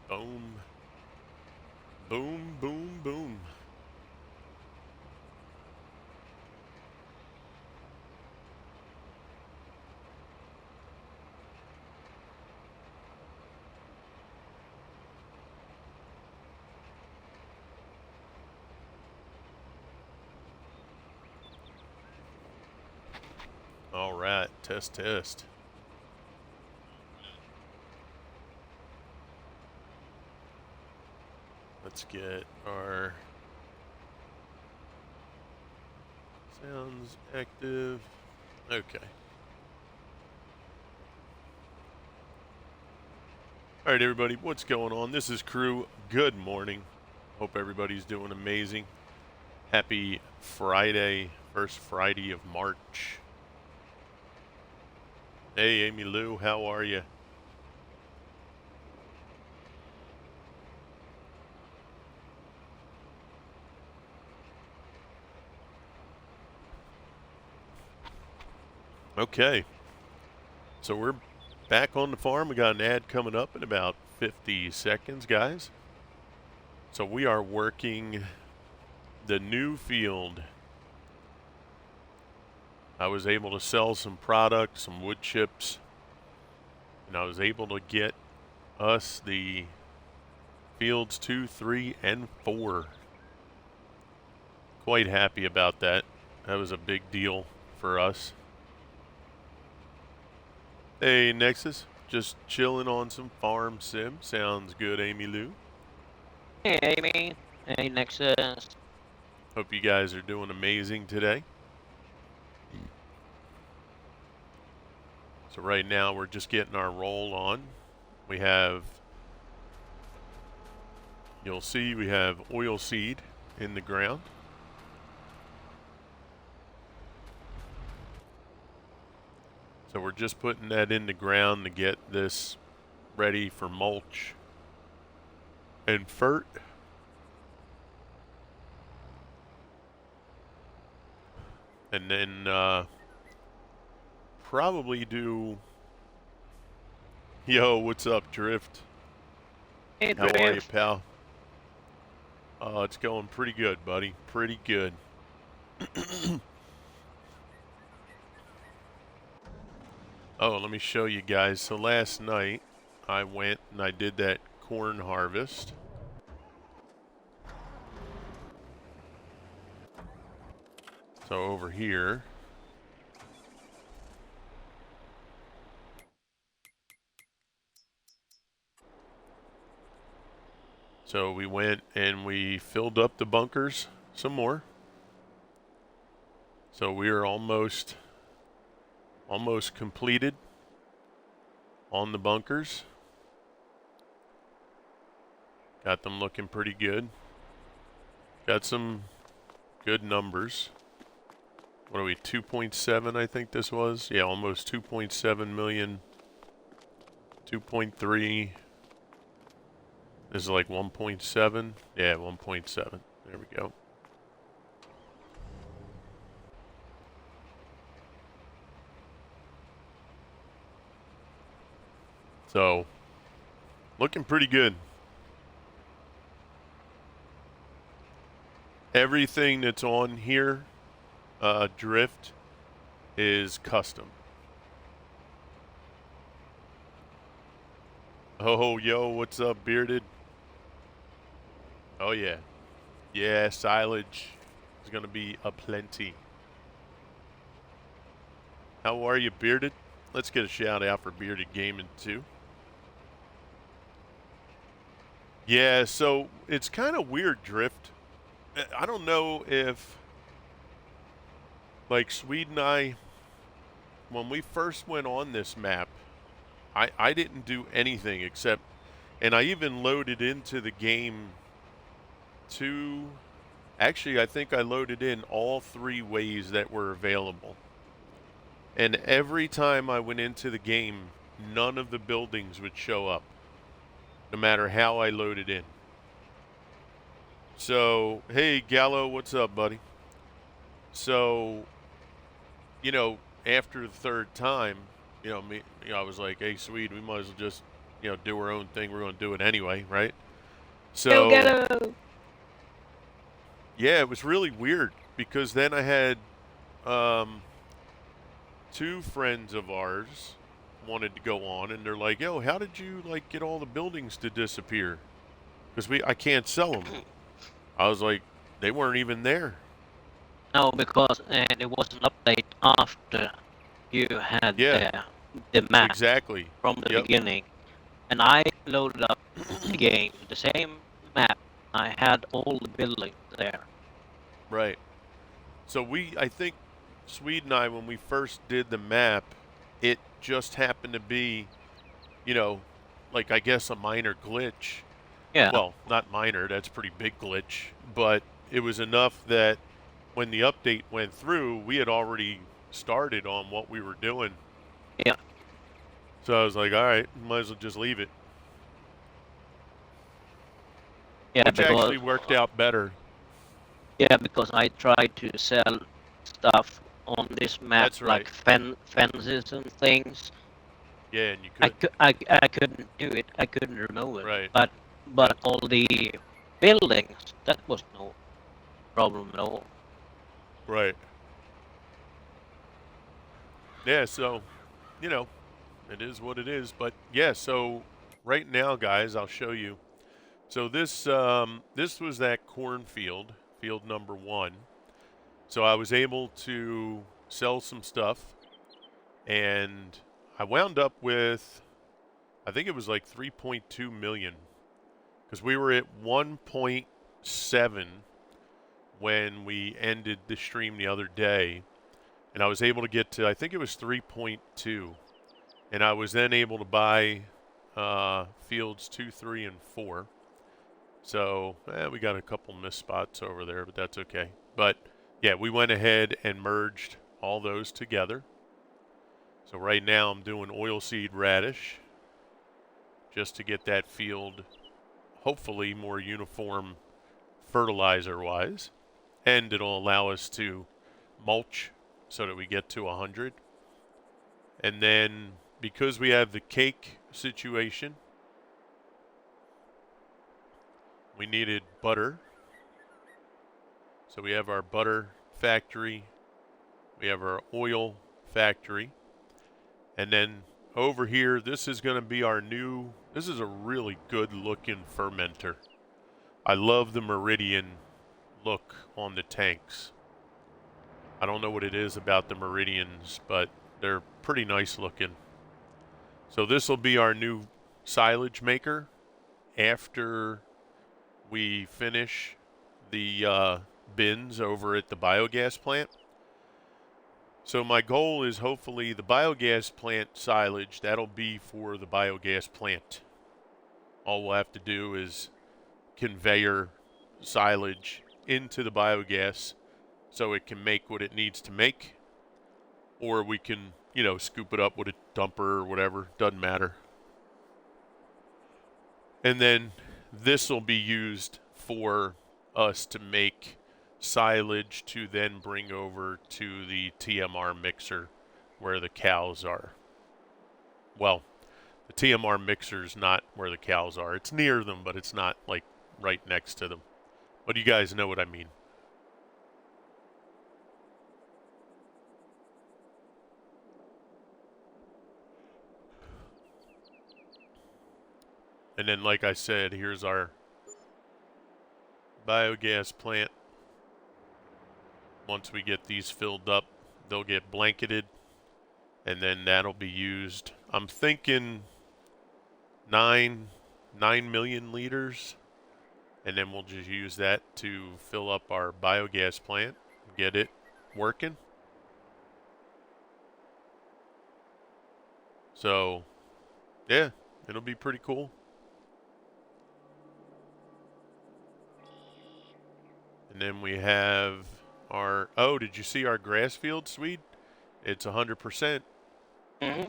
Boom. Boom, boom, boom. All right, test, test. Let's get our sounds active. Okay. All right, everybody, what's going on? This is Crew. Good morning. Hope everybody's doing amazing. Happy Friday, first Friday of March. Hey, Amy Lou, how are you? Okay, so we're back on the farm. We got an ad coming up in about 50 seconds, guys. So we are working the new field. I was able to sell some product, some wood chips, and I was able to get us the fields 2, 3, and 4. Quite happy about that. That was a big deal for us. Hey, Nexus. Just chilling on some farm sim. Sounds good, Amy Lou. Hey, Amy. Hey, Nexus. Hope you guys are doing amazing today. So right now we're just getting our roll on. We have, you'll see we have oil seed in the ground. So we're just putting that in the ground to get this ready for mulch and fert. And then probably do, yo, what's up, Drift? Hey, How are you, Drift. pal? It's going pretty good, buddy. Pretty good. Oh, let me show you guys. So last night I went and I did that corn harvest. So over here, so we went and we filled up the bunkers some more. So we are almost completed on the bunkers. Got them looking pretty good. Got some good numbers. What are we, 2.7 I think this was? Yeah, almost 2.7 million. 2.3. This is like 1.7. Yeah, 1.7. There we go. So, looking pretty good. Everything that's on here, Drift, is custom. Oh, yo, what's up, Bearded? Oh, yeah. Yeah, silage is going to be aplenty. How are you, Bearded? Let's get a shout out for Bearded Gaming, too. Yeah, so it's kind of weird, Drift. I don't know if, like, Sweden and I, when we first went on this map, I didn't do anything except, and I even loaded into the game actually I think I loaded in all 3 ways that were available. And every time I went into the game, none of the buildings would show up, no matter how I loaded in. So, hey, Gallo, what's up, buddy? So, you know, after the 3rd time, I was like, hey, Swede, we might as well just, do our own thing. We're going to do it anyway, right? Go get So, 'em! yeah, it was really weird because then I had um, two friends of ours wanted to go on, and they're like, yo, how did you, like, get all the buildings to disappear? Because I can't sell them. I was like, they weren't even there. No, because there was an update after you had Yeah, the map exactly. from the Yep. beginning, and I loaded up the game, the same map. I had all the buildings there. Right. So I think Swede and I, when we first did the map, it just happened to be, you know, like I guess a minor glitch. Yeah, Well, not minor, that's a pretty big glitch, but it was enough that when the update went through, we had already started on what we were doing. yeah, So I was like, all right, might as well just leave it, yeah. which Because actually worked out better. I tried to sell stuff on this map, That's right. like fences and things. Yeah, and you could. I couldn't do it. I couldn't remove it. Right. But Yep. all the buildings, that was no problem at all. Right. Yeah, so, you know, it is what it is. But yeah, so right now, guys, I'll show you. So this was that cornfield, field number 1. So I was able to sell some stuff, and I wound up with, I think it was like 3.2 million, because we were at 1.7 when we ended the stream the other day, and I was able to get to, I think it was 3.2, and I was then able to buy fields 2, 3, and 4. So we got a couple missed spots over there, but that's okay. But yeah, we went ahead and merged all those together. So right now I'm doing oilseed radish just to get that field hopefully more uniform fertilizer-wise. And it'll allow us to mulch so that we get to 100. And then because we have the cake situation, we needed butter. So we have our butter factory, we have our oil factory, and then over here, this is going to be our new, this is a really good looking fermenter. I love the Meridian look on the tanks. I don't know what it is about the Meridians, but they're pretty nice looking. So this will be our new silage maker after we finish the bins over at the biogas plant. So my goal is hopefully the biogas plant silage, that'll be for the biogas plant. All we'll have to do is conveyor silage into the biogas so it can make what it needs to make, or we can, scoop it up with a dumper or whatever, doesn't matter. And then this will be used for us to make silage to then bring over to the TMR mixer where the cows are. Well, the TMR mixer is not where the cows are. It's near them, but it's not like right next to them. But you guys know what I mean. And then, like I said, here's our biogas plant. Once we get these filled up, they'll get blanketed, and then that'll be used. I'm thinking 9 million liters, and then we'll just use that to fill up our biogas plant, get it working. So, yeah, it'll be pretty cool. And then we have our, oh, did you see our grass field, Swede? It's 100%. Hmm.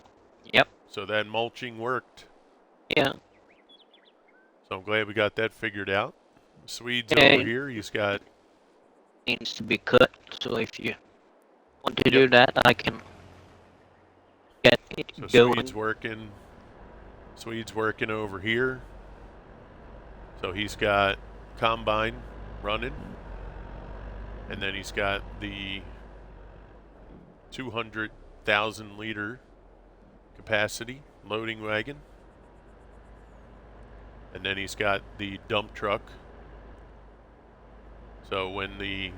Yep. So that mulching worked. Yeah. So I'm glad we got that figured out. Swede's Yeah, over it here. He's got, needs to be cut. So if you want to yep, do that, I can get it So going. Swede's working over here. So he's got combine running, and then he's got the 200,000 liter capacity loading wagon, and then he's got the dump truck. So when the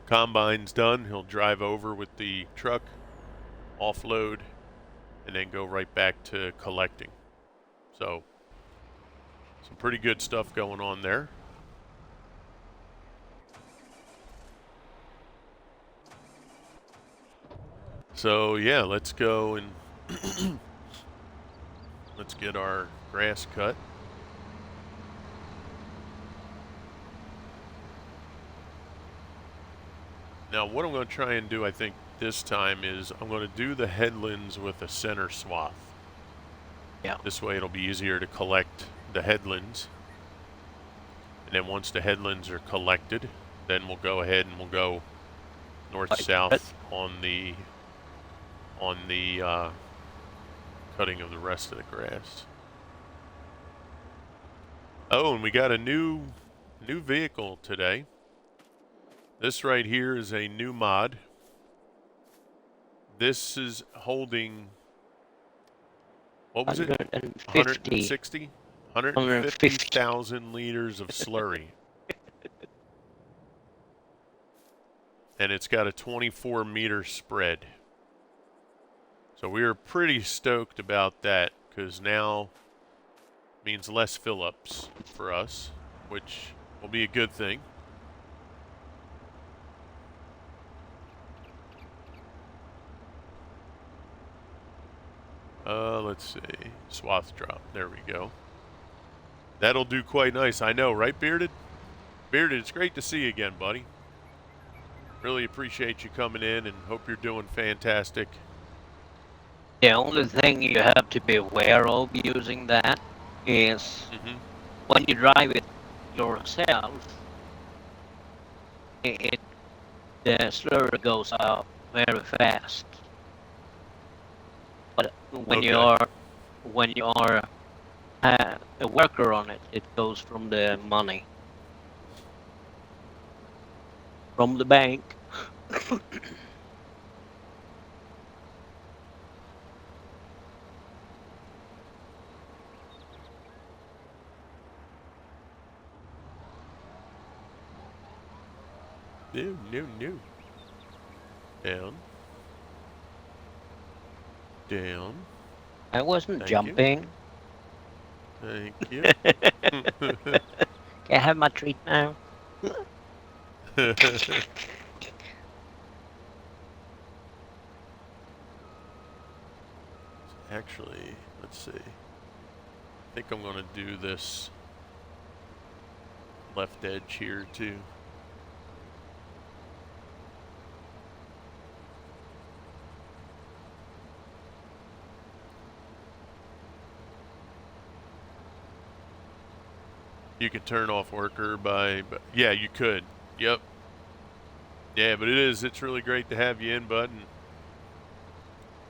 combine's done, he'll drive over with the truck, offload, and then go right back to collecting. So some pretty good stuff going on there. So yeah, let's go and let's get our grass cut. Now what I'm going to try and do, I think, this time is I'm going to do the headlands with a center swath. Yeah. This way it'll be easier to collect the headlands. And then once the headlands are collected, then we'll go ahead and we'll go north-south on the cutting of the rest of the grass. Oh, and we got a new vehicle today. This right here is a new mod. This is holding, what was it? 160? 150,000 liters of slurry. And it's got a 24-meter spread. So we are pretty stoked about that, because now means less fill-ups for us, which will be a good thing. Let's see. Swath drop. There we go. That'll do quite nice. I know, right, Bearded? Bearded, it's great to see you again, buddy. Really appreciate you coming in and hope you're doing fantastic. The only thing you have to be aware of using that is when you drive it yourself, the slurry goes out very fast. But when you are a worker on it, it goes from the money from the bank. No. Down. Down. I wasn't Thank jumping. Thank you. Can I have my treat now? Actually, let's see. I think I'm going to do this left edge here too. You could turn off worker by, yeah, you could. Yep. Yeah, but it's really great to have you in, bud.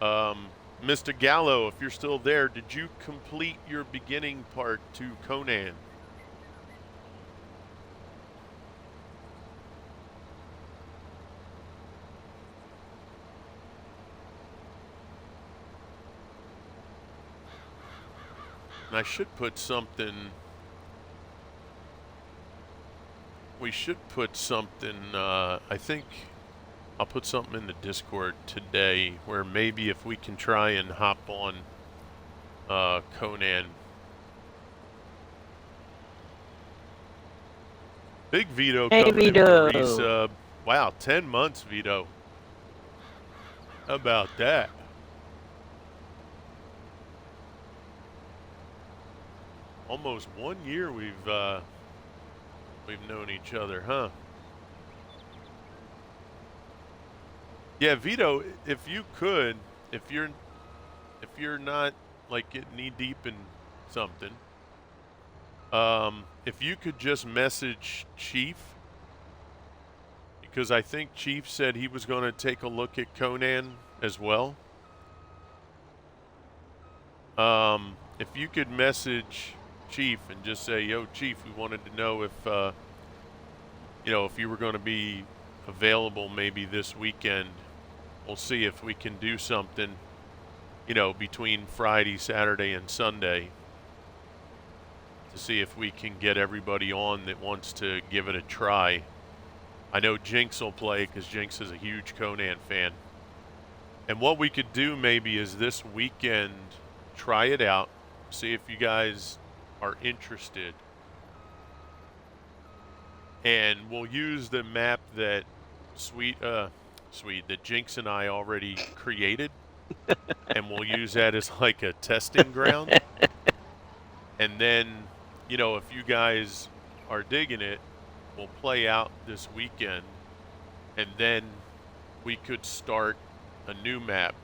And, Mr. Gallo, if you're still there, did you complete your beginning part to Conan? And I should put something. We should put something, I think I'll put something in the Discord today where maybe if we can try and hop on Conan. Big Vito Hey, coming Vito. in for resub. Wow, 10 months, Vito. How about that? Almost 1 year we've known each other, huh? Yeah, Vito, if you could, if you're not like getting knee deep in something, if you could just message Chief, because I think Chief said he was going to take a look at Conan as well. If you could message Chief and just say, "Yo, Chief, we wanted to know if if you were going to be available maybe this weekend. We'll see if we can do something, between Friday, Saturday, and Sunday to see if we can get everybody on that wants to give it a try." I know Jinx will play because Jinx is a huge Conan fan. And what we could do maybe is this weekend try it out, see if you guys are interested. And we'll use the map that that Jinx and I already created. And we'll use that as like a testing ground. And then, if you guys are digging it, we'll play out this weekend. And then we could start a new map.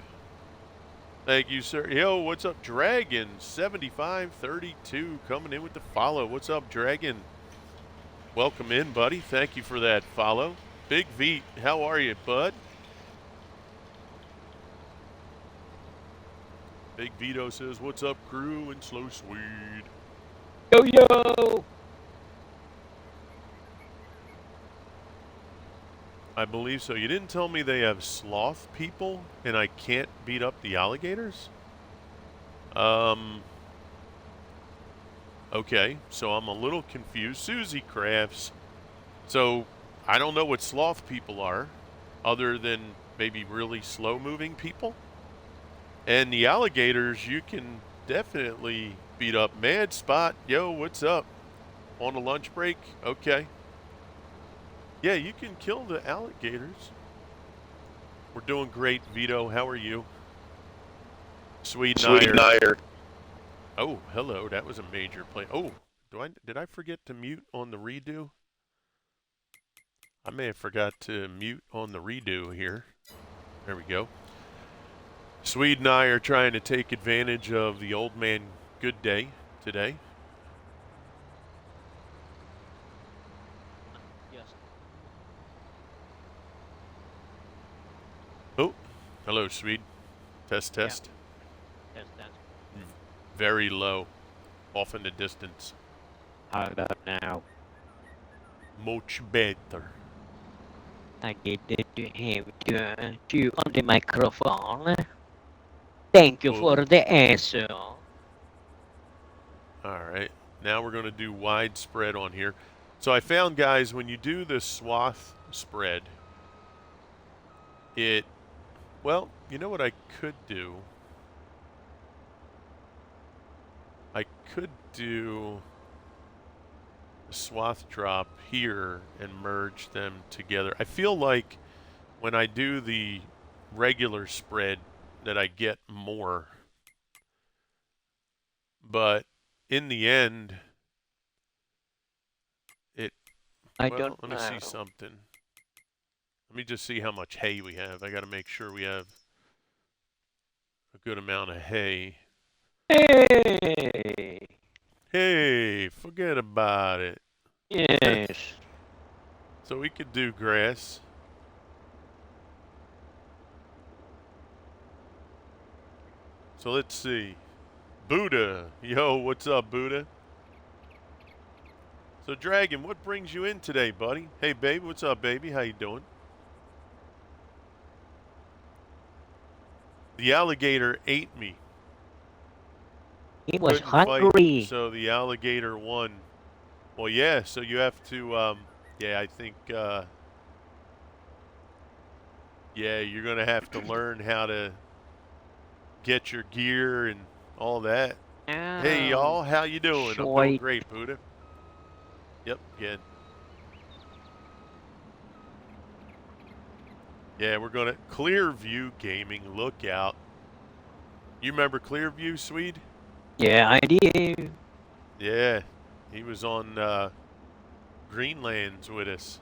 Thank you, sir. Yo, what's up, Dragon? 7532 coming in with the follow. What's up, Dragon? Welcome in, buddy. Thank you for that follow. Big V, how are you, bud? Big Vito says, "What's up, crew?" and Slow Swede. Yo, yo! I believe so. You didn't tell me they have sloth people and I can't beat up the alligators? Okay, so I'm a little confused. Susie Crafts. So I don't know what sloth people are other than maybe really slow moving people. And the alligators you can definitely beat up. Mad Spot, yo, what's up? On a lunch break? Okay. Yeah, you can kill the alligators. We're doing great, Vito. How are you? Sweet Nyer. Oh, hello. That was a major play. Oh, did I forget to mute on the redo? I may have forgot to mute on the redo here. There we go. Swede and I are trying to take advantage of the old man good day today. Yes. Oh, hello, Swede. Test. Yes, that's Very low. Off in the distance. how about now? Much better. I needed to have you on the microphone. Thank you for the answer. All right. Now we're going to do widespread on here. So I found, guys, when you do the swath spread, well, you know what I could do? I could do a swath drop here and merge them together. I feel like when I do the regular spread that I get more. But in the end, let me see something. Let me just see how much hay we have. I got to make sure we have a good amount of hay. Hey! Hey, forget about it. Yes. So we could do grass. So let's see. Buddha. Yo, what's up, Buddha? So, Dragon, what brings you in today, buddy? Hey, baby, what's up, baby? How you doing? The alligator ate me. He was Couldn't hungry. fight, so the alligator won. Well, yeah, so you have to, I think, yeah, you're going to have to learn how to get your gear and all that. Oh, Hey, y'all, how you doing? I'm doing great, Buddha. Yep, good. Yeah, we're going to Clearview Gaming. Look out. You remember Clearview, Swede? Yeah, I do. Yeah, he was on Greenlands with us.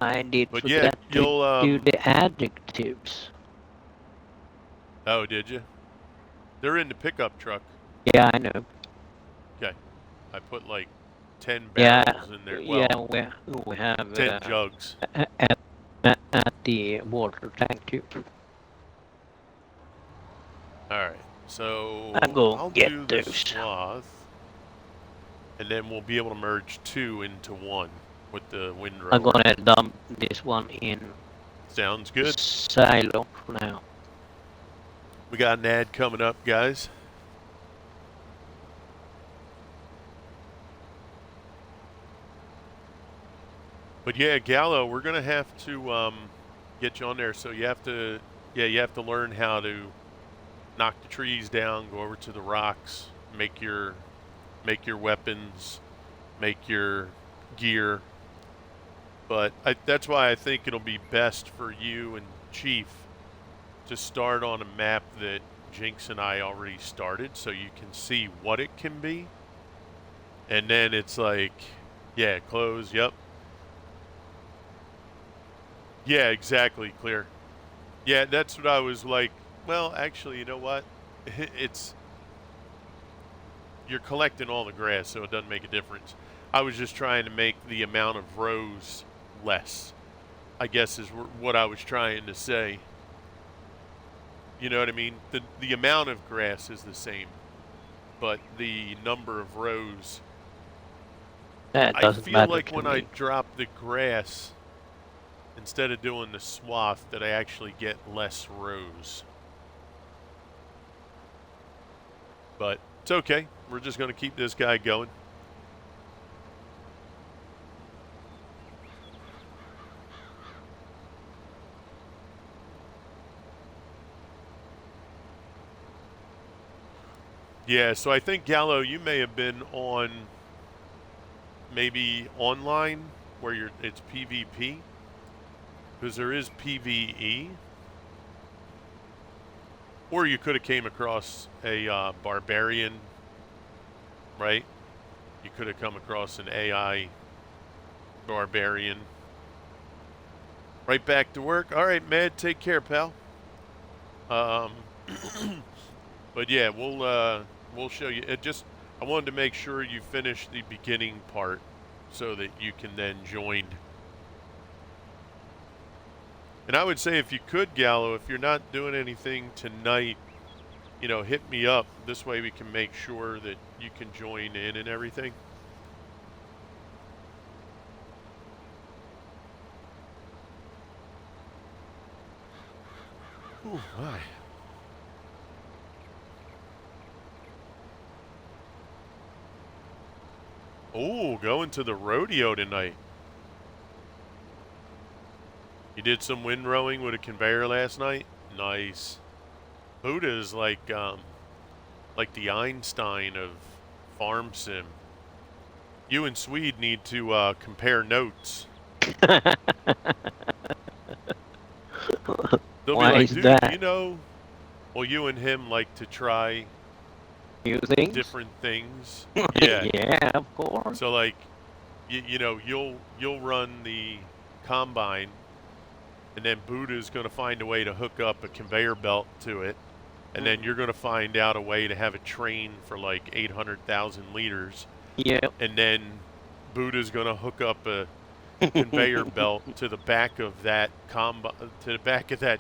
I did But forget yeah, you'll to do the adjectives. Oh, did you? They're in the pickup truck. Yeah, I know. Okay. I put like 10 barrels in there. Well, yeah, we have 10 jugs. at the water tank too. Alright, so I'm going I'll to get do the those. swath, and then we'll be able to merge 2 into 1 with the I'm windrower. gonna dump this one in Sounds the good. silo for now. We got an ad coming up, guys. But yeah, Gallo, we're gonna have to get you on there. So you have to, you have to learn how to knock the trees down, go over to the rocks, make your weapons, make your gear. But that's why I think it'll be best for you and Chief to start on a map that Jinx and I already started, so you can see what it can be. And then it's like, yeah, close, yep. Yeah, exactly, clear. Yeah, that's what I was like. Well, actually, you know what? It's, you're collecting all the grass, so it doesn't make a difference. I was just trying to make the amount of rows less, I guess is what I was trying to say. You know what I mean? The amount of grass is the same, but the number of rows. That I doesn't feel matter like to when me. I drop the grass, instead of doing the swath, that I actually get less rows. But it's okay. We're just going to keep this guy going. Yeah, so I think, Gallo, you may have been on maybe online where it's PvP, because there is PvE. Or you could have came across a barbarian, right? You could have come across an AI barbarian. Right back to work. All right, Mad, take care, pal. But yeah, we'll show you. I wanted to make sure you finish the beginning part so that you can then join. And I would say, if you could, Gallo, if you're not doing anything tonight, hit me up. This way we can make sure that you can join in and everything. Ooh, my. Oh, going to the rodeo tonight. You did some windrowing with a conveyor last night? Nice. Buddha is like the Einstein of farm sim. You and Swede need to compare notes. They'll be Why like, is dude, that? well, you and him like to try New things? different things. Yeah. Yeah, of course. So like, you'll run the combine, and then Buddha's going to find a way to hook up a conveyor belt to it, and then you're going to find out a way to have a train for like 800,000 liters. Yep. And then Buddha's going to hook up a conveyor belt to the back of that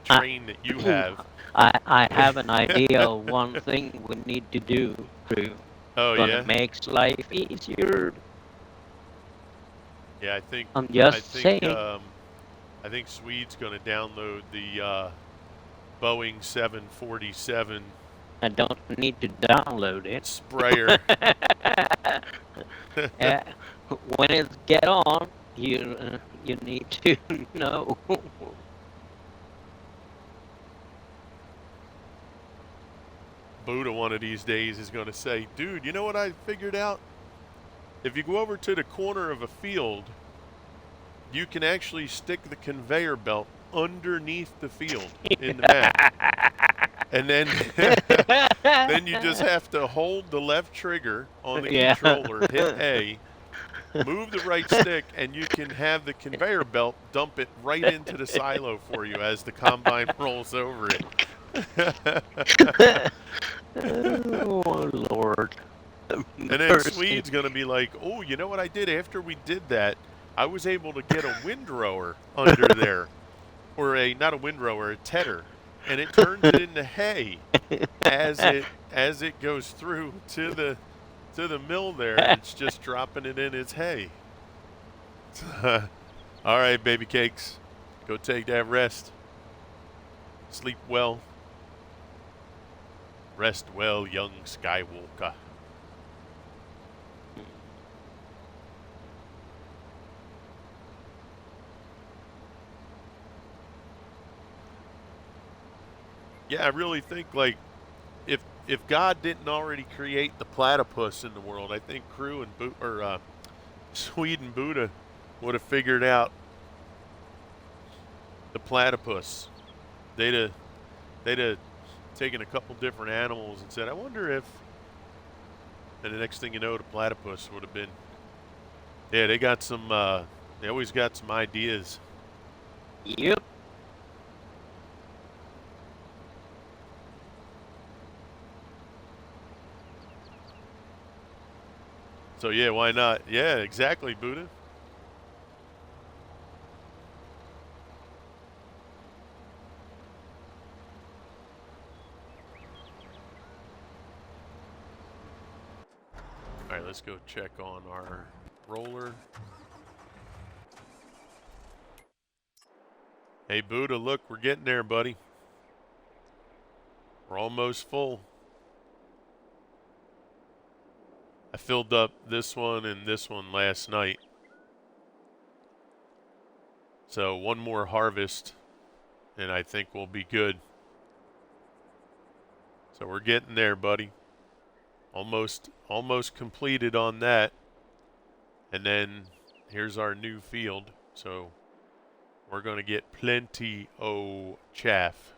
train that you have. I have an idea of one thing we need to do to Yeah. make life easier. Yeah, I'm just saying. I think Swede's going to download the Boeing 747. I don't need to download it. Sprayer. When it's get on, you need to know. Buddha one of these days is going to say, dude, you know what I figured out? If you go over to the corner of a field, you can actually stick the conveyor belt underneath the field in the map. And then then you just have to hold the left trigger on the controller, hit A, move the right stick, and you can have the conveyor belt dump it right into the silo for you as the combine rolls over it. Oh, Lord. And then Swede's going to be like, oh, you know what I did after we did that? I was able to get a windrower under there. or a not a windrow, a tedder, and it turns it into hay as it goes through to the mill there. It's just dropping it in its hay. All right, baby cakes, go take that rest. Sleep well. Rest well, young Skywalker. Yeah, I really think like if God didn't already create the platypus in the world, I think Crew and Sweden Buddha would have figured out the platypus. They'd have taken a couple different animals and said, I wonder if, and the next thing you know, the platypus would have been. Yeah, they got some. They always got some ideas. Yep. So yeah, why not? Yeah, exactly, Buddha. All right, let's go check on our roller. Hey, Buddha, look, we're getting there, buddy. We're almost full. I filled up this one and this one last night. So one more harvest, and I think we'll be good. So we're getting there, buddy. Almost completed on that. And then here's our new field. So we're going to get plenty of chaff.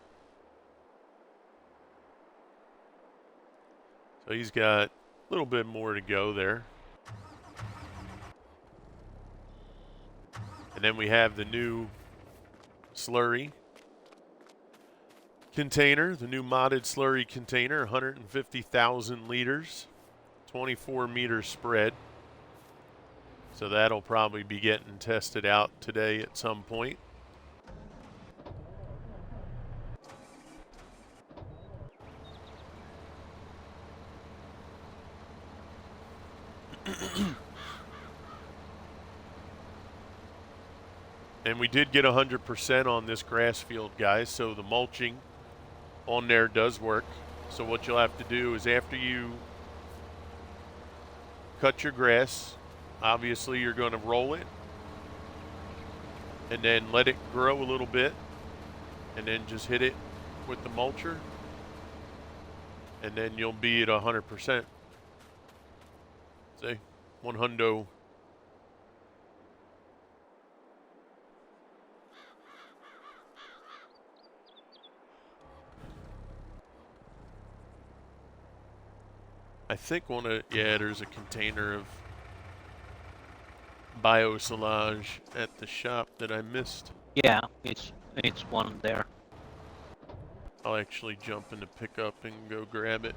So he's got a little bit more to go there. And then we have the new slurry container, the new modded slurry container, 150,000 liters, 24 meter spread. So that'll probably be getting tested out today at some point. And we did get 100% on this grass field, guys, so the mulching on there does work. So what you'll have to do is after you cut your grass, obviously you're going to roll it and then let it grow a little bit and then just hit it with the mulcher and then you'll be at 100%. See, 100. I think there's a container of biosilage at the shop that I missed. Yeah, it's one there. I'll actually jump in the pickup and go grab it.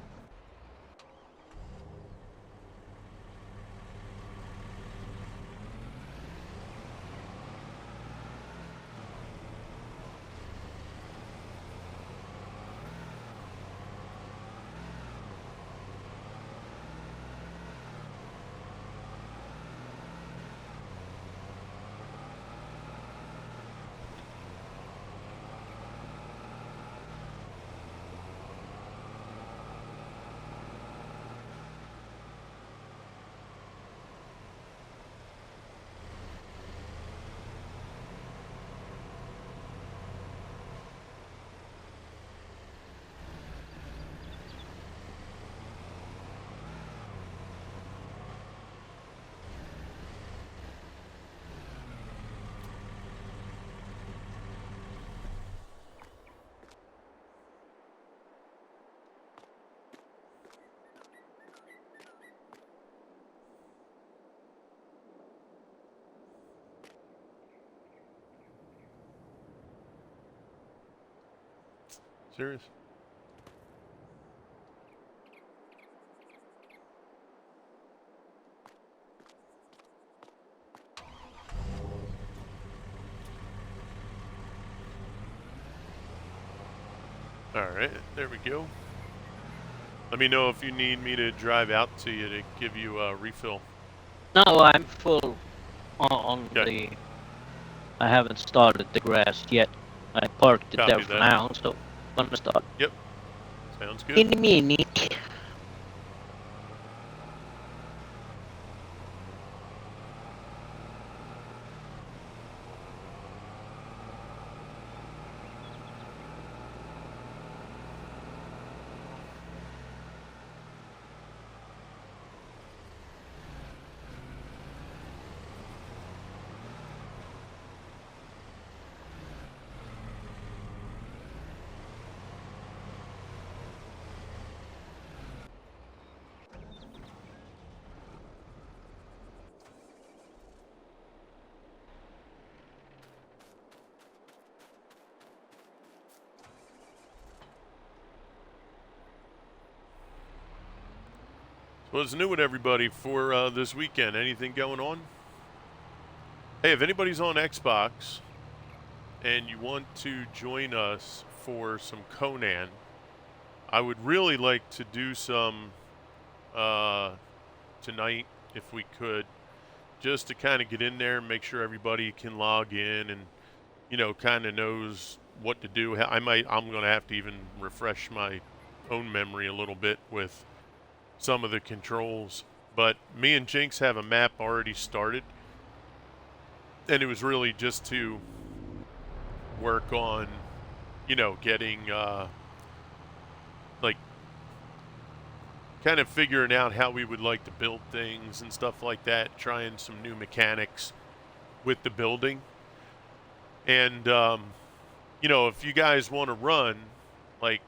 Serious? All right, there we go. Let me know if you need me to drive out to you to give you a refill. No, I'm full on Okay, the. I haven't started the grass yet. I parked it there copy for that. now, so gonna start Yep, sounds good. in a minute. So what's new with everybody for this weekend? Anything going on? Hey, if anybody's on Xbox and you want to join us for some Conan, I would really like to do some uh, tonight if we could, just to kind of get in there and make sure everybody can log in and kind of knows what to do. I'm going to have to even refresh my own memory a little bit with some of the controls. But me and Jinx have a map already started, and it was really just to work on, getting like kind of figuring out how we would like to build things and stuff like that, trying some new mechanics with the building. And if you guys want to run, like,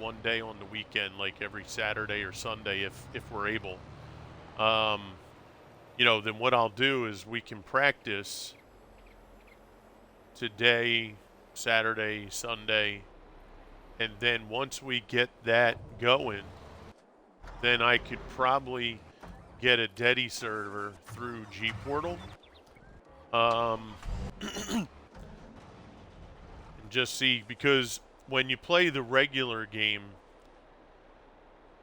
one day on the weekend, like every Saturday or Sunday, if we're able, um, then what I'll do is we can practice today, Saturday, Sunday, and then once we get that going, then I could probably get a Dedi server through G Portal. Um, and just see, because when you play the regular game,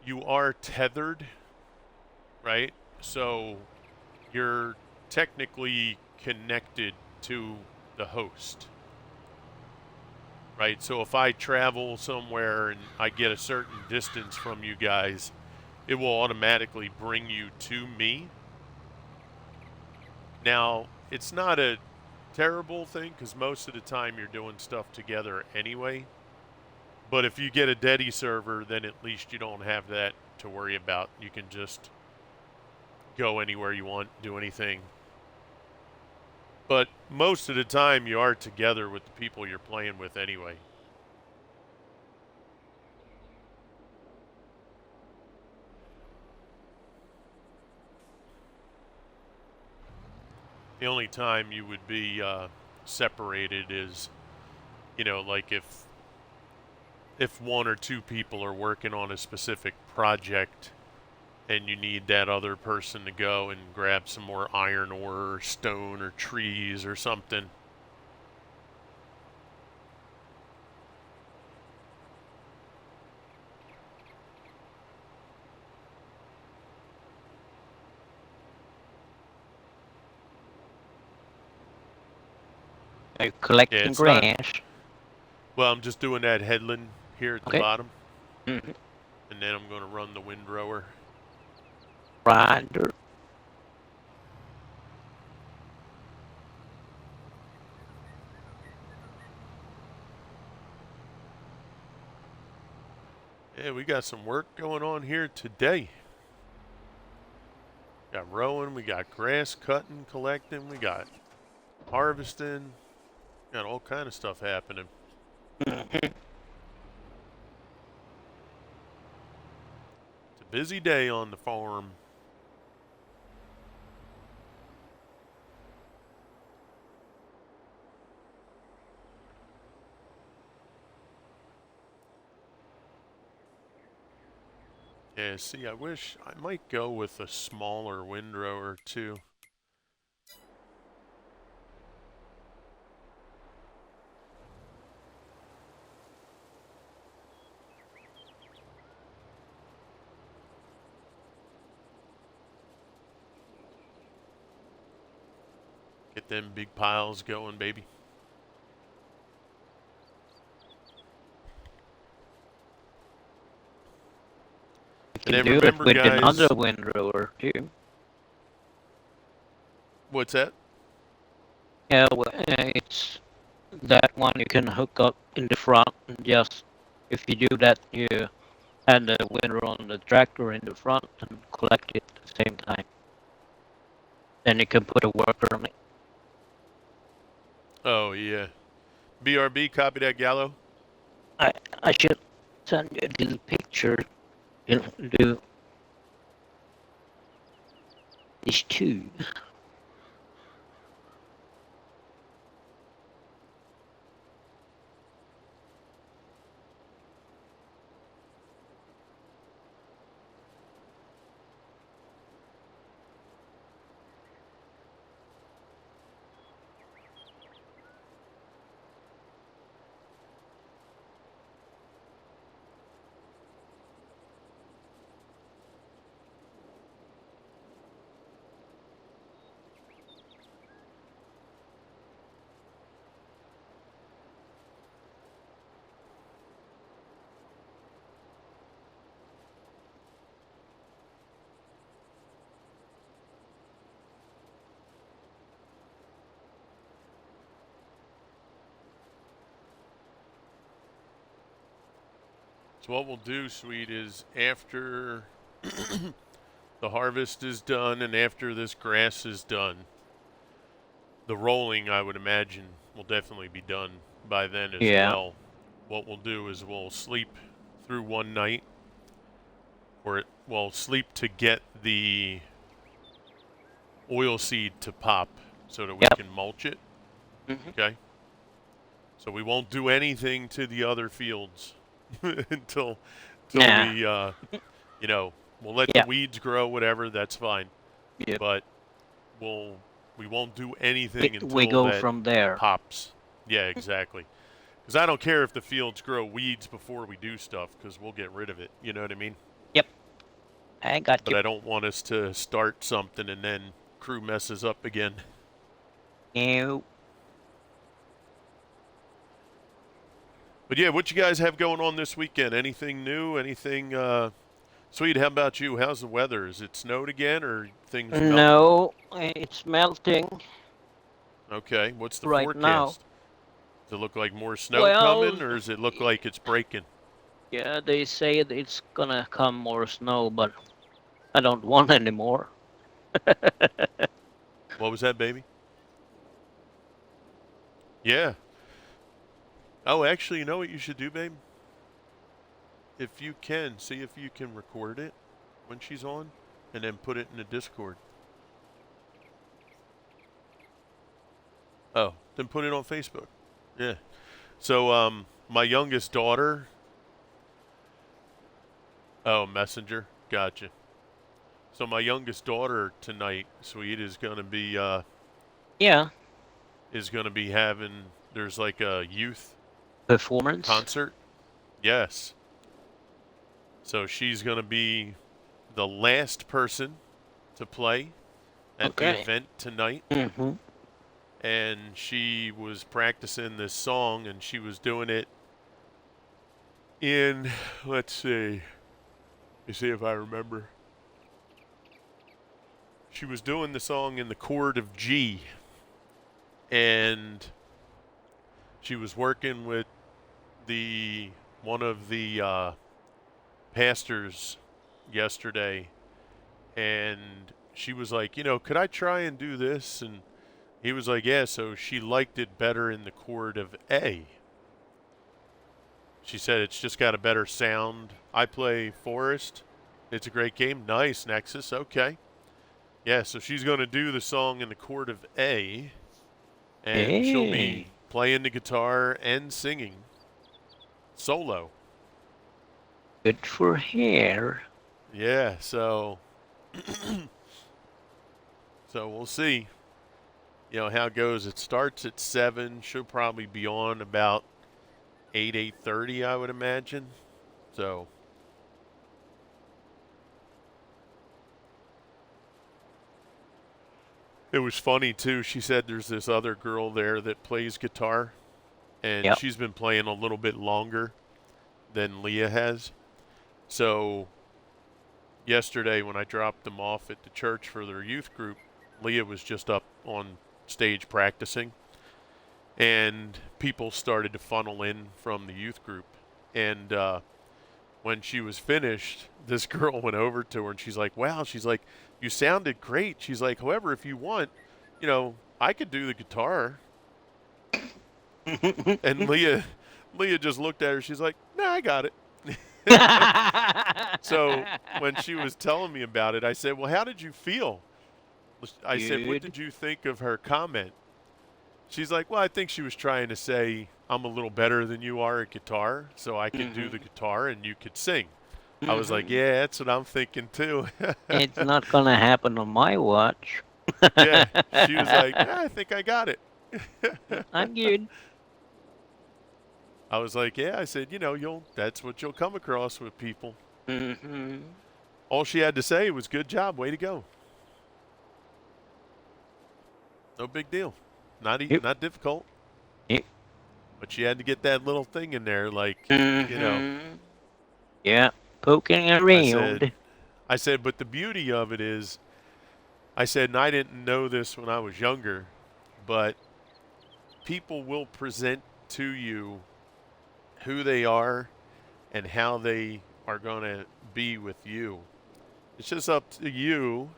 you are tethered, right? So you're technically connected to the host, right? So if I travel somewhere and I get a certain distance from you guys, it will automatically bring you to me. Now, it's not a terrible thing because most of the time you're doing stuff together anyway. But if you get a Dedi server, then at least you don't have that to worry about. You can just go anywhere you want, do anything. But most of the time you are together with the people you're playing with anyway. The only time you would be separated is, like if one or two people are working on a specific project and you need that other person to go and grab some more iron ore or stone or trees or something. Are you Yeah, collecting it's not. grass? Well, I'm just doing that headland here at the Okay. bottom, Mm-hmm. and then I'm going to run the windrower. Grinder. Yeah, we got some work going on here today. Got rowing, we got grass cutting, collecting, we got harvesting, got all kind of stuff happening. Mm-hmm. It's a busy day on the farm. Yeah, see, I wish I might go with a smaller windrower too. Get them big piles going, baby. You And can then do it remember, with another guys. windrower too. What's that? Yeah, it's that one you can hook up in the front and just if you do that you add the windrower on the tractor in the front and collect it at the same time. Then you can put a worker on it. Oh, yeah. BRB, copy that, Gallo. I I should send you a little picture. You'll do this too. So what we'll do, sweet, is after the harvest is done and after this grass is done, the rolling, I would imagine, will definitely be done by then as Yeah. well. What we'll do is we'll sleep through one night, or we'll sleep to get the oil seed to pop so that we Yep. can mulch it. Hmm. Okay? So we won't do anything to the other fields until Nah. we, you know, we'll let the Yeah. weeds grow, whatever, that's fine. Yep. But we won't do anything We until go that from there. pops. Yeah, exactly. Because I don't care if the fields grow weeds before we do stuff, because we'll get rid of it. You know what I mean? Yep. I got But you. I don't want us to start something and then crew messes up again. No. But yeah, what you guys have going on this weekend? Anything new? Anything sweet? How about you? How's the weather? Is it snowed again or things melting? No, it's melting Okay, what's the right now. forecast? Does it look like more snow Well, coming or does it look like it's breaking? yeah, they say that it's gonna come more snow, but I don't want any more. What was that, baby? Yeah. Oh, actually, you know what you should do, babe? If you can, see if you can record it when she's on and then put it in the Discord. Oh, then put it on Facebook. Yeah. So, my youngest daughter. Oh, Messenger. Gotcha. So my youngest daughter tonight, sweet, Yeah, is gonna be having. There's like a youth performance. concert. Yes. So she's gonna be the last person to play at the Okay. event tonight. Mm-hmm. And she was practicing this song and she was doing it in, let's see, let me see if I remember. She was doing the song in the chord of G, and she was working with the one of the pastors yesterday, and she was like, could I try and do this? And he was like, yeah. So she liked it better in the chord of A. She said it's just got a better sound. I play Forest. It's a great game. Nice, Nexus. Okay. Yeah, so she's going to do the song in the chord of A, and she'll be Hey, playing the guitar and singing solo. good for her. Yeah, so we'll see. How it goes. It starts at 7. She'll probably be on about 8:30, I would imagine. So It was funny too. She said there's this other girl there that plays guitar, and Yep. she's been playing a little bit longer than Leah has. So yesterday when I dropped them off at the church for their youth group, Leah was just up on stage practicing, and people started to funnel in from the youth group. And when she was finished, this girl went over to her and she's like, "Wow," she's like, "you sounded great." She's like, "However, if you want, I could do the guitar." And Leah just looked at her. She's like, "Nah, I got it." So when she was telling me about it, I said, "Well, how did you feel?" I said, "What Good. did you think of her comment?" She's like, "Well, I think she was trying to say I'm a little better than you are at guitar, so I could do the Mhm. guitar and you could sing." I was like, Mhm. "Yeah, that's what I'm thinking too." It's not gonna happen on my watch. Yeah, she was like, "I think I got it." I'm good. I was like, "Yeah," I said, that's what you'll come across with people." Mhm. All she had to say was, "Good job, way to go." No big deal. Yep. Not difficult, Yep. but she had to get that little thing in there like, Mhm. Yeah. Poking I said around. I said, "But the beauty of it is," I said, "and I didn't know this when I was younger, but people will present to you who they are and how they are going to be with you. It's just up to you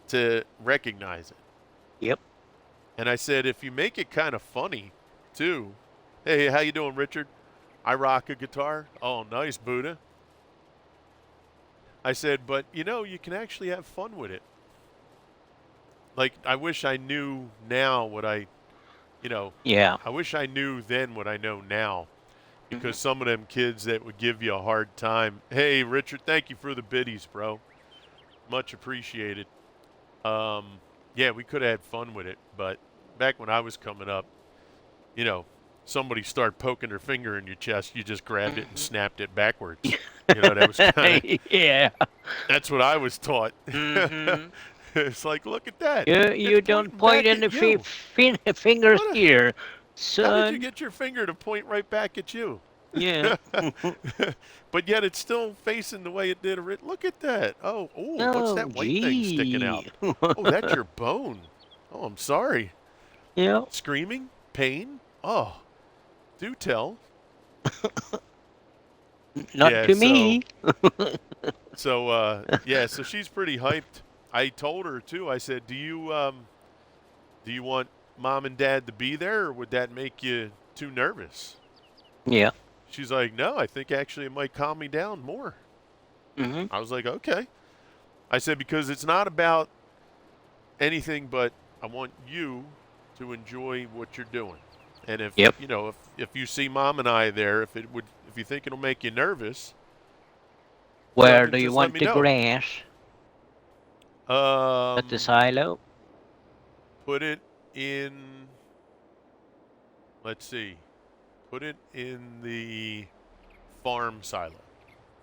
to recognize it." Yep. And I said, if you make it kind of funny, too. "Hey, how you doing, Richard? I rock a guitar." "Oh, nice, Buddha." I said, "But you can actually have fun with it. Like, I wish I knew now what you know, Yeah. I wish I knew then what I know now, because Mhm. some of them kids that would give you a hard time." Hey, Richard, thank you for the biddies, bro. Much appreciated. Yeah, we could have had fun with it, but back when I was coming up, you know, somebody started poking their finger in your chest, you just grabbed it and Mhm. snapped it backwards. That was kind of Yeah. that's what I was taught. Mhm. It's like, look at that. It's You don't pointing point back any at you. fingers What? here, How did you son. get your finger to point right back at you? Yeah. But yet it's still facing the way it did. Look at that. Oh, what's Oh, that white thing sticking out? gee. Oh, that's your bone. Oh, I'm sorry. Yeah. Screaming? Pain? Oh, do tell. Not Yeah, to me. yeah, so she's pretty hyped. I told her too. I said, do you want mom and dad to be there, or would that make you too nervous?" Yeah. She's like, "No, I think actually it might calm me down more." Mhm. I was like, "Okay." I said, "Because it's not about anything but I want you to enjoy what you're doing. And Yep. if you see mom and I there, if you think it'll make you nervous, Where then do you just let want me the know." grass? At the Um, silo? put it in. Let's see. Put it in the farm silo.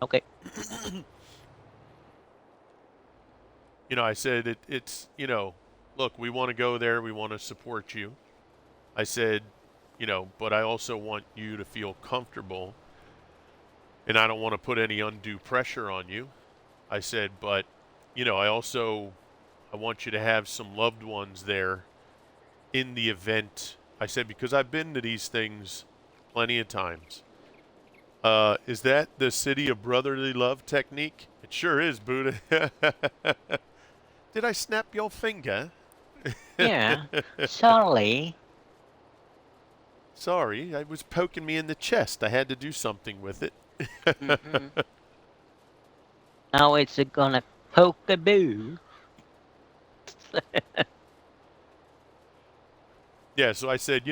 Okay. I said it's look, we want to go there. We want to support you. I said, but I also want you to feel comfortable, and I don't want to put any undue pressure on you. I said, but I want you to have some loved ones there in the event. I said, because I've been to these things plenty of times. Is that the city of brotherly love technique? It sure is, Buddha. Did I snap your finger? Yeah. Sorry. Sorry, I was poking me in the chest. I had to do something with it. Mhm. Now it's gonna poke a boo. Yeah, so I said,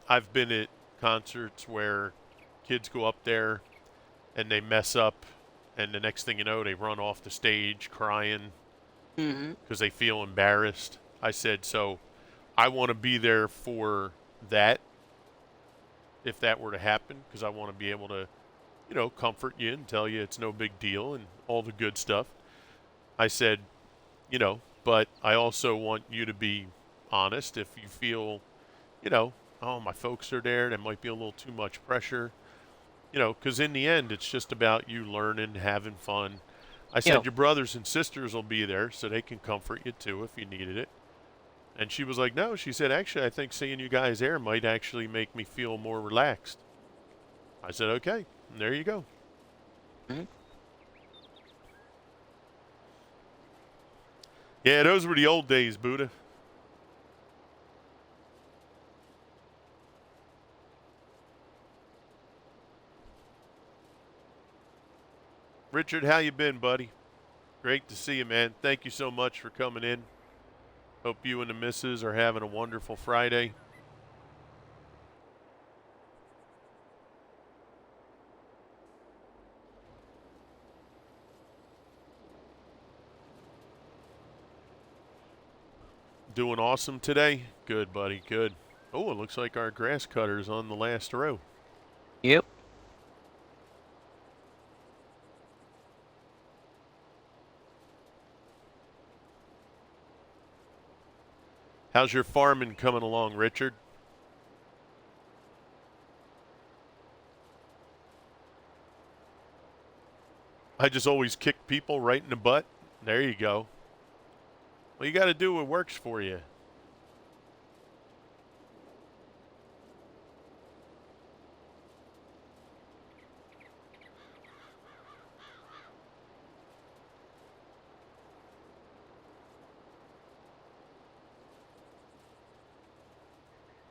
I've been at concerts where kids go up there and they mess up, and the next thing you know, they run off the stage crying Mhm. because they feel embarrassed. I said, so I want to be there for that if that were to happen, because I want to be able to, comfort you and tell you it's no big deal and all the good stuff. I said, you know, But I also want you to be honest if you feel, you know, oh, my folks are there, that might be a little too much pressure, because in the end, it's just about you learning, having fun. I Yeah. said your brothers and sisters will be there so they can comfort you too if you needed it. And she was like, no, she said, actually, I think seeing you guys there might actually make me feel more relaxed. I said, okay, and there you go. Mhm. Yeah, those were the old days, Buddha. Richard, how you been, buddy? Great to see you, man. Thank you so much for coming in. Hope you and the missus are having a wonderful Friday. Doing awesome today? Good, buddy, good. Oh, it looks like our grass cutter's on the last row. Yep. How's your farming coming along, Richard? I just always kick people right in the butt. There you go. Well, you got to do what works for you.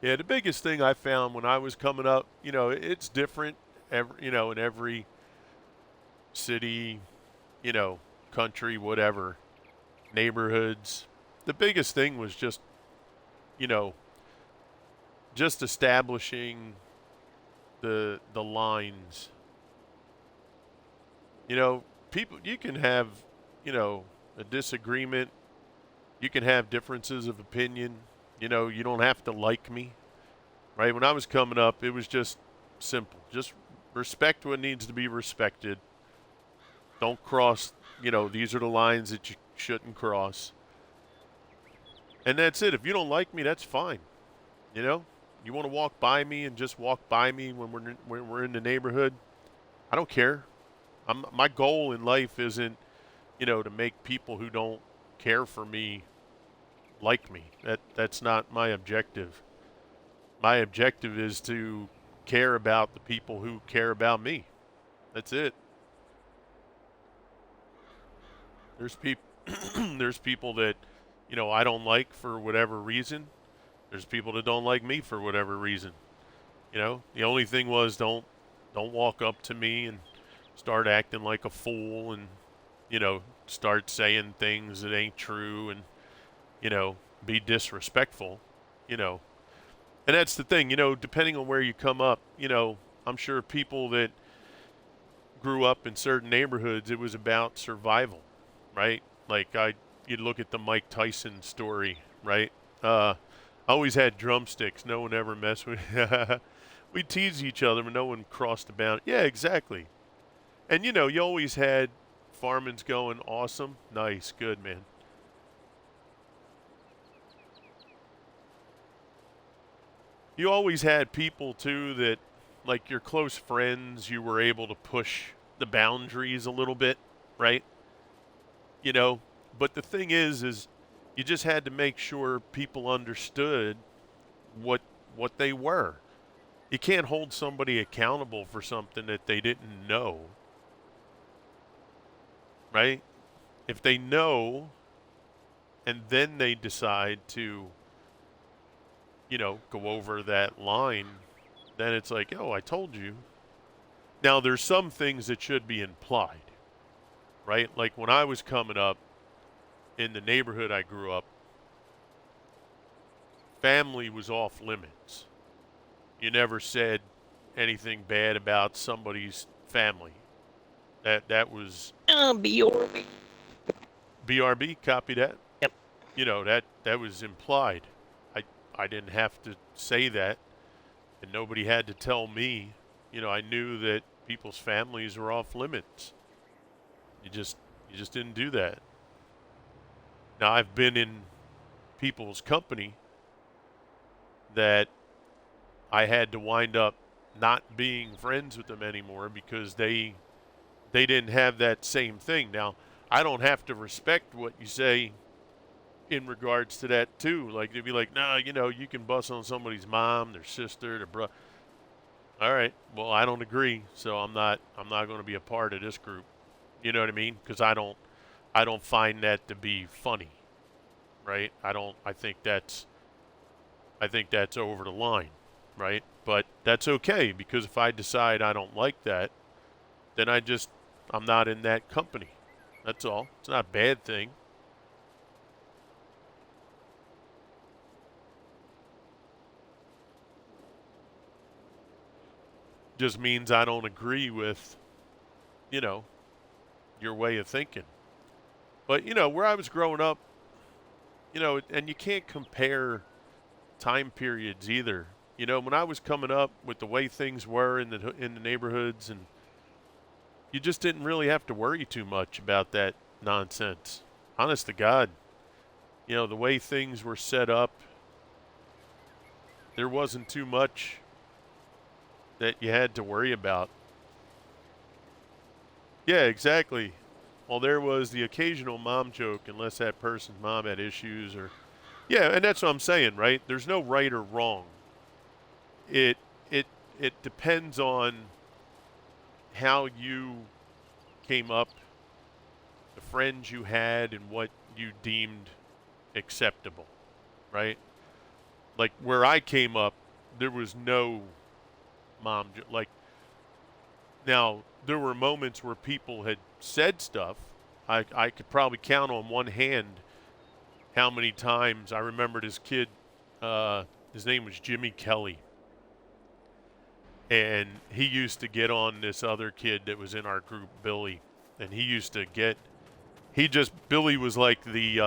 Yeah, the biggest thing I found when I was coming up, it's different in every city, you know, country, whatever, neighborhoods. The biggest thing was you know, just establishing the lines. People you can have, a disagreement, you can have differences of opinion. You don't have to like me, right? When I was coming up, it was just simple. Just respect what needs to be respected. Don't cross, these are the lines that you shouldn't cross. And that's it. If you don't like me, that's fine. You know, you want to walk by me and just walk by me when we're in the neighborhood. I don't care. My goal in life isn't, to make people who don't care for me like me. That's not my objective. My objective is to care about the people who care about me. That's it. There's people there's people that, I don't like for whatever reason. There's people that don't like me for whatever reason. The only thing was don't walk up to me and start acting like a fool and, start saying things that ain't true and, you know, be disrespectful, you know. And that's the thing, depending on where you come up, I'm sure people that grew up in certain neighborhoods, it was about survival, right? Like you'd look at the Mike Tyson story, right? I always had drumsticks. No one ever messed with. We teased each other, but no one crossed the boundary. Yeah, exactly. And you always had farming's going awesome, nice, good man. You always had people too that, like your close friends, you were able to push the boundaries a little bit, right? You know, but the thing is you just had to make sure people understood what what they were. You can't hold somebody accountable for something that they didn't know, right? If they know and then they decide to, go over that line, then it's like, oh, I told you. Now, there's some things that should be implied, right? Like when I was coming up in the neighborhood I grew up, family was off limits. You never said anything bad about somebody's family. That was BRB. BRB. Copy that. Yep. That was implied. I didn't have to say that, and nobody had to tell me. I knew that people's families were off limits. You just didn't do that. Now, I've been in people's company that I had to wind up not being friends with them anymore because they didn't have that same thing. Now, I don't have to respect what you say in regards to that too. Like they'd be like, "No, you can bust on somebody's mom, their sister, their brother." All right, well, I don't agree, so I'm not going to be a part of this group. You know what I mean? Because I don't find that to be funny, right? I don't. I think that's over the line, right? But that's okay because if I decide I don't like that, then I'm not in that company. That's all. It's not a bad thing. Just means I don't agree with, you know, your way of thinking. But, where I was growing up, and you can't compare time periods either. When I was coming up with the way things were in the neighborhoods, and you just didn't really have to worry too much about that nonsense. Honest to God, the way things were set up, there wasn't too much that you had to worry about. Yeah, exactly. Well, there was the occasional mom joke, unless that person's mom had issues or yeah, and that's what I'm saying, right? There's no right or wrong. It it it depends on how you came up, the friends you had, and what you deemed acceptable, right? Like where I came up, there was no like now there were moments where people had said stuff. I could probably count on one hand how many times I remember this kid. His name was Jimmy Kelly, and he used to get on this other kid that was in our group, Billy, and he used to get. Billy was like he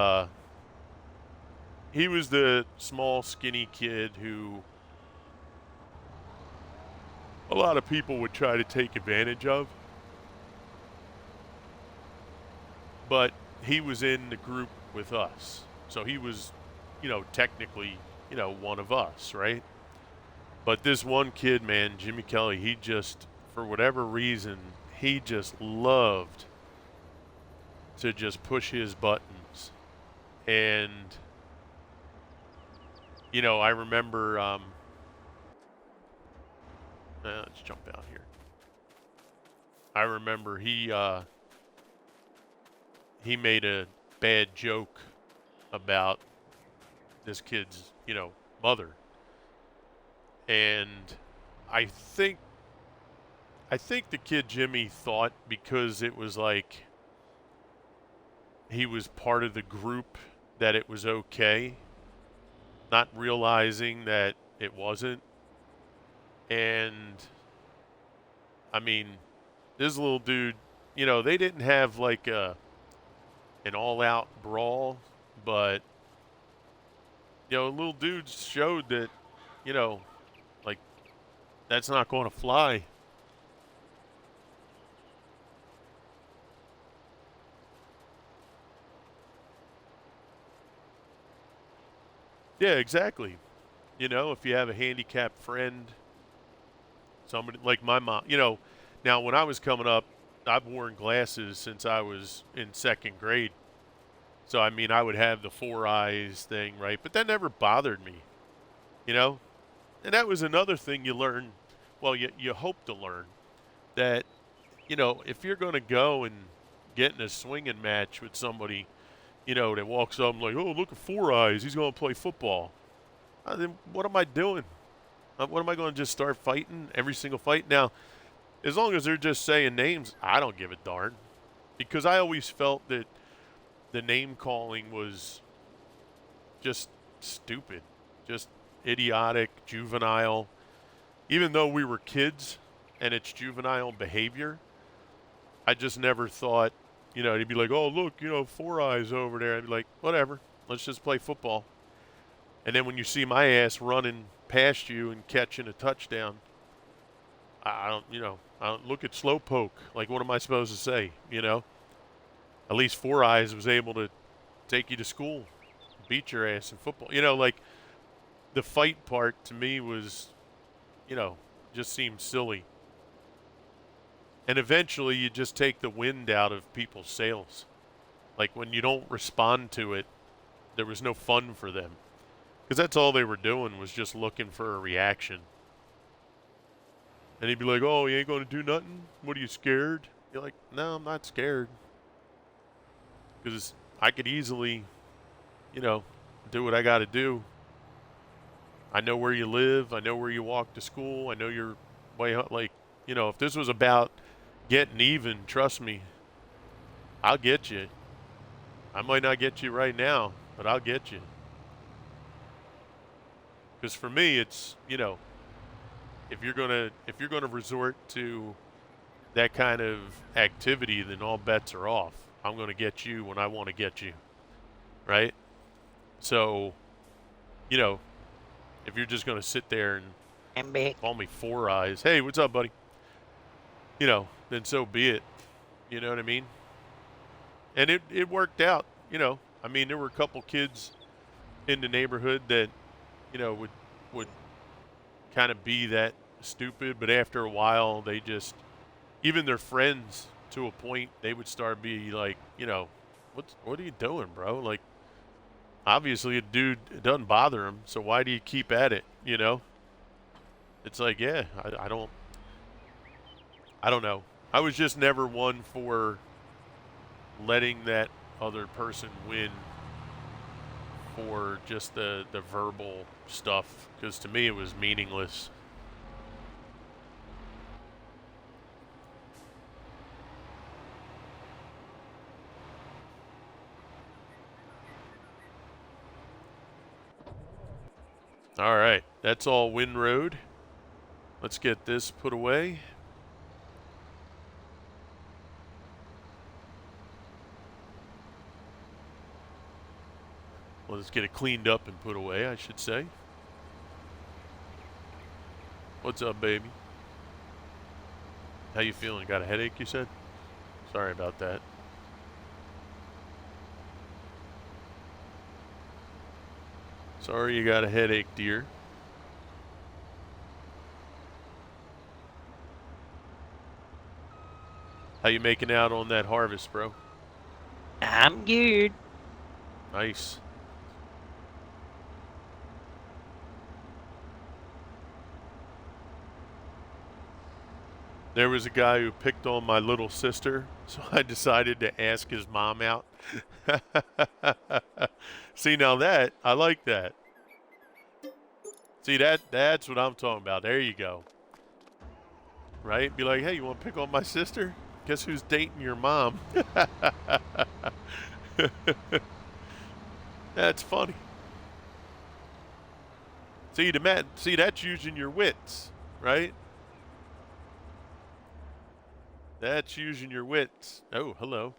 was the small, skinny kid who a lot of people would try to take advantage of, but he was in the group with us, so he was, technically, one of us, right? But this one kid, man, Jimmy Kelly, he just, for whatever reason, he just loved to just push his buttons. And, I remember, let's jump out here. I remember he made a bad joke about this kid's, mother. And I think I think the kid Jimmy thought because it was like he was part of the group that it was okay, not realizing that it wasn't. And I mean, this little dude, they didn't have like an all-out brawl, but little dude showed that, you know, like that's not going to fly. Yeah, exactly. If you have a handicapped friend, somebody like my mom, now when I was coming up, I've worn glasses since I was in second grade. So, I mean, I would have the four eyes thing, right? But that never bothered me, you know? And that was another thing you learn, well, you hope to learn, that, if you're going to go and get in a swinging match with somebody, that walks up and like, oh, look at Four Eyes, he's going to play football. Then what am I doing? What am I going to just start fighting every single fight? Now, as long as they're just saying names, I don't give a darn. Because I always felt that the name calling was just stupid, just idiotic, juvenile. Even though we were kids and it's juvenile behavior, I just never thought, he'd be like, oh, look, Four Eyes over there. I'd be like, whatever, let's just play football. And then when you see my ass running past you and catching a touchdown, I don't look at Slowpoke. Like, what am I supposed to say, At least Four Eyes was able to take you to school, beat your ass in football. You know, like the fight part to me was, you know, just seemed silly. And eventually you just take the wind out of people's sails. Like when you don't respond to it, there was no fun for them. Because that's all they were doing was just looking for a reaction. And he'd be like, oh, you ain't going to do nothing? What, are you scared? You're like, no, I'm not scared. Because I could easily, you know, do what I got to do. I know where you live. I know where you walk to school. I know your way out. Like, you know, if this was about getting even, trust me, I'll get you. I might not get you right now, but I'll get you. Because for me, it's, you know, if you're gonna resort to that kind of activity, then all bets are off. I'm gonna get you when I want to get you, right? So, you know, if you're just gonna sit there and call me Four Eyes, hey, what's up, buddy? You know, then so be it. You know what I mean? And it worked out. You know, I mean, there were a couple kids in the neighborhood that, you know, would kind of be that stupid, but after a while, they just, even their friends, to a point, they would start be like, you know, what are you doing, bro? Like, obviously, a dude, it doesn't bother him, so why do you keep at it? You know, it's like, yeah, I don't know. I was just never one for letting that other person win for just the verbal stuff, because to me it was meaningless. All right, that's all Wind Road. Let's get this put away. Well, let's get it cleaned up and put away, I should say. What's up, baby? How you feeling? Got a headache, you said? Sorry about that. Sorry you got a headache, dear. How you making out on that harvest, bro? I'm good. Nice. There was a guy who picked on my little sister, so I decided to ask his mom out. See, now that, I like that. See, that's what I'm talking about. There you go. Right? Be like, hey, you want to pick on my sister? Guess who's dating your mom? That's funny. See, that's using your wits, right? That's using your wits. Oh, hello.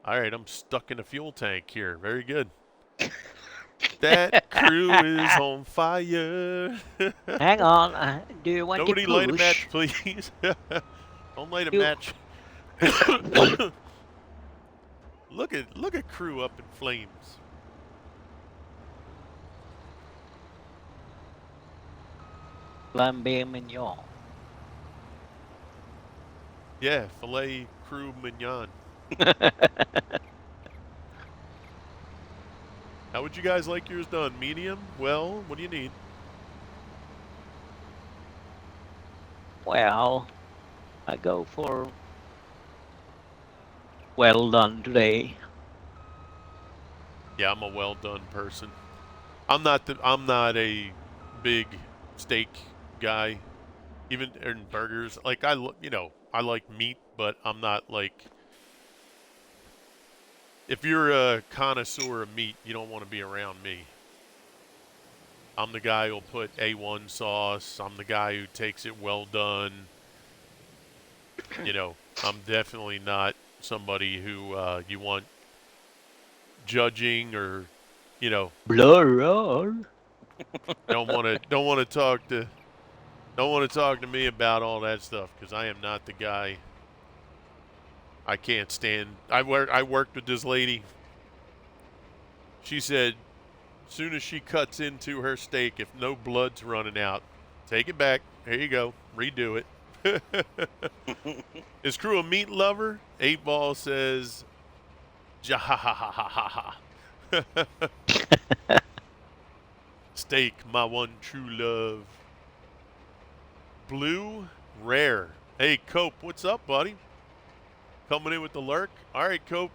All right, I'm stuck in a fuel tank here. Very good. That crew is on fire. Hang on. Do you want Nobody to light a push? match, please. Don't light a You match. look at crew up in flames. flambe mignon. Yeah, filet crew mignon. How would you guys like yours done? Medium? Well, what do you need? Well, I go for well done today. Yeah, I'm a well done person. I'm not a big steak guy. Even in burgers, like I like meat, but I'm not like, if you're a connoisseur of meat, you don't want to be around me. I'm the guy who'll put A1 sauce. I'm the guy who takes it well done. You know, I'm definitely not somebody who you want judging, or, you know, Blur. don't want to talk to me about all that stuff, because I am not the guy. I can't stand. I worked with this lady She said, soon as she cuts into her steak, if no blood's running out, take it back. Here you go. Redo it. Is Crew a meat lover? 8 Ball says, ja ha ha ha ha ha ha. Steak, my one true love. Blue Rare. Hey, Cope, what's up, buddy? Coming in with the lurk? All right, Cope.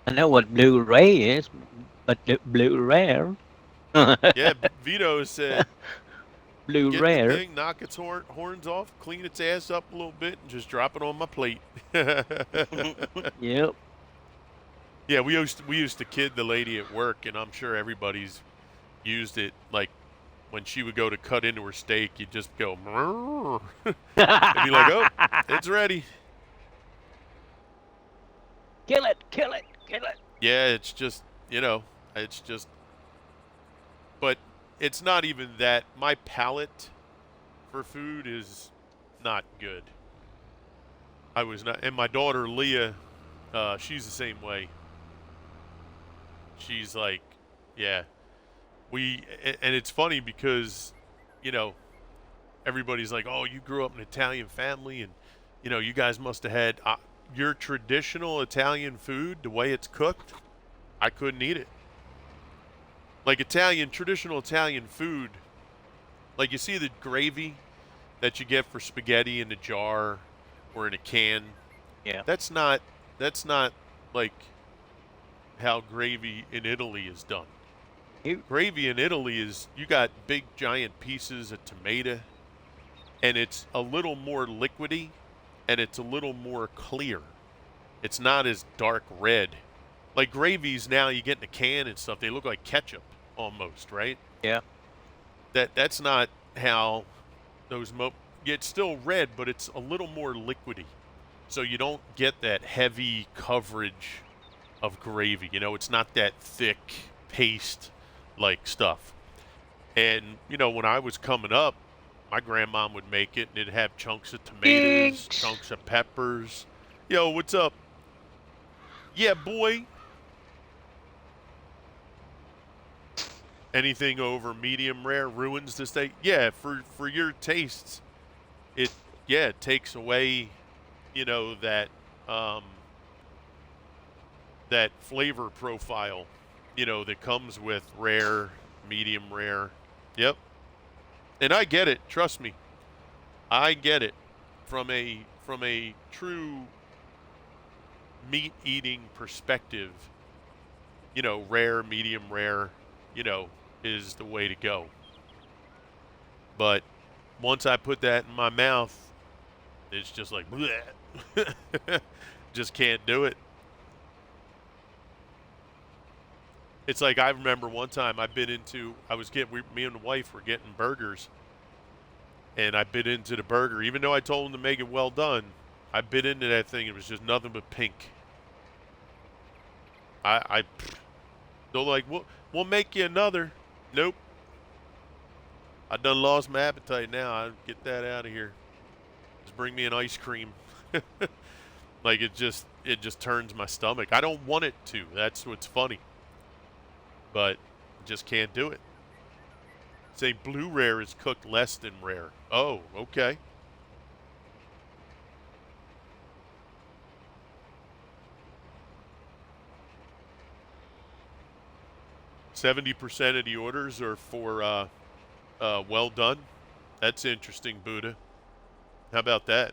I know what Blu-ray is, but the Blu-rare. Yeah, Vito said, get the Blu-rare. thing, knock its horns off, clean its ass up a little bit, and just drop it on my plate. Yep. Yeah, we used to kid the lady at work, and I'm sure everybody's used it. Like when she would go to cut into her steak, you'd just go, and be like, "Oh, it's ready." Kill it! Kill it! Kill it! Yeah, it's just it's just, but it's not even that. My palate for food is not good. I was not, and my daughter Leah, she's the same way. She's like, yeah, and it's funny because, you know, everybody's like, oh, you grew up in an Italian family, and you guys must have had your traditional Italian food, the way it's cooked. I couldn't eat it. Like traditional Italian food, like you see the gravy that you get for spaghetti in a jar or in a can. Yeah. That's not like how gravy in Italy is done. Gravy in Italy is, you got big giant pieces of tomato, and it's a little more liquidy, and it's a little more clear. It's not as dark red. Like gravies now you get in a can and stuff, they look like ketchup almost, right? Yeah. That's not how those it's still red, but it's a little more liquidy. So you don't get that heavy coverage of gravy. It's not that thick paste like stuff. And when I was coming up, my grandma would make it, and it'd have chunks of tomatoes, chunks of peppers. Yo, what's up? Yeah, boy. Anything over medium rare ruins the steak. Yeah, for your tastes, it takes away, that that flavor profile, that comes with rare, medium rare. Yep. And I get it, trust me. I get it from a true meat eating perspective. Rare, medium rare, is the way to go. But once I put that in my mouth, it's just like bleh. Just can't do it. It's like, I remember one time me and the wife were getting burgers, and I bit into the burger. Even though I told them to make it well done, I bit into that thing. It was just nothing but pink. They're like, we'll make you another. Nope. I done lost my appetite now. I'll get that out of here. Just bring me an ice cream. Like it just turns my stomach. I don't want it to. That's what's funny. But just can't do it. Say blue rare is cooked less than rare. Oh, okay. %70 of the orders are for well done. That's interesting, Buddha. How about that?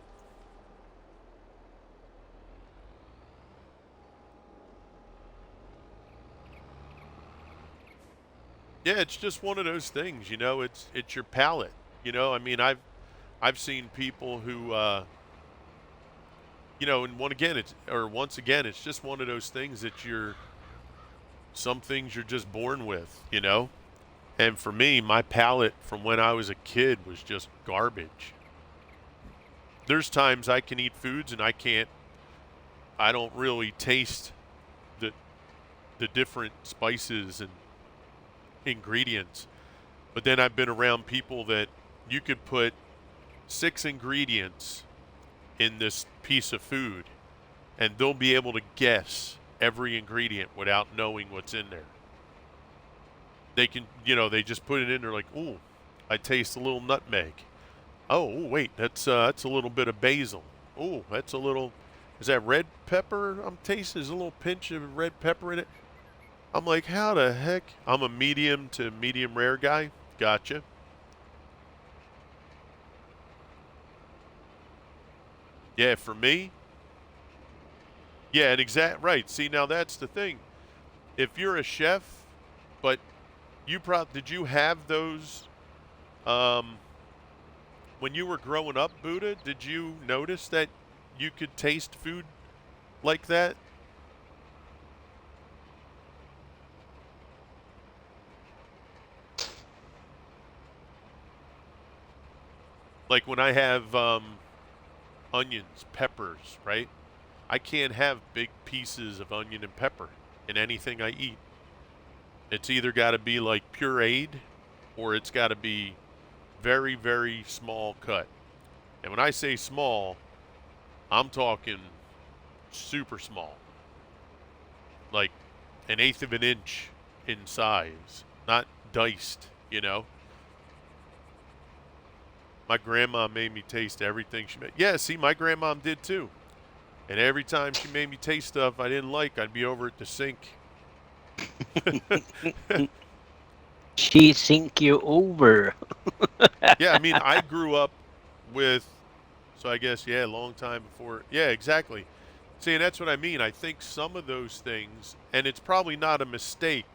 Yeah, it's just one of those things, it's your palate. I mean, I've seen people who and once again, it's just one of those things that some things you're just born with, And for me, my palate from when I was a kid was just garbage. There's times I can eat foods and I don't really taste the different spices and ingredients. But then I've been around people that you could put 6 ingredients in this piece of food, and they'll be able to guess every ingredient without knowing what's in there. They can, you know, they just put it in there like, ooh, I taste a little nutmeg. Oh, wait, that's a little bit of basil. Oh, that's a little. Is that red pepper I'm tasting? There's a little pinch of red pepper in it. I'm like, how the heck? I'm a medium to medium rare guy. Gotcha. Yeah, for me. Yeah, and right. See, now that's the thing. If you're a chef, but did you have those um, when you were growing up, Buddha? Did you notice that you could taste food like that? Like when I have onions, peppers, right? I can't have big pieces of onion and pepper in anything I eat. It's either got to be like pureed or it's got to be very, very small cut. And when I say small, I'm talking super small, like an eighth of an inch in size, not diced, you know? My grandma made me taste everything she made. Yeah, see, my grandma did too. And every time she made me taste stuff I didn't like, I'd be over at the sink. She sink you over. Yeah, I mean, I grew up with, so I guess, yeah, a long time before. Yeah, exactly. See, and that's what I mean. I think some of those things, and it's probably not a mistake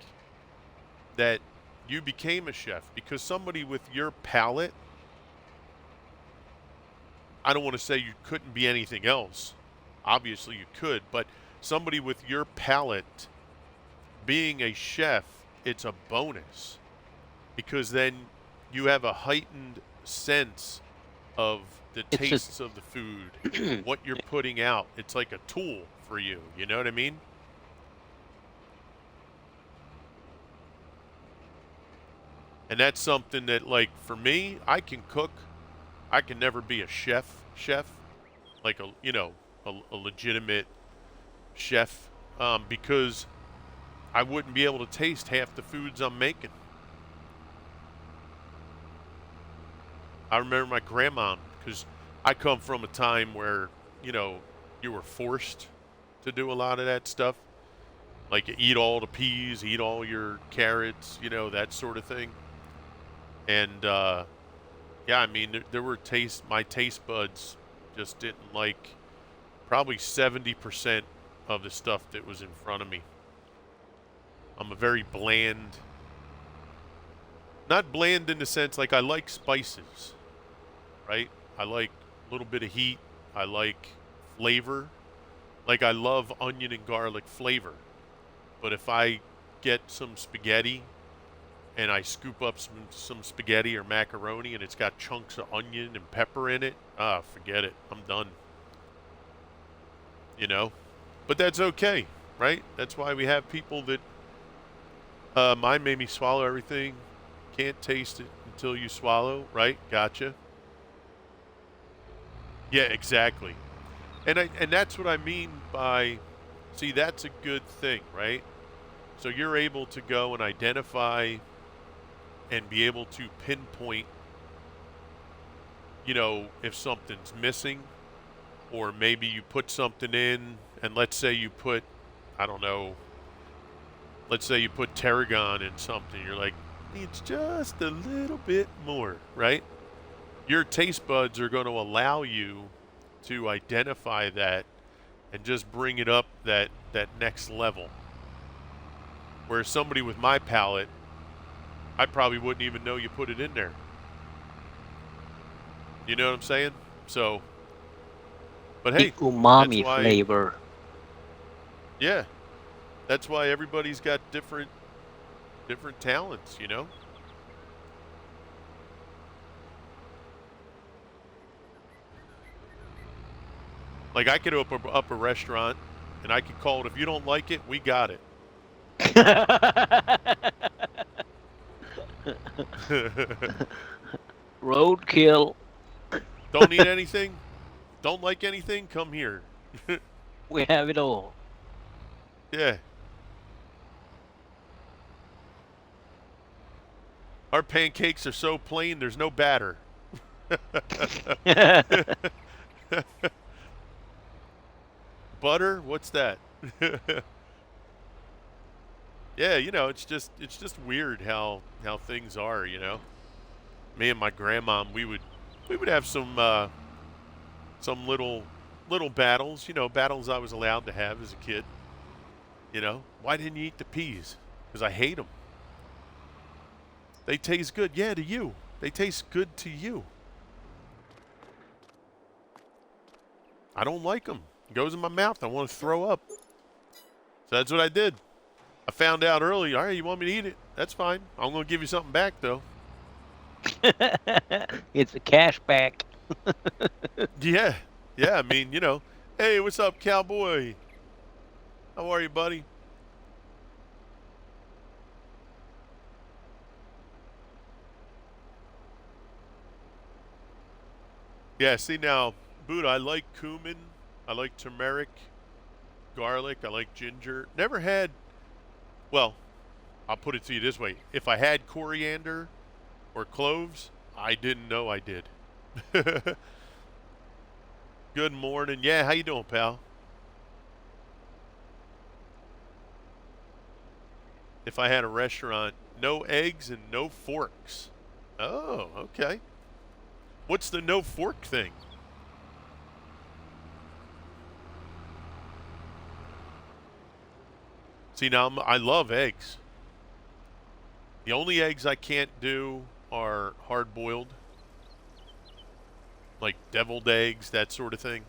that you became a chef because somebody with your palate, I don't want to say you couldn't be anything else. Obviously, you could, but somebody with your palate being a chef, it's a bonus because then you have a heightened sense of the tastes of the food, what you're putting out. It's like a tool for you. You know what I mean? And that's something that, like, for me, I can cook. I can never be a chef, like a legitimate chef, because I wouldn't be able to taste half the foods I'm making. I remember my grandma, because I come from a time where, you were forced to do a lot of that stuff. Like you eat all the peas, eat all your carrots, that sort of thing. And yeah, I mean, there were my taste buds just didn't like probably 70% of the stuff that was in front of me. I'm a very bland, not bland in the sense like I like spices, right? I like a little bit of heat. I like flavor. Like I love onion and garlic flavor. But if I get some spaghetti and I scoop up some spaghetti or macaroni and it's got chunks of onion and pepper in it, forget it. I'm done. But that's okay, right? That's why we have people that mine made me swallow everything. Can't taste it until you swallow, right? Gotcha. Yeah, exactly. And that's what I mean by, see, that's a good thing, right? So you're able to go and identify and be able to pinpoint, if something's missing, or maybe you put something in, and let's say you put, I don't know, let's say you put tarragon in something, you're like, needs just a little bit more, right? Your taste buds are going to allow you to identify that and just bring it up that next level. Whereas somebody with my palate, I probably wouldn't even know you put it in there. You know what I'm saying? So, but hey, the umami that's why, flavor. yeah, that's why everybody's got different talents, Like I could open up a restaurant and I could call it, if you don't like it, we got it. Roadkill. Don't need anything? Don't like anything? Come here. We have it all. Yeah. Our pancakes are so plain, there's no batter. Butter? What's that? Yeah, it's just weird how things are, Me and my grandma, we would have some little battles, battles I was allowed to have as a kid. Why didn't you eat the peas? Because I hate them. They taste good. Yeah, to you. They taste good to you. I don't like them. It goes in my mouth. I want to throw up. So that's what I did. I found out early. All right, you want me to eat it? That's fine. I'm going to give you something back, though. It's a cash back. Yeah. Yeah, I mean, hey, what's up, cowboy? How are you, buddy? Yeah, see now, Buddha, I like cumin. I like turmeric, garlic. I like ginger. Never had, well, I'll put it to you this way. If I had coriander or cloves, I didn't know I did. Good morning. Yeah, how you doing, pal? If I had a restaurant, no eggs and no forks. Oh, okay. What's the no fork thing? See, now I love eggs. The only eggs I can't do are hard boiled, like deviled eggs, that sort of thing.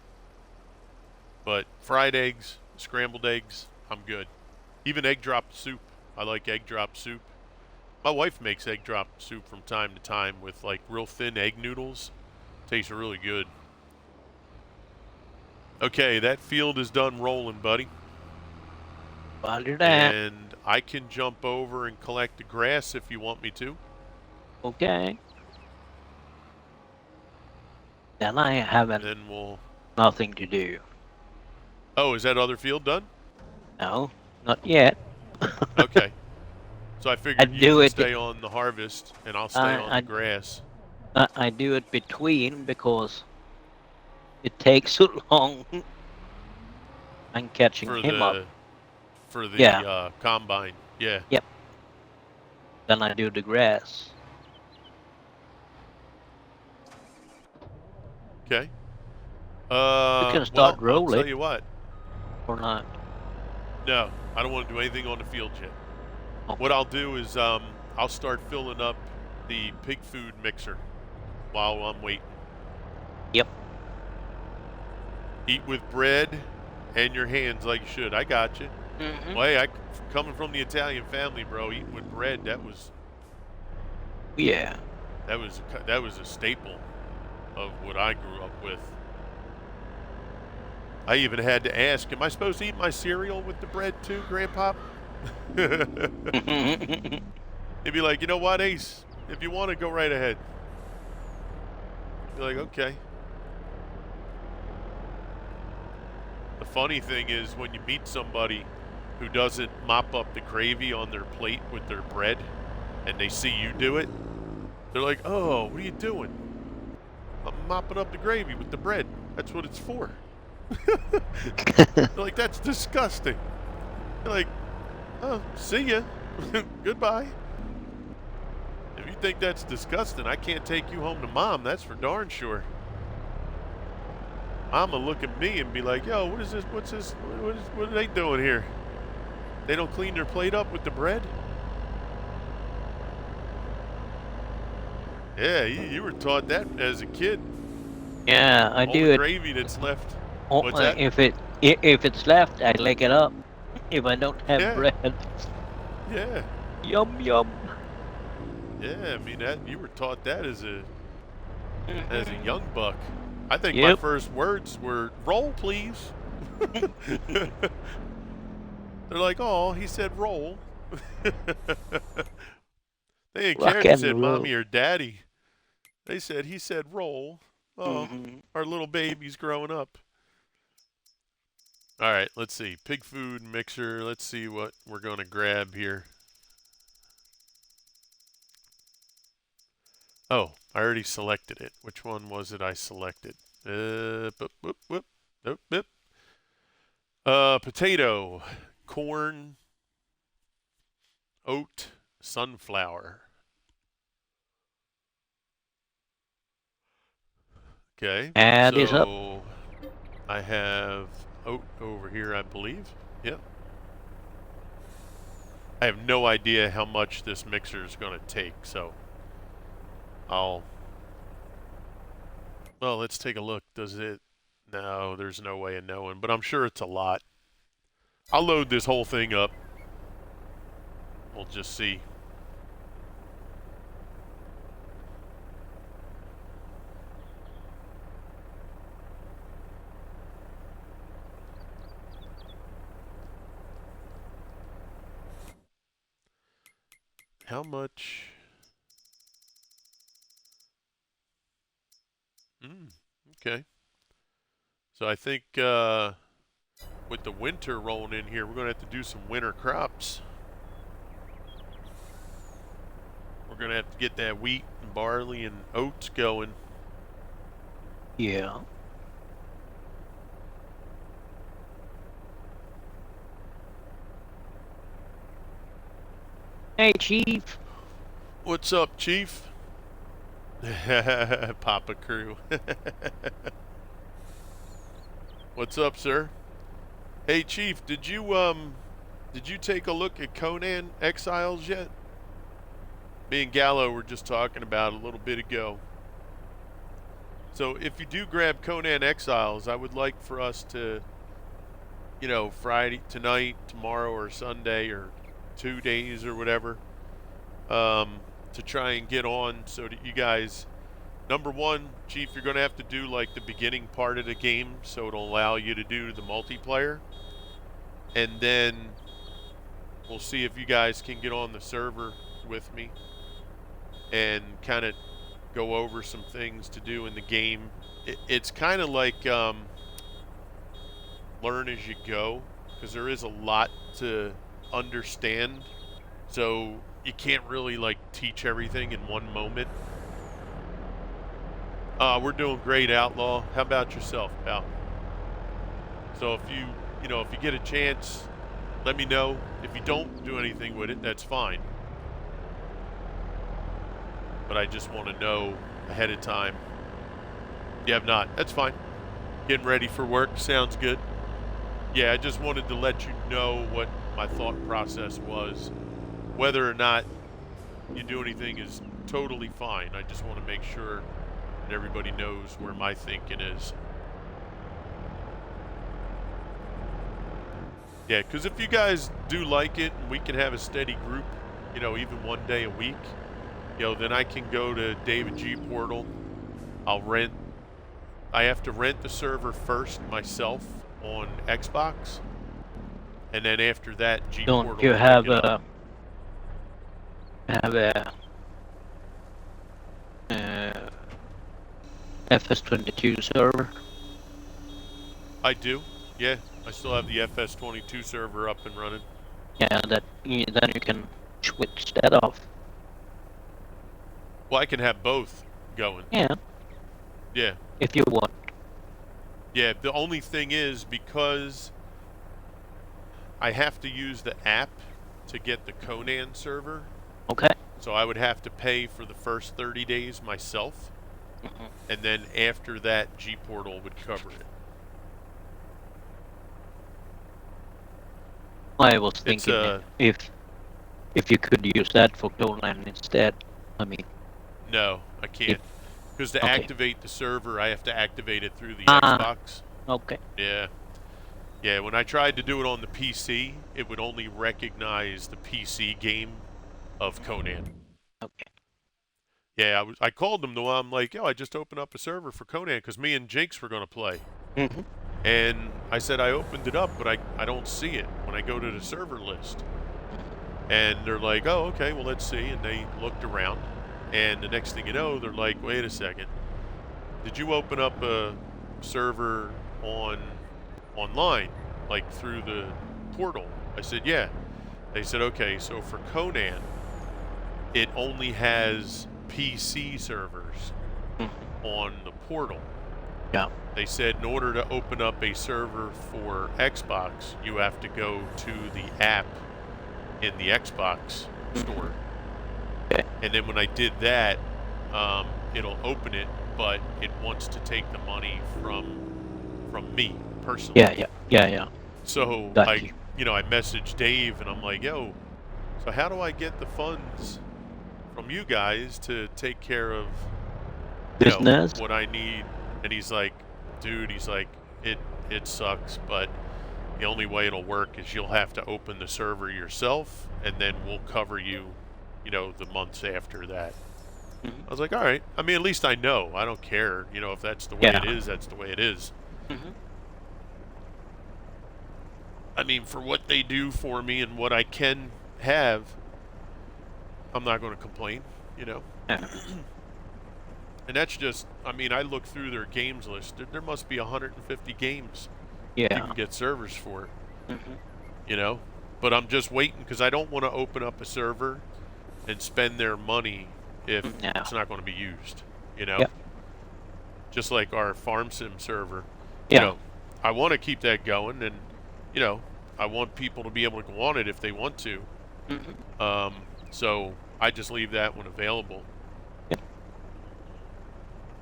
But fried eggs, scrambled eggs, I'm good. Even egg drop soup. I like egg drop soup. My wife makes egg drop soup from time to time with like real thin egg noodles. Tastes really good. Okay, that field is done rolling, buddy. Roger that. And I can jump over and collect the grass if you want me to. Okay. Then I haven't Then we'll. nothing to do. Oh, is that other field done? No, not yet. Okay. So I I figured you do could it. stay on the harvest and I'll stay on the grass. I do it between because it takes so long. I'm catching For him up. the Yeah. combine. Yeah. Yep. Then I do the grass. Okay. You can Well, start I'll rolling tell you what. or not. No, I don't want to do anything on the field yet. Oh. What I'll do is I'll start filling up the pig food mixer while I'm waiting. Yep. Eat with bread and your hands like you should. I got you. Mm-hmm. Well, hey, coming from the Italian family, bro, eating with bread, that was Yeah. that was a staple of what I grew up with. I even had to ask, am I supposed to eat my cereal with the bread too, Grandpa? He'd be like, you know what, Ace? If you want to, go right ahead. Be like, okay. The funny thing is when you meet somebody who doesn't mop up the gravy on their plate with their bread and they see you do it, they're like, oh, what are you doing? I'm mopping up the gravy with the bread. That's what it's for. They're like, that's disgusting. They're like, oh, see ya. Goodbye. If you think that's disgusting, I can't take you home to Mom. That's for darn sure. Mama look at me and be like, yo, what is this? What's this? What are they doing here? They don't clean their plate up with the bread? Yeah, you were taught that as a kid. Yeah, I All do the it. gravy that's left. Oh, What's that? if it's left, I lick it up. If I don't have Yeah. bread, Yeah. yum yum. Yeah, I mean that you were taught that as a young buck. I think my Yep. first words were roll please. They're like, oh, he said roll. They didn't care if Rock he and said roll. mommy or daddy. He said roll. Oh, Mhm. our little baby's growing up. All right, let's see. Pig food mixer. Let's see what we're going to grab here. Oh, I already selected it. Which one was it I selected? Boop, boop, boop. Nope, boop. Potato, corn, oat, sunflower. Okay, Add this up. so I have oat over here, I believe. Yep. I have no idea how much this mixer is going to take, so I'll... Well, let's take a look. Does it... No, there's no way of knowing, but I'm sure it's a lot. I'll load this whole thing up. We'll just see. How much... Okay. So I think with the winter rolling in here, we're going to have to do some winter crops. We're going to have to get that wheat and barley and oats going. Yeah. Hey, Chief. What's up, Chief? Papa Crew. What's up, sir? Hey, Chief, did you take a look at Conan Exiles yet? Me and Gallo were just talking about it a little bit ago. So if you do grab Conan Exiles, I would like for us to, you know, Friday, tonight, tomorrow, or Sunday, or 2 days or whatever, to try and get on so that you guys, number one, Chief, you're going to have to do like the beginning part of the game so it'll allow you to do the multiplayer. And then we'll see if you guys can get on the server with me and kind of go over some things to do in the game. It's kind of like learn as you go, because there is a lot to understand. So you can't really like teach everything in one moment. We're doing great, Outlaw. How about yourself, pal? So if you get a chance, let me know. If you don't do anything with it, that's fine. But I just want to know ahead of time. You have not. That's fine. Getting ready for work. Sounds good. Yeah, I just wanted to let you know what my thought process was. Whether or not you do anything is totally fine. I just want to make sure that everybody knows where my thinking is. Yeah, because if you guys do like it and we can have a steady group, you know, even one day a week, you know, then I can go to David G Portal. I have to rent the server first myself on Xbox. And then after that, G Portal. Don't you have a FS22 server? I do, yeah. I still have the FS22 server up and running. Yeah, then you can switch that off. Well, I can have both going. Yeah. Yeah. If you want. Yeah, the only thing is, because I have to use the app to get the Conan server. Okay. So I would have to pay for the first 30 days myself. And then after that, G Portal would cover it. I was thinking if you could use that for Conan instead. I mean. No, I can't. Because to activate the server, I have to activate it through the Xbox. Okay. Yeah. Yeah, when I tried to do it on the PC, it would only recognize the PC game of Conan. Okay. Yeah, I called them though. I'm like, yo, I just opened up a server for Conan because me and Jinx were going to play. Mm-hmm. And I said I opened it up, but I don't see it when I go to the server list. And they're like, oh, okay, well, let's see. And they looked around. And the next thing you know, they're like, wait a second. Did you open up a server online? like through the portal? I said, yeah. They said, okay, so for Conan, it only has PC servers Mhm. on the portal. Yeah. They said in order to open up a server for Xbox, you have to go to the app in the Xbox store. Okay. And then when I did that, it'll open it, but it wants to take the money from me personally. Yeah. So Got you. I messaged Dave and I'm like, yo, so how do I get the funds from you guys to take care of Business. what I need? And he's like, dude, it sucks, but the only way it'll work is you'll have to open the server yourself, and then we'll cover you, the months after that. Mhm. I was like, all right. I mean, at least I know. I don't care. If that's the way Yeah. it is, that's the way it is. Mhm. I mean, for what they do for me and what I can have, I'm not going to complain, Yeah. And that's just, I mean, I look through their games list. There must be 150 games you Yeah. can get servers for, Mhm. But I'm just waiting because I don't want to open up a server and spend their money if Yeah. it's not going to be used, Yeah. Just like our farm sim server, Yeah. I want to keep that going, and I want people to be able to go on it if they want to. Mhm. So I just leave that one available. Yeah.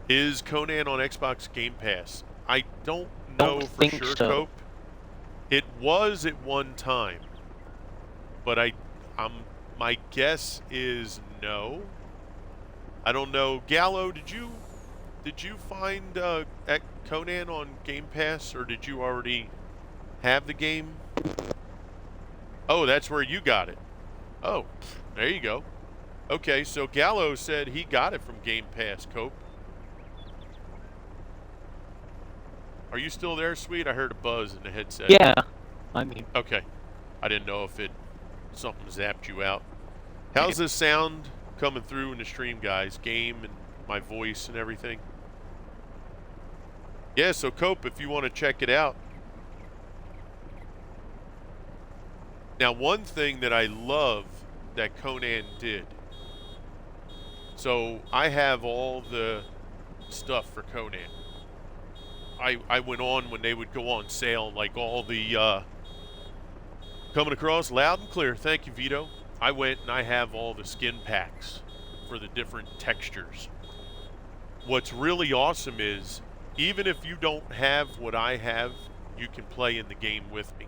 Is Conan on Xbox Game Pass? I don't know Don't for think sure, so. Cope. It was at one time, but my guess is no. I don't know. Gallo, did you find Conan on Game Pass, or did you already have the game? Oh, that's where you got it. Oh, there you go. Okay, so Gallo said he got it from Game Pass, Cope. Are you still there, sweet? I heard a buzz in the headset. Yeah. I mean. Okay. I didn't know if something zapped you out. How's this sound coming through in the stream, guys? Game and my voice and everything? Yeah, so Cope, if you want to check it out. Now, one thing that I love that Conan did. So I have all the stuff for Conan. I went on when they would go on sale, like all the coming across loud and clear. Thank you, Vito. I went and I have all the skin packs for the different textures. What's really awesome is even if you don't have what I have, you can play in the game with me.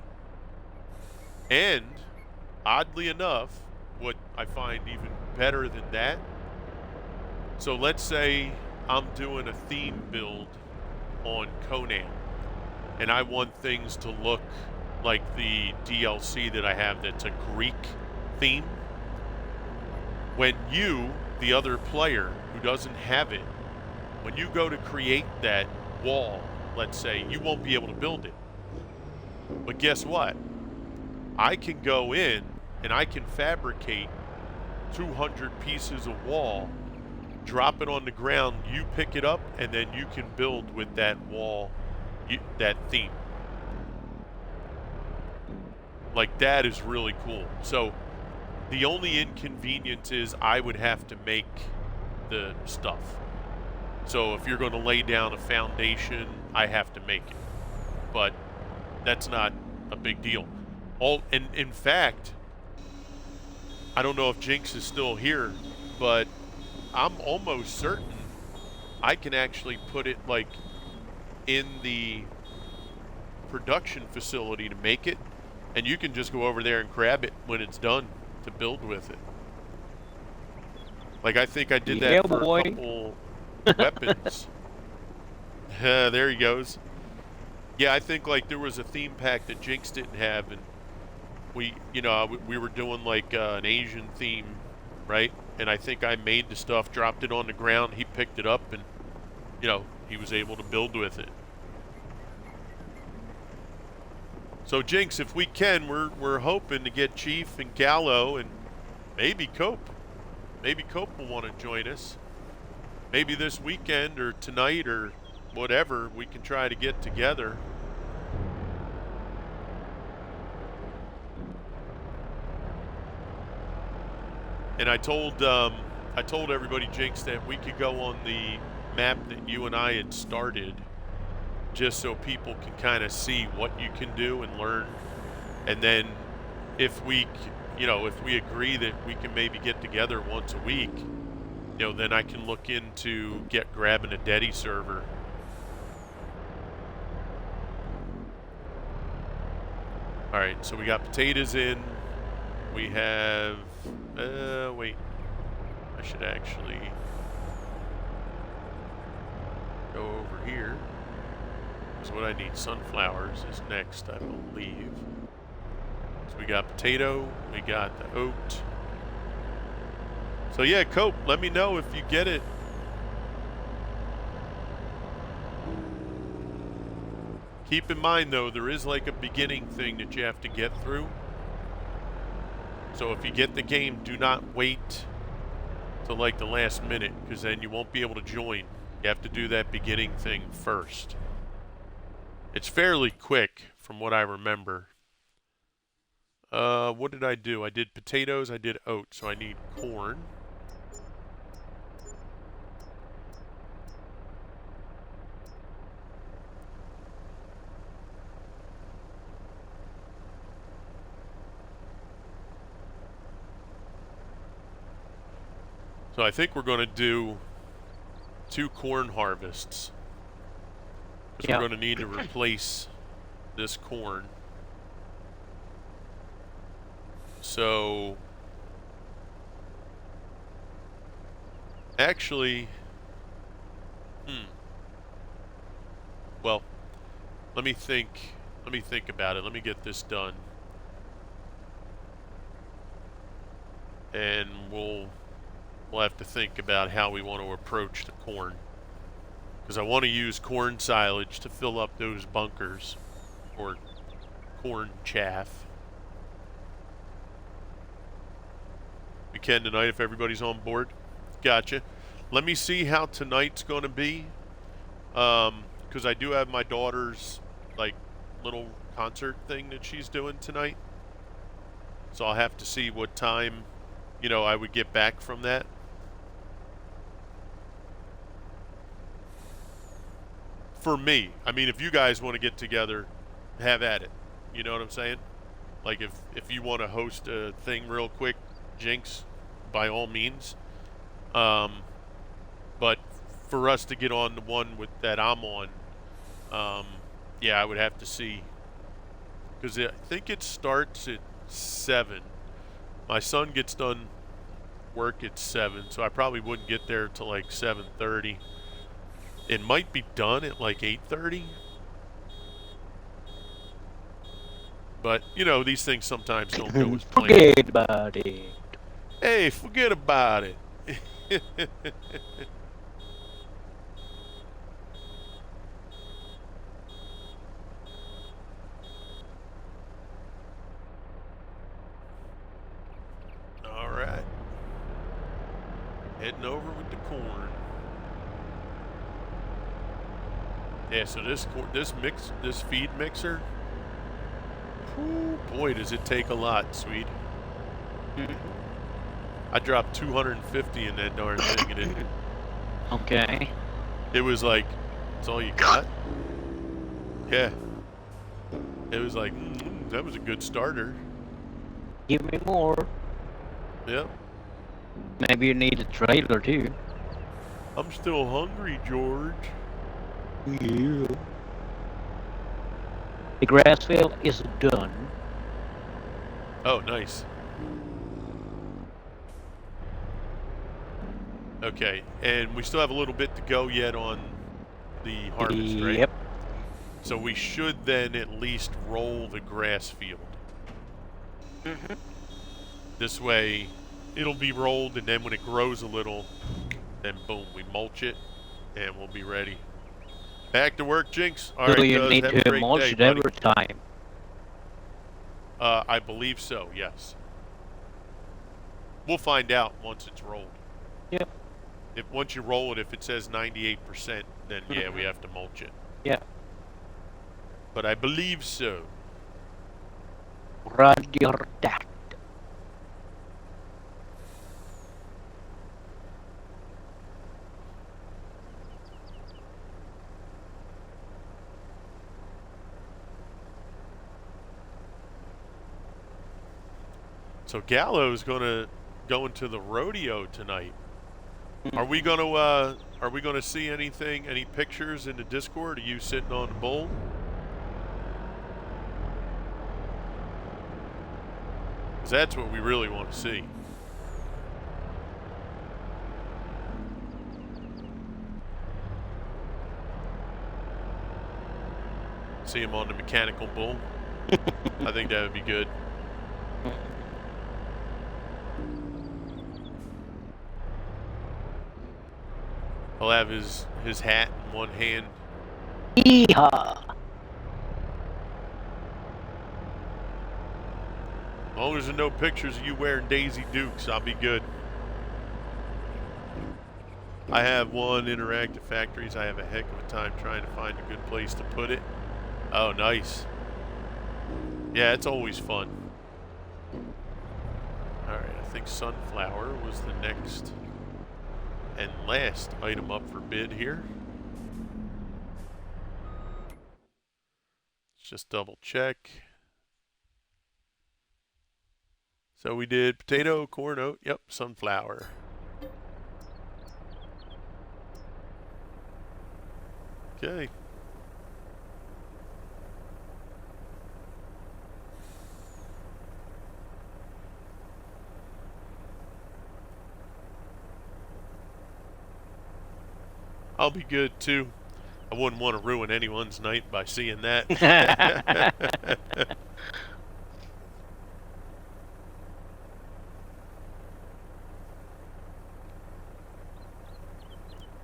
And oddly enough, what I find even better than that, so let's say I'm doing a theme build on Conan, and I want things to look like the DLC that I have that's a Greek theme. When you, the other player who doesn't have it, when you go to create that wall, let's say, you won't be able to build it. But guess what? I can go in and I can fabricate 200 pieces of wall, drop it on the ground, you pick it up, and then you can build with that wall, that theme. Like, that is really cool. So the only inconvenience is I would have to make the stuff. So if you're going to lay down a foundation, I have to make it. But that's not a big deal. And in fact, I don't know if Jinx is still here, but I'm almost certain I can actually put it like in the production facility to make it, and you can just go over there and grab it when it's done to build with it. Like, I think I did that for a couple weapons. There he goes. Yeah, I think like there was a theme pack that Jinx didn't have, and we were doing like an Asian theme, right? And I think I made the stuff, dropped it on the ground, he picked it up, and he was able to build with it. So Jinx, if we can, we're hoping to get Chief and Gallo and maybe Cope. Maybe Cope will want to join us. Maybe this weekend or tonight or whatever, we can try to get together. And I told everybody, Jinx, that we could go on the map that you and I had started, just so people can kind of see what you can do and learn. And then if we agree that we can maybe get together once a week, then I can look into grabbing a Dedi server. All right, so we got potatoes in. We have, wait, I should actually go over here. Because what I need, sunflowers, is next, I believe. So we got potato, we got the oat. So yeah, Cope, let me know if you get it. Keep in mind though, there is like a beginning thing that you have to get through. So if you get the game, do not wait till like the last minute, because then you won't be able to join. You have to do that beginning thing first. It's fairly quick from what I remember. What did I do? I did potatoes, I did oat, so I need corn. So I think we're going to do 2 corn harvests. Because we're going to need to replace this corn. So, actually, well, let me think about it. Let me get this done. And we'll have to think about how we want to approach the corn. Because I want to use corn silage to fill up those bunkers, or corn chaff. We can tonight if everybody's on board. Gotcha. Let me see how tonight's going to be. Because I do have my daughter's like little concert thing that she's doing tonight. So I'll have to see what time, I would get back from that. For me, I mean, if you guys want to get together, have at it. You know what I'm saying? Like if you want to host a thing real quick, Jinx, by all means. But for us to get on the one that I'm on, yeah, I would have to see. Because I think it starts at 7. My son gets done work at 7, so I probably wouldn't get there till like 7:30. It might be done at like 8:30. But, these things sometimes don't go as planned. Forget about it. Hey, forget about it. All right. Heading over with the corn. Yeah, so this feed mixer, whew, boy, does it take a lot, sweet. I dropped 250 in that darn thing, and Okay. it was like, that's all you got? Yeah. It was like, that was a good starter. Give me more. Yep. Maybe you need a trailer too. I'm still hungry, George. Yeah. The grass field is done. Oh, nice. Okay, and we still have a little bit to go yet on the harvest, right? Yep. So we should then at least roll the grass field. This way, it'll be rolled, and then when it grows a little, then boom, we mulch it, and we'll be ready. Back to work, Jinx. All right, Do you cuz, need have a to great mulch day, it buddy. every time? I believe so, yes. We'll find out once it's rolled. Yep. Once you roll it, if it says 98%, then yeah, we have to mulch it. Yeah. But I believe so. Roger that. So Gallo's gonna go into the rodeo tonight. Are we gonna see anything, any pictures in the Discord of you sitting on the bull? 'Cause that's what we really want to see. See him on the mechanical bull. I think that would be good. He'll have his hat in one hand. Yeehaw! As long as there's no pictures of you wearing Daisy Dukes, I'll be good. I have one Interactive Factories. I have a heck of a time trying to find a good place to put it. Oh, nice. Yeah, it's always fun. Alright, I think Sunflower was the next and last item up for bid here. Let's just double check. So we did potato, corn, oat, yep, sunflower. Okay. I'll be good too. I wouldn't want to ruin anyone's night by seeing that.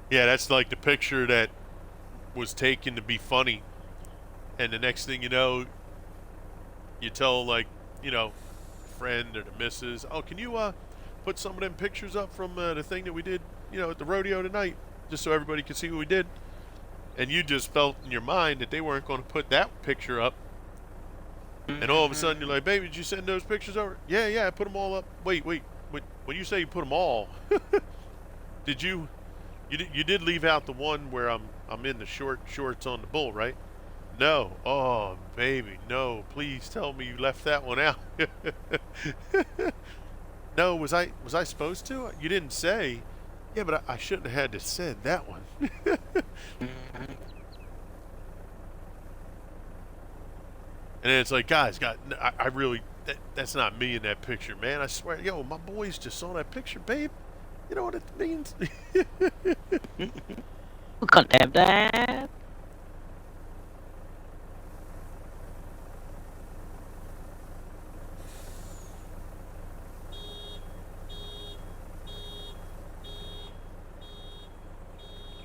Yeah, that's like the picture that was taken to be funny. And the next thing you know, you tell, like, you know, friend or the missus, oh, can you put some of them pictures up from the thing that we did, you know, at the rodeo tonight, just so everybody can see what we did. And you just felt in your mind that they weren't going to put that picture up. And all of a sudden you're like, baby, did you send those pictures over? Yeah, I put them all up. Wait, when you say you put them all, did you did leave out the one where I'm in the shorts on the bull, right? No. Oh, baby, no. Please tell me you left that one out. No, was I supposed to? You didn't say. Yeah, but I shouldn't have had to said that one. And then it's like, guys, I really, that's not me in that picture, man. I swear, yo, my boys just saw that picture, babe. You know what it means? We can't have that.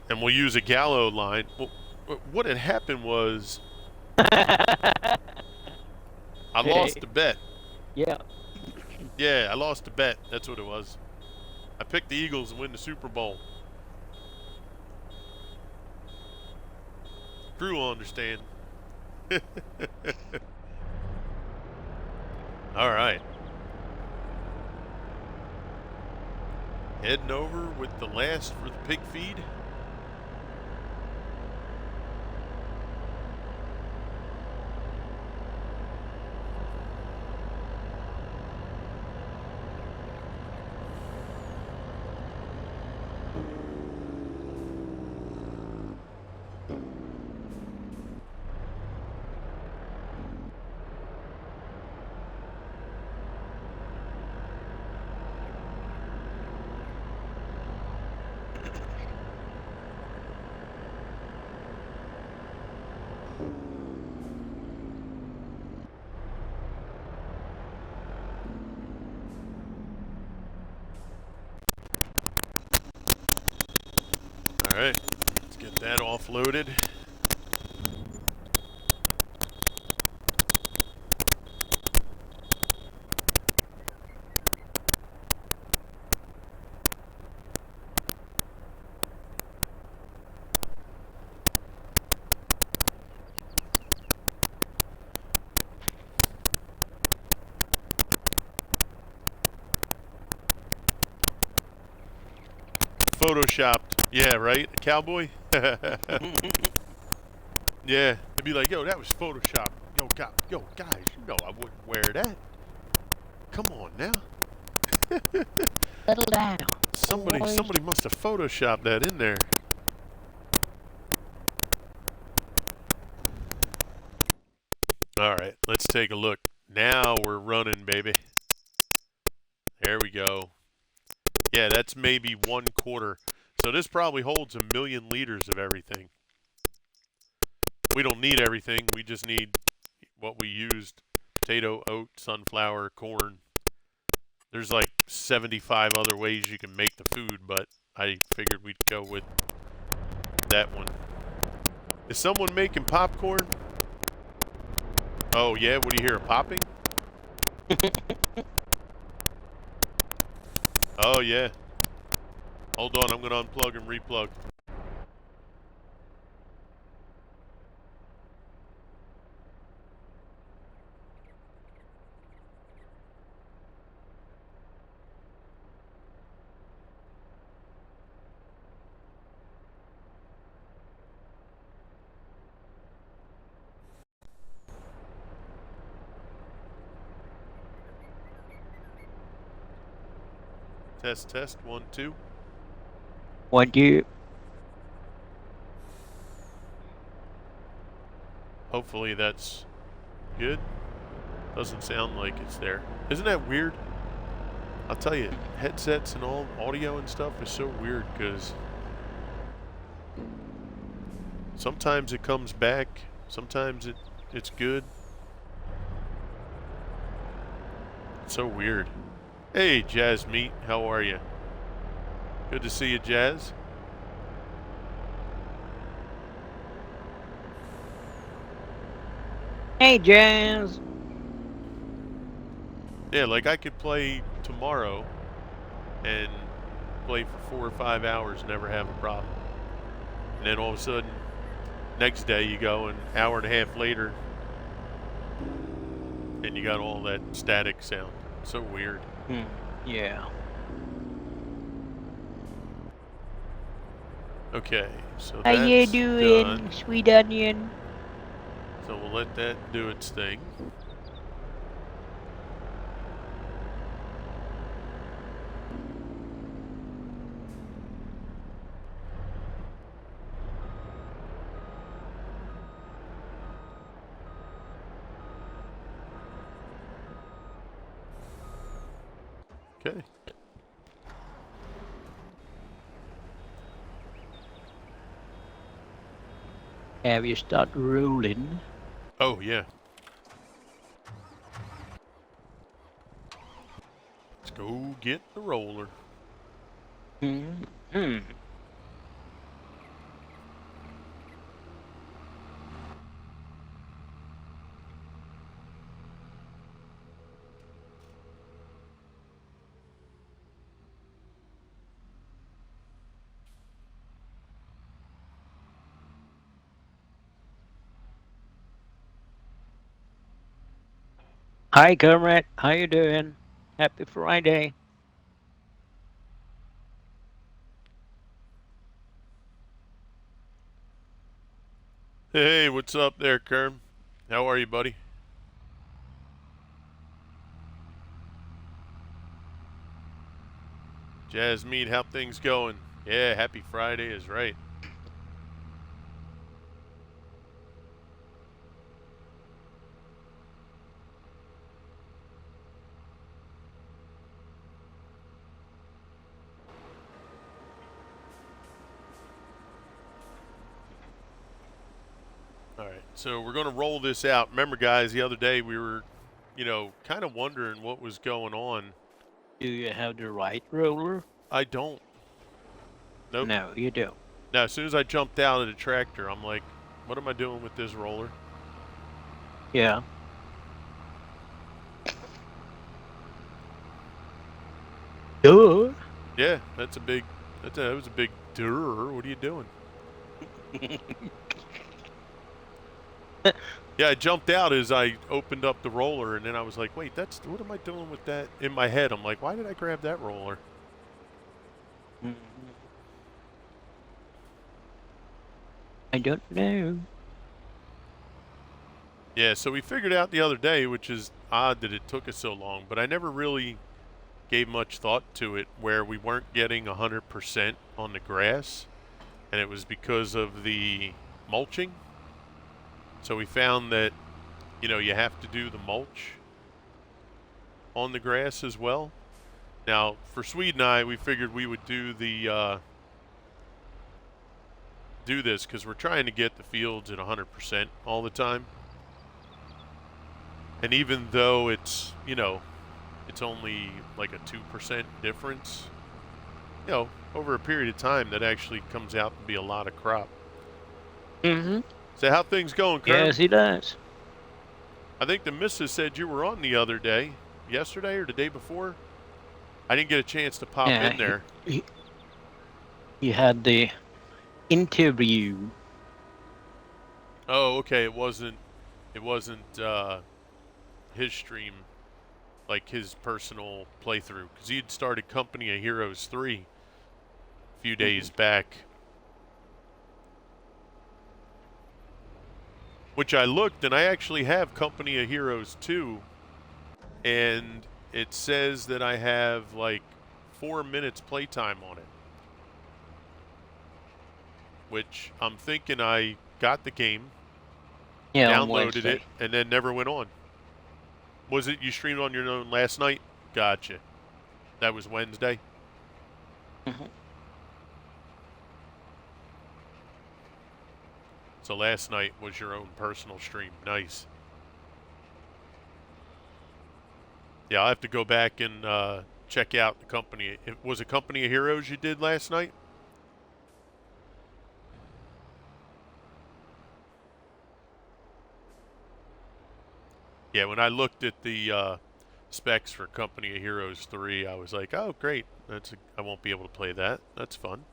And we'll use a Gallo line. Well, what had happened was I lost the bet. Yeah. Yeah, I lost the bet. That's what it was. I picked the Eagles to win the Super Bowl. Crew will understand. All right. Heading over with the last for the pig feed. All right, let's get that offloaded. Photoshopped. Yeah, right? A cowboy? Yeah. It'd be like, yo, that was Photoshopped. Yo, guys, you know I wouldn't wear that. come on now. Settle down. Somebody Boys. must have photoshopped that in there. Alright, let's take a look. Now we're running, baby. There we go. Yeah, that's maybe 1/4. So this probably holds 1,000,000 liters of everything. We don't need everything. We just need what we used. Potato, oat, sunflower, corn. There's like 75 other ways you can make the food, but I figured we'd go with that one. Is someone making popcorn? Oh yeah, what do you hear? Popping? Oh yeah. Hold on, I'm gonna unplug and replug. Test, test, 1, 2. 1, 2. Hopefully that's good. Doesn't sound like it's there. Isn't that weird? I'll tell you, headsets and all audio and stuff is so weird because sometimes it comes back, sometimes it's good. It's so weird. Hey, Jazz Meat, how are you? Good to see you, Jazz. Hey, Jazz. Yeah, like I could play tomorrow and play for 4 or 5 hours, never have a problem. And then all of a sudden, next day you go an hour and a half later and you got all that static sound. So weird. Yeah. Okay, so How that's you doing, done. sweet onion? So we'll let that do its thing. Okay. Have you start rolling? Oh, yeah. Let's go get the roller. Hmm. Hi, comrade. How you doing? Happy Friday. Hey, what's up there, Kerm? How are you, buddy? Jazz Meat, how things going? Yeah, happy Friday is right. All right, so we're going to roll this out. Remember, guys, the other day we were, kind of wondering what was going on. Do you have the right roller? I don't. Nope. No, you don't. Now, as soon as I jumped out of the tractor, I'm like, what am I doing with this roller? Yeah. Duh. Yeah, that was a big durr. What are you doing? Yeah, I jumped out as I opened up the roller, and then I was like, wait, what am I doing with that? In my head, I'm like, why did I grab that roller? I don't know. Yeah, so we figured out the other day, which is odd that it took us so long, but I never really gave much thought to it, where we weren't getting 100% on the grass, and it was because of the mulching. So we found that, you have to do the mulch on the grass as well. Now, for Swede and I, we figured we would do do this because we're trying to get the fields at 100% all the time. And even though it's only like a 2% difference, over a period of time, that actually comes out to be a lot of crop. Mm-hmm. So how things going, Kerm? Yes, he does. I think the missus said you were on the other day, yesterday or the day before. I didn't get a chance to pop Yeah, in there. he had the interview. Oh, okay. It wasn't his stream, like his personal playthrough, because he had started Company of Heroes 3 a few days back. Which I looked, and I actually have Company of Heroes 2, and it says that I have like 4 minutes playtime on it. Which I'm thinking I got the game, Yeah, on downloaded it, Wednesday. and then never went on. Was it you streamed on your own last night? Gotcha. That was Wednesday? Mm-hmm. So last night was your own personal stream. Nice. Yeah, I'll have to go back and check out the company. Was it Company of Heroes you did last night? Yeah, when I looked at the specs for Company of Heroes 3, I was like, oh, great. I won't be able to play that. That's fun.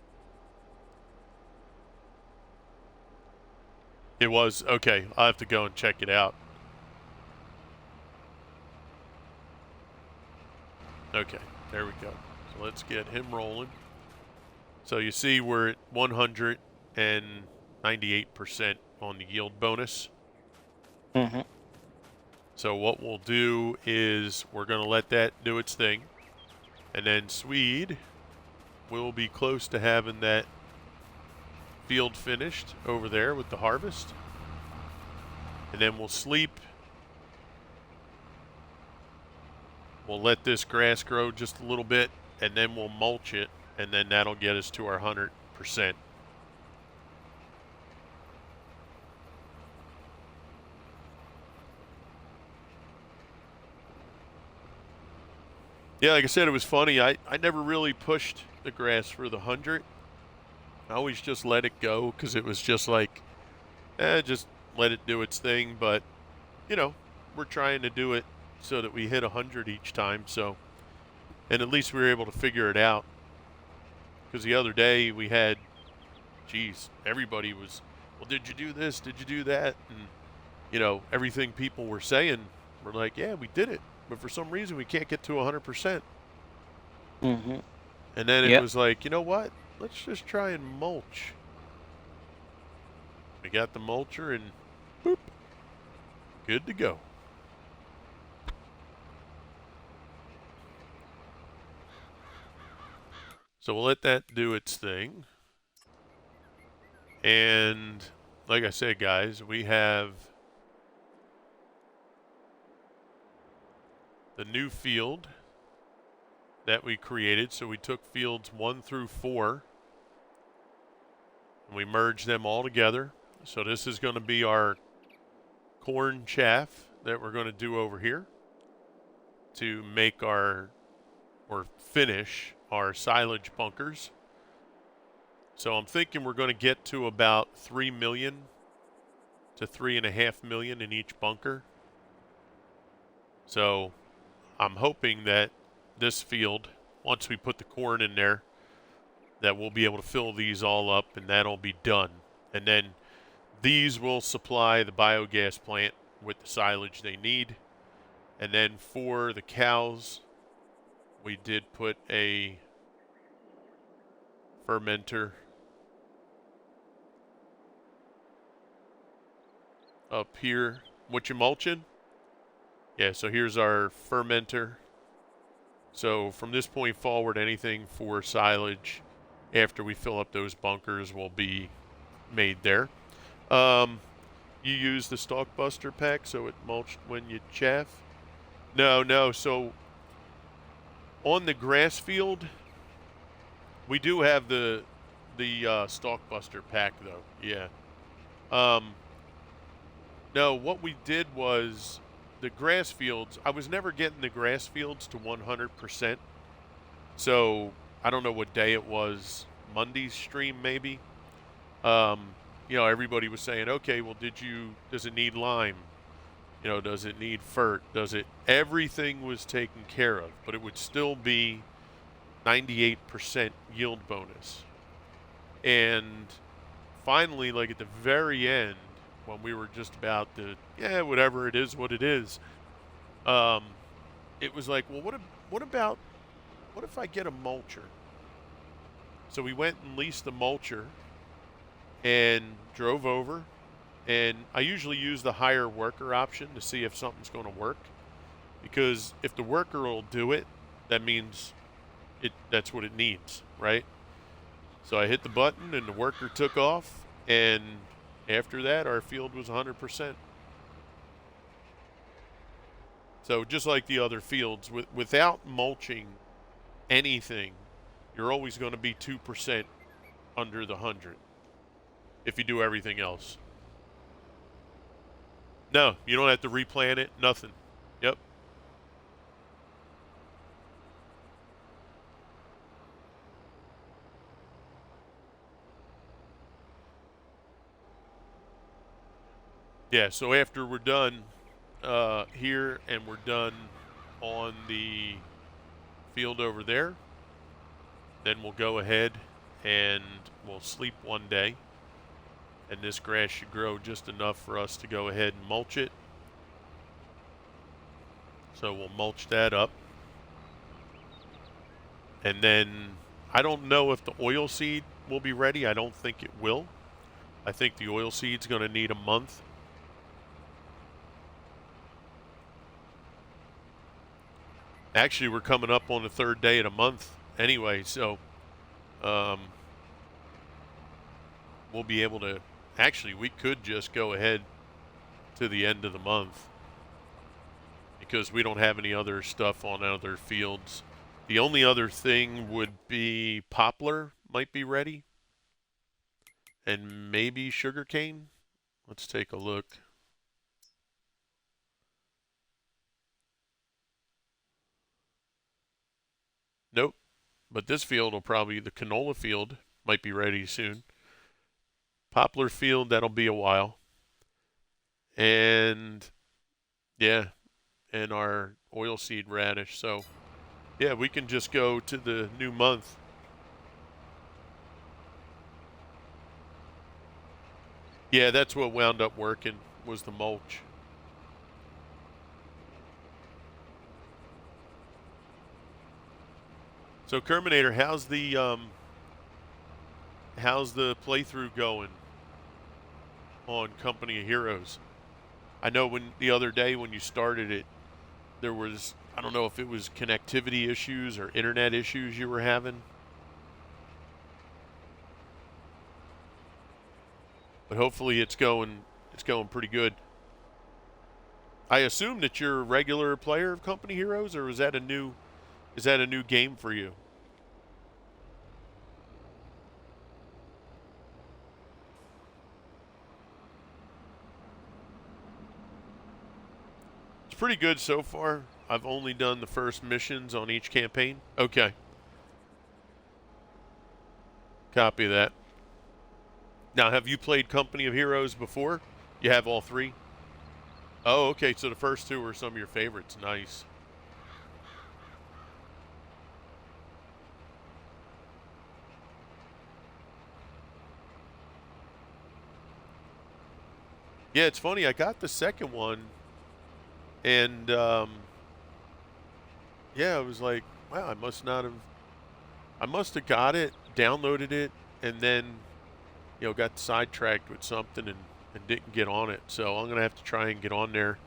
It was? Okay, I'll have to go and check it out. Okay, there we go. So let's get him rolling. So you see we're at 198% on the yield bonus. Mm-hmm. So what we'll do is we're going to let that do its thing. And then Swede will be close to having that field finished over there with the harvest. And then we'll sleep. We'll let this grass grow just a little bit, and then we'll mulch it, and then that'll get us to our 100%. Yeah, like I said, it was funny. I never really pushed the grass for the 100. I always just let it go because it was just like, just let it do its thing. But, we're trying to do it so that we hit 100 each time. So, and at least we were able to figure it out. Because the other day we had, everybody was, well, did you do this? Did you do that? And, everything people were saying, we're like, yeah, we did it. But for some reason, we can't get to 100%. Mm-hmm. And then it Yep. was like, you know what? Let's just try and mulch. We got the mulcher and boop, good to go. So we'll let that do its thing. And like I said, guys, we have the new field that we created. So we took fields 1 through 4 and we merged them all together. So this is going to be our corn chaff that we're going to do over here to make or finish our silage bunkers. So I'm thinking we're going to get to about 3 million to 3.5 million in each bunker. So I'm hoping that this field, once we put the corn in there, that we'll be able to fill these all up and that'll be done. And then these will supply the biogas plant with the silage they need. And then for the cows, we did put a fermenter up here What you mulching? Yeah, so here's our fermenter. So from this point forward, anything for silage after we fill up those bunkers will be made there. Um, you use the stalk buster pack so it mulched when you chaff? No, no. So on the grass field, we do have the stalk buster pack though. Yeah. Um, no, what we did was the grass fields. I was never getting the grass fields to 100%. So I don't know what day it was. Monday's stream maybe. Um, everybody was saying, okay, well, does it need lime? Does it need fert? Everything was taken care of, but it would still be 98% yield bonus. And finally, like at the very end, when we were just about to, whatever it is, what it is, it was like, well, what if I get a mulcher? So we went and leased the mulcher and drove over. And I usually use the hire worker option to see if something's going to work. Because if the worker will do it, that means that's what it needs, right? So I hit the button and the worker took off. And after that, our field was 100%. So just like the other fields, without mulching anything, you're always going to be 2% under the 100 if you do everything else. No, you don't have to replant it, nothing. Yep. Yeah, so after we're done here and we're done on the field over there, then we'll go ahead and we'll sleep one day. And this grass should grow just enough for us to go ahead and mulch it. So we'll mulch that up. And then I don't know if the oil seed will be ready. I don't think it will. I think the oil seed's going to need a month. Actually, we're coming up on the third day of the month anyway, so we'll be able to. Actually, we could just go ahead to the end of the month because we don't have any other stuff on other fields. The only other thing would be poplar might be ready, and maybe sugarcane. Let's take a look. Nope. But this field will probably, the canola field might be ready soon. Poplar field, that'll be a while. And yeah, and our oilseed radish. So yeah, we can just go to the new month. Yeah, that's what wound up working was the mulch. So Kerminator, how's the playthrough going on Company of Heroes? I know when the other day when you started it, there was, I don't know if it was connectivity issues or internet issues you were having. But hopefully it's going pretty good. I assume that you're a regular player of Company Heroes, or is that a new game for you? It's pretty good so far. I've only done the first missions on each campaign. Okay. Copy that. Now, have you played Company of Heroes before? You have all three? Oh, okay. So the first two were some of your favorites. Nice. Yeah, it's funny. I got the second one, and yeah, I was like, wow, I must have got it, downloaded it, and then got sidetracked with something and and didn't get on it. So I'm going to have to try and get on there.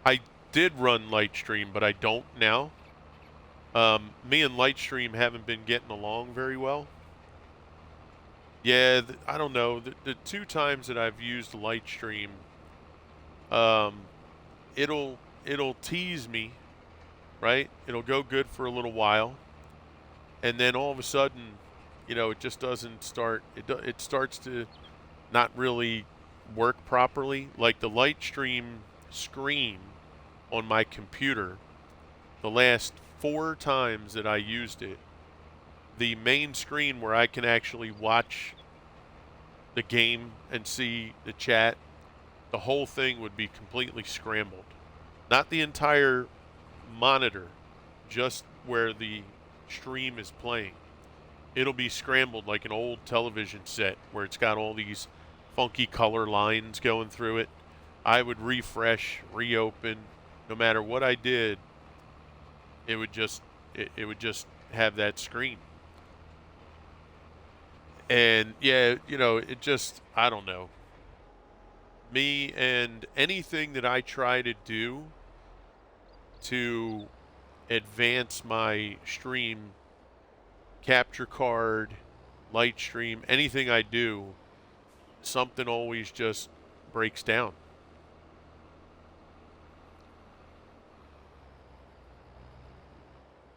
I did run Lightstream, but I don't now. Me and Lightstream haven't been getting along very well. Yeah, I don't know. The two times that I've used Lightstream, um, it'll tease me, right? It'll go good for a little while, and then all of a sudden, it just doesn't start. It starts to not really work properly. Like the Lightstream screen on my computer, the last 4 times that I used it, the main screen where I can actually watch the game and see the chat, the whole thing would be completely scrambled. Not the entire monitor, just where the stream is playing. It'll be scrambled like an old television set where it's got all these funky color lines going through it. I would refresh, reopen, no matter what I did, it would just have that screen. And yeah, it just, I don't know. Me and anything that I try to do to advance my stream, capture card, light stream, anything I do, something always just breaks down.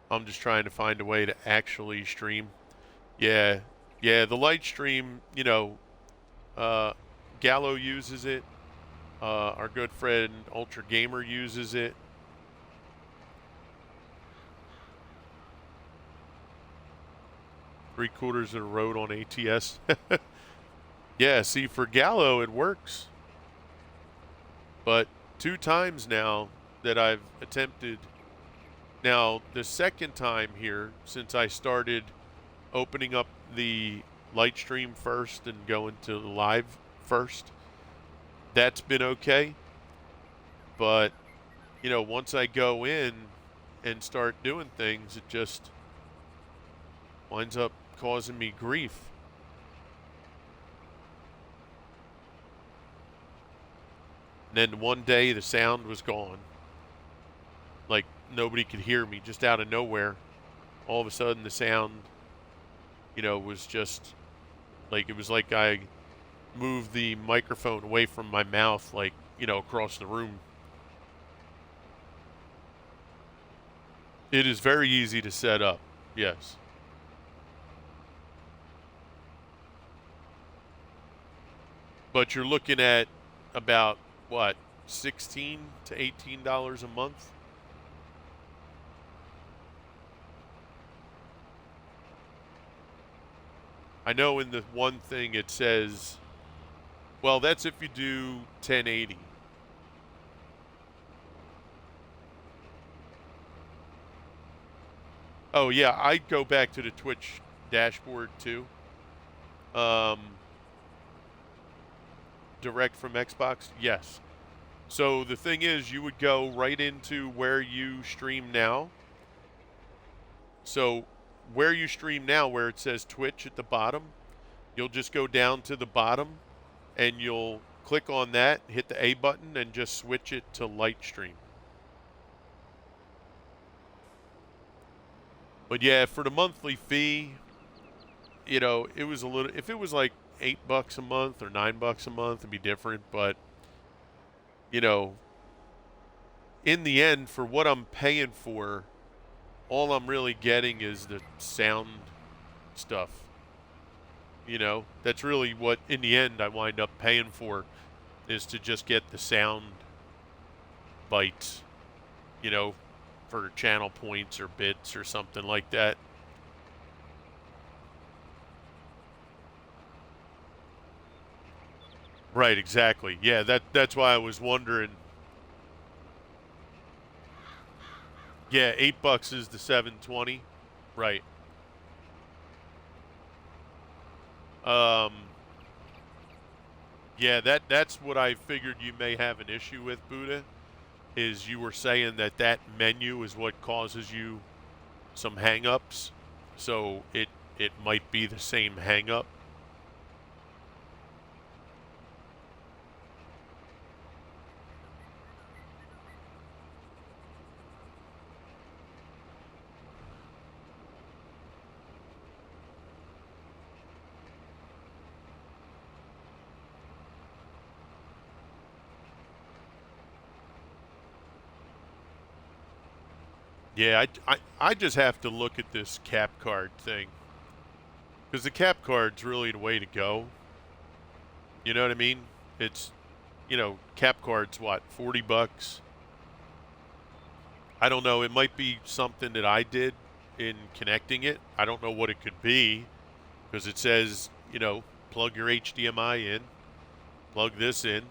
I'm just trying to find a way to actually stream. Yeah, the light stream, Gallo uses it. Our good friend Ultra Gamer uses it. Three-quarters of the road on ATS. Yeah, see, for Gallo, it works. But 2 times now that I've attempted. Now, the second time here, since I started opening up the light stream first and going to the live first, that's been okay. But, once I go in and start doing things, it just winds up causing me grief. And then one day the sound was gone. Like nobody could hear me, just out of nowhere. All of a sudden the sound, was just like, it was like I moved the microphone away from my mouth, like, across the room. It is very easy to set up, yes. But you're looking at about, what, $16 to $18 a month? I know in the one thing it says, well, that's if you do 1080. Oh, yeah, I'd go back to the Twitch dashboard too. Direct from Xbox? Yes. So the thing is, you would go right into where you stream now. So where you stream now, where it says Twitch at the bottom, you'll just go down to the bottom and you'll click on that, hit the A button, and just switch it to light stream. But yeah, for the monthly fee, it was a little, if it was like $8 a month or $9 a month, it'd be different. But, in the end, for what I'm paying for, all I'm really getting is the sound stuff. That's really what, in the end, I wind up paying for, is to just get the sound bites, for channel points or bits or something like that. Right, exactly. Yeah, that's why I was wondering. Yeah, $8 is the 720. Right. Um yeah, that's what I figured you may have an issue with, Buddha, is you were saying that menu is what causes you some hang-ups, so it might be the same hang-up. Yeah, I just have to look at this cap card thing, because the cap card's really the way to go. You know what I mean? It's, cap card's what, 40 bucks? I don't know. It might be something that I did in connecting it. I don't know what it could be, because it says, plug your HDMI in, plug this in,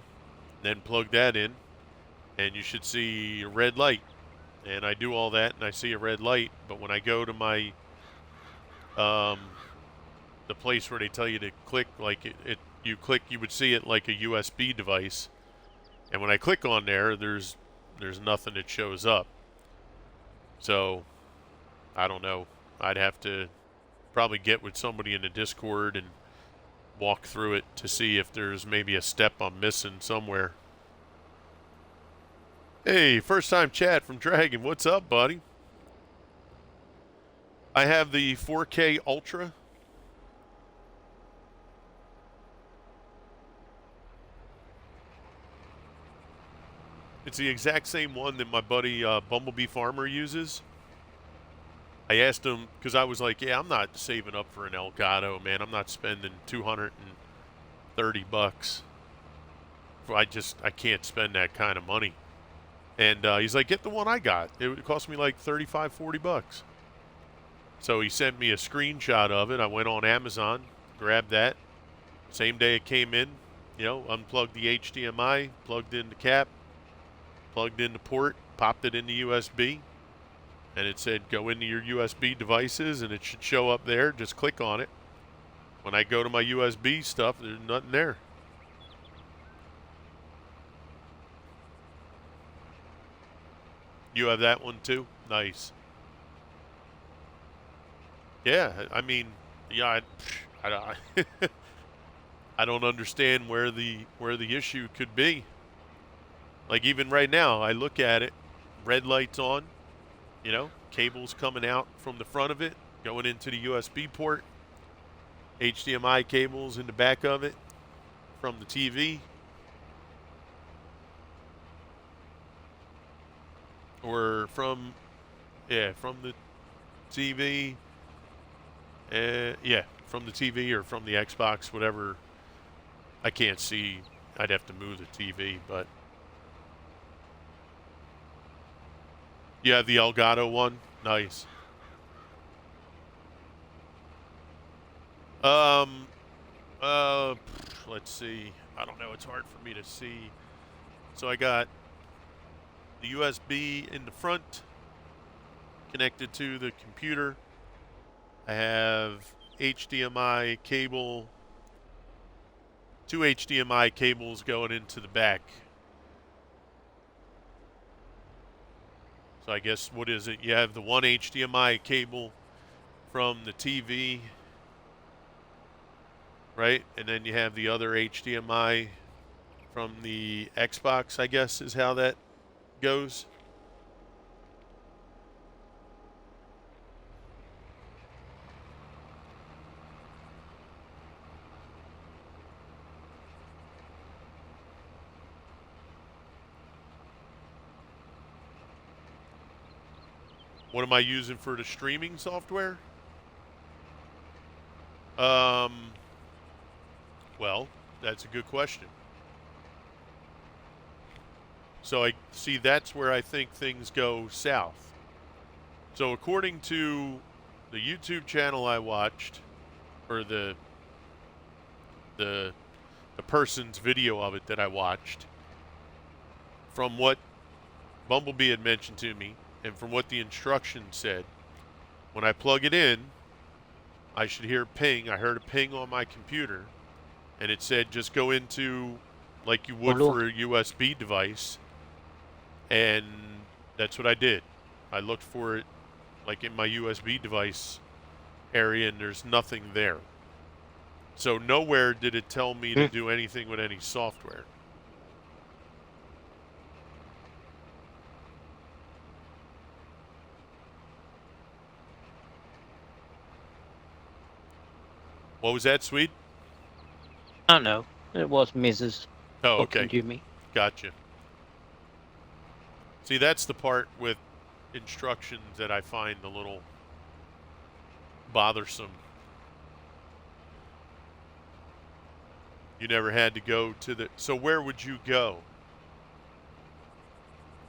then plug that in, and you should see a red light. And I do all that, and I see a red light. But when I go to my the place where they tell you to click, like you click, you would see it like a USB device. And when I click on there, there's nothing that shows up. So I don't know. I'd have to probably get with somebody in the Discord and walk through it to see if there's maybe a step I'm missing somewhere. Hey, first time chat from Dragon. What's up, buddy? I have the 4K Ultra. It's the exact same one that my buddy Bumblebee Farmer uses. I asked him, because I was like, yeah, I'm not saving up for an Elgato, man. I'm not spending 230 bucks. I can't spend that kind of money. And he's like, get the one I got. It would cost me like 35, 40 bucks. So he sent me a screenshot of it. I went on Amazon, grabbed that. Same day it came in, unplugged the HDMI, plugged in the cap, plugged in the port, popped it into USB, and it said go into your USB devices, and it should show up there. Just click on it. When I go to my USB stuff, there's nothing there. You have that one too? Nice. Yeah, I mean, yeah, I I don't understand where the issue could be. Like even right now, I look at it, red light's on, cables coming out from the front of it, going into the USB port, HDMI cables in the back of it from the TV. Or from the TV. From the TV or from the Xbox, whatever. I can't see. I'd have to move the TV, but you have the Elgato one. Nice. Let's see. I don't know. It's hard for me to see. So I got the USB in the front connected to the computer. I have HDMI cable, 2 HDMI cables going into the back. So I guess, what is it? You have the one HDMI cable from the TV, right? And then you have the other HDMI from the Xbox, I guess is how that goes. What am I using for the streaming software? Well, that's a good question. So I see that's where I think things go south. So according to the YouTube channel I watched, or the person's video of it that I watched, from what Bumblebee had mentioned to me, and from what the instructions said, when I plug it in, I should hear a ping. I heard a ping on my computer, and it said just go into, like you would for a USB device, and that's what I did. I looked for it like in my USB device area, and there's nothing there. So nowhere did it tell me to do anything with any software. What was that, Sweet? I don't know. It was Mrs. Oh, talking okay. to me. Gotcha. See, that's the part with instructions that I find a little bothersome. You never had to go to the... So where would you go?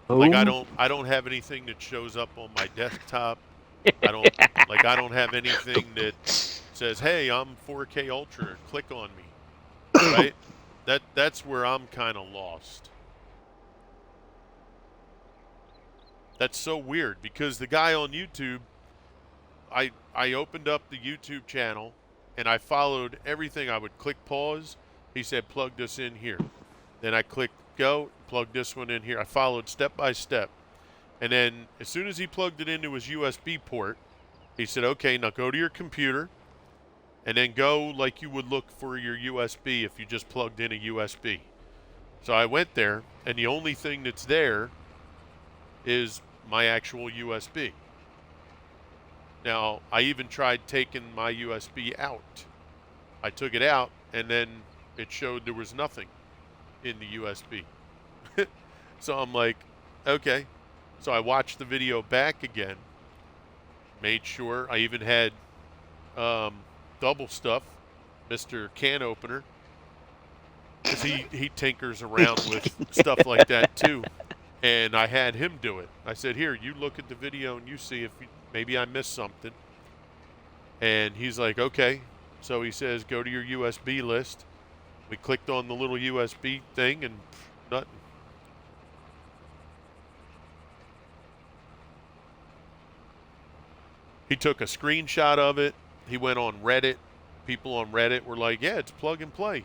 Like I don't have anything that shows up on my desktop. I don't have anything that says, "Hey, I'm 4K Ultra, click on me." Right? That's where I'm kind of lost. That's so weird because the guy on YouTube, I opened up the YouTube channel and I followed everything. I would click pause. He said, "Plug this in here." Then I clicked go, plug this one in here. I followed step by step. And then as soon as he plugged it into his USB port, he said, "Okay, now go to your computer and then go like you would look for your USB if you just plugged in a USB." So I went there, and the only thing that's there is my actual USB. Now, I even tried taking my USB out. I took it out, and then it showed there was nothing in the USB. So I'm like, okay. So I watched the video back again, made sure. I even had double stuff, Mr. Can Opener, because he tinkers around with stuff like that too. And I had him do it. I said, "Here, you look at the video and you see if maybe I missed something." And he's like, "Okay." So he says, "Go to your USB list." We clicked on the little USB thing and nothing. He took a screenshot of it. He went on Reddit. People on Reddit were like, "Yeah, it's plug and play."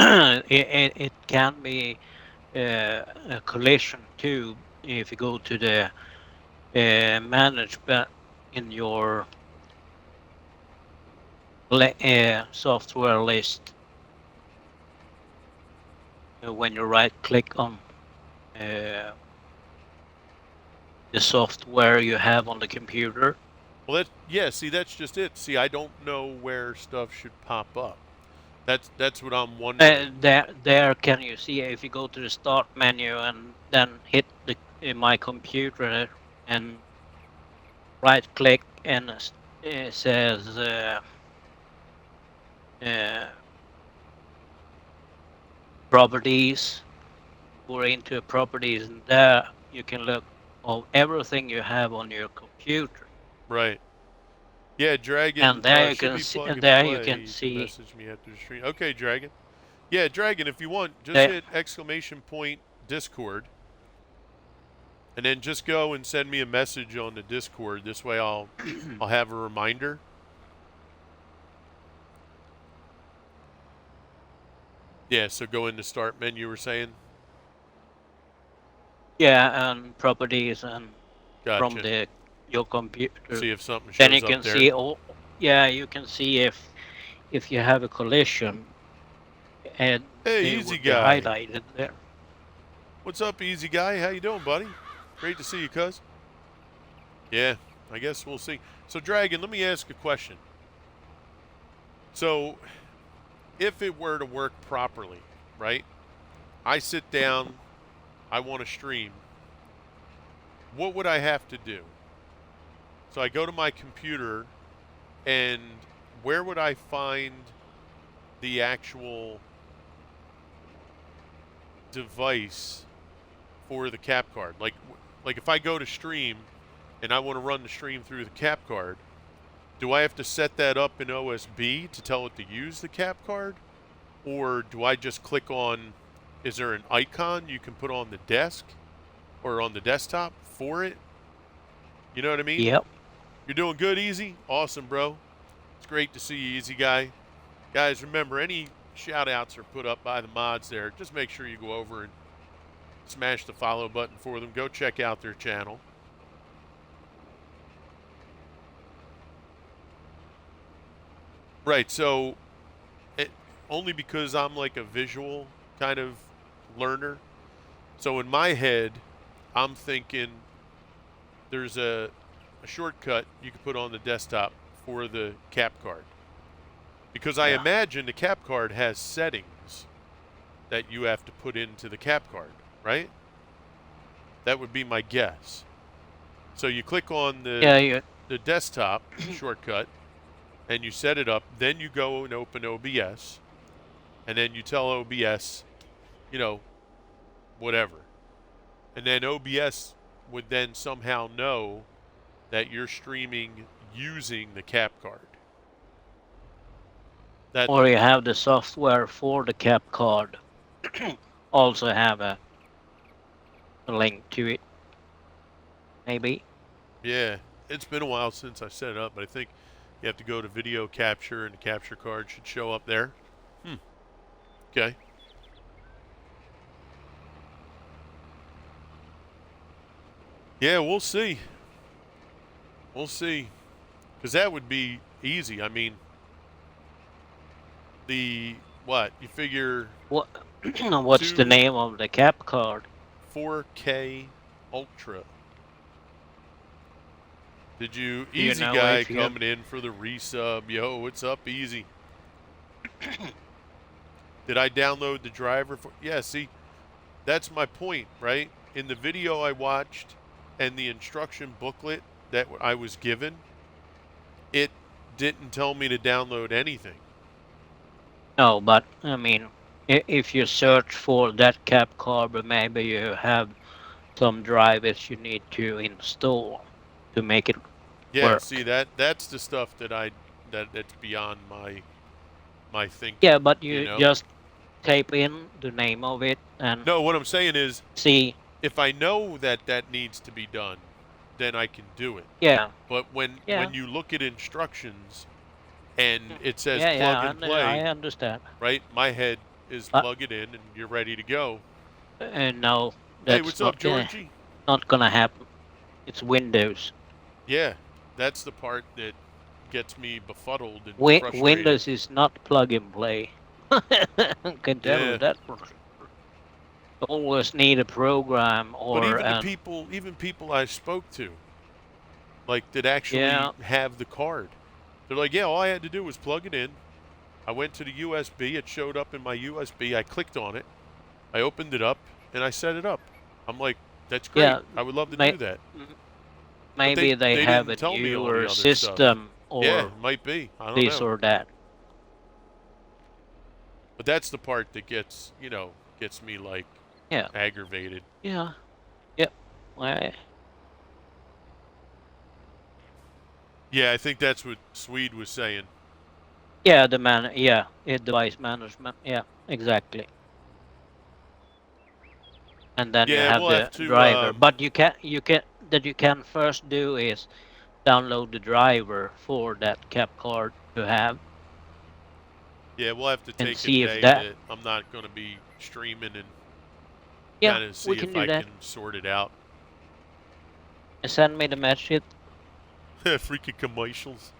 It can be a collision too if you go to the management in your software list. When you right click on the software you have on the computer. Well, see, that's just it. See, I don't know where stuff should pop up. That's what I'm wondering. There can you see if you go to the start menu and then hit the my computer and right click and it says properties, go into properties, and there you can look of everything you have on your computer. Right. Yeah, Dragon And there you should can be see, plug and and there you play. can You can see message me after the stream. Okay, Dragon. Yeah, Dragon, if you want, just that. hit ! Discord. And then just go and send me a message on the Discord. This way I'll have a reminder. Yeah, so go in the start menu, you were saying? Yeah, and properties and from Gotcha. your computer. See if something Then you shows up can there. see all. Yeah, you can see if you have a collision, and Hey, they Easy would be Guy. highlighted there. What's up, Easy Guy? How you doing, buddy? Great to see you, cuz. Yeah, I guess we'll see. So, Dragon, let me ask a question. So, if it were to work properly, right? I sit down, I want to stream. What would I have to do? So I go to my computer, and where would I find the actual device for the cap card? Like if I go to stream and I want to run the stream through the cap card, do I have to set that up in OSB to tell it to use the cap card? Or do I just click on, is there an icon you can put on the desk or on the desktop for it? You know what I mean? Yep. You're doing good, Easy? Awesome, bro. It's great to see you, Easy Guy. Guys, remember, any shout-outs are put up by the mods there. Just make sure you go over and smash the follow button for them. Go check out their channel. Right. So it, only because I'm like a visual kind of learner. So in my head, I'm thinking there's a shortcut you can put on the desktop for the cap card. Because I Yeah. imagine the cap card has settings that you have to put into the cap card, right? That would be my guess. So you click on Yeah, you the desktop shortcut and you set it up, then you go and open OBS, and then you tell OBS, you know, whatever. And then OBS would then somehow know that you're streaming using the cap card. That or you have the software for the cap card also have a link to it, maybe. Yeah, it's been a while since I set it up, but I think you have to go to video capture and the capture card should show up there. Okay. Yeah, we'll see. We'll see. Because that would be easy. I mean, the what? You figure What what's the two name of the cap card? 4K Ultra. Did you Do you easy know guy if you have? coming in for the resub? Yo, what's up, easy? Did I download the driver for? Yeah, see, that's my point, right? In the video I watched and the instruction booklet that I was given, it didn't tell me to download anything. No, but I mean, if you search for that cap card, but maybe you have some drivers you need to install to make it Yeah, see work. that's the stuff that's beyond my thinking, Yeah, but you you know? just type in the name of it and No, what I'm saying is see. if I know that that needs to be done, then I can do it. Yeah, But yeah, when you look at instructions and it says yeah, plug yeah. and I play, understand. right? My head is But plug it in and you're ready to go. no, Hey, that's what's up, Georgie? not gonna happen. It's Windows. Yeah, that's the part that gets me befuddled and frustrated. Windows is not plug and play. I can tell you Yeah. that for sure. You always need a program But or an even people I spoke to, like that actually yeah, have the card, they're like, yeah, all I had to do was plug it in. I went to the USB. It showed up in my USB. I clicked on it. I opened it up and I set it up. I'm like, that's great. yeah. I would love to May, do that. But maybe they they have didn't a tell me all the newer other stuff. system Yeah, or it might be. I don't this know. or that. But that's the part that gets me like Yeah, aggravated. yeah, yep. I, Yeah, I think that's what Swede was saying. yeah, device management. Yeah, exactly. And then you Yeah, have we'll have the to. driver. But you can first do is download the driver for that cap card to have Yeah, we'll have to and take a see if day that. that I'm not going to be streaming and Yeah, kind of we see can if do I that. can sort it out. Send me the message. Freaking commercials.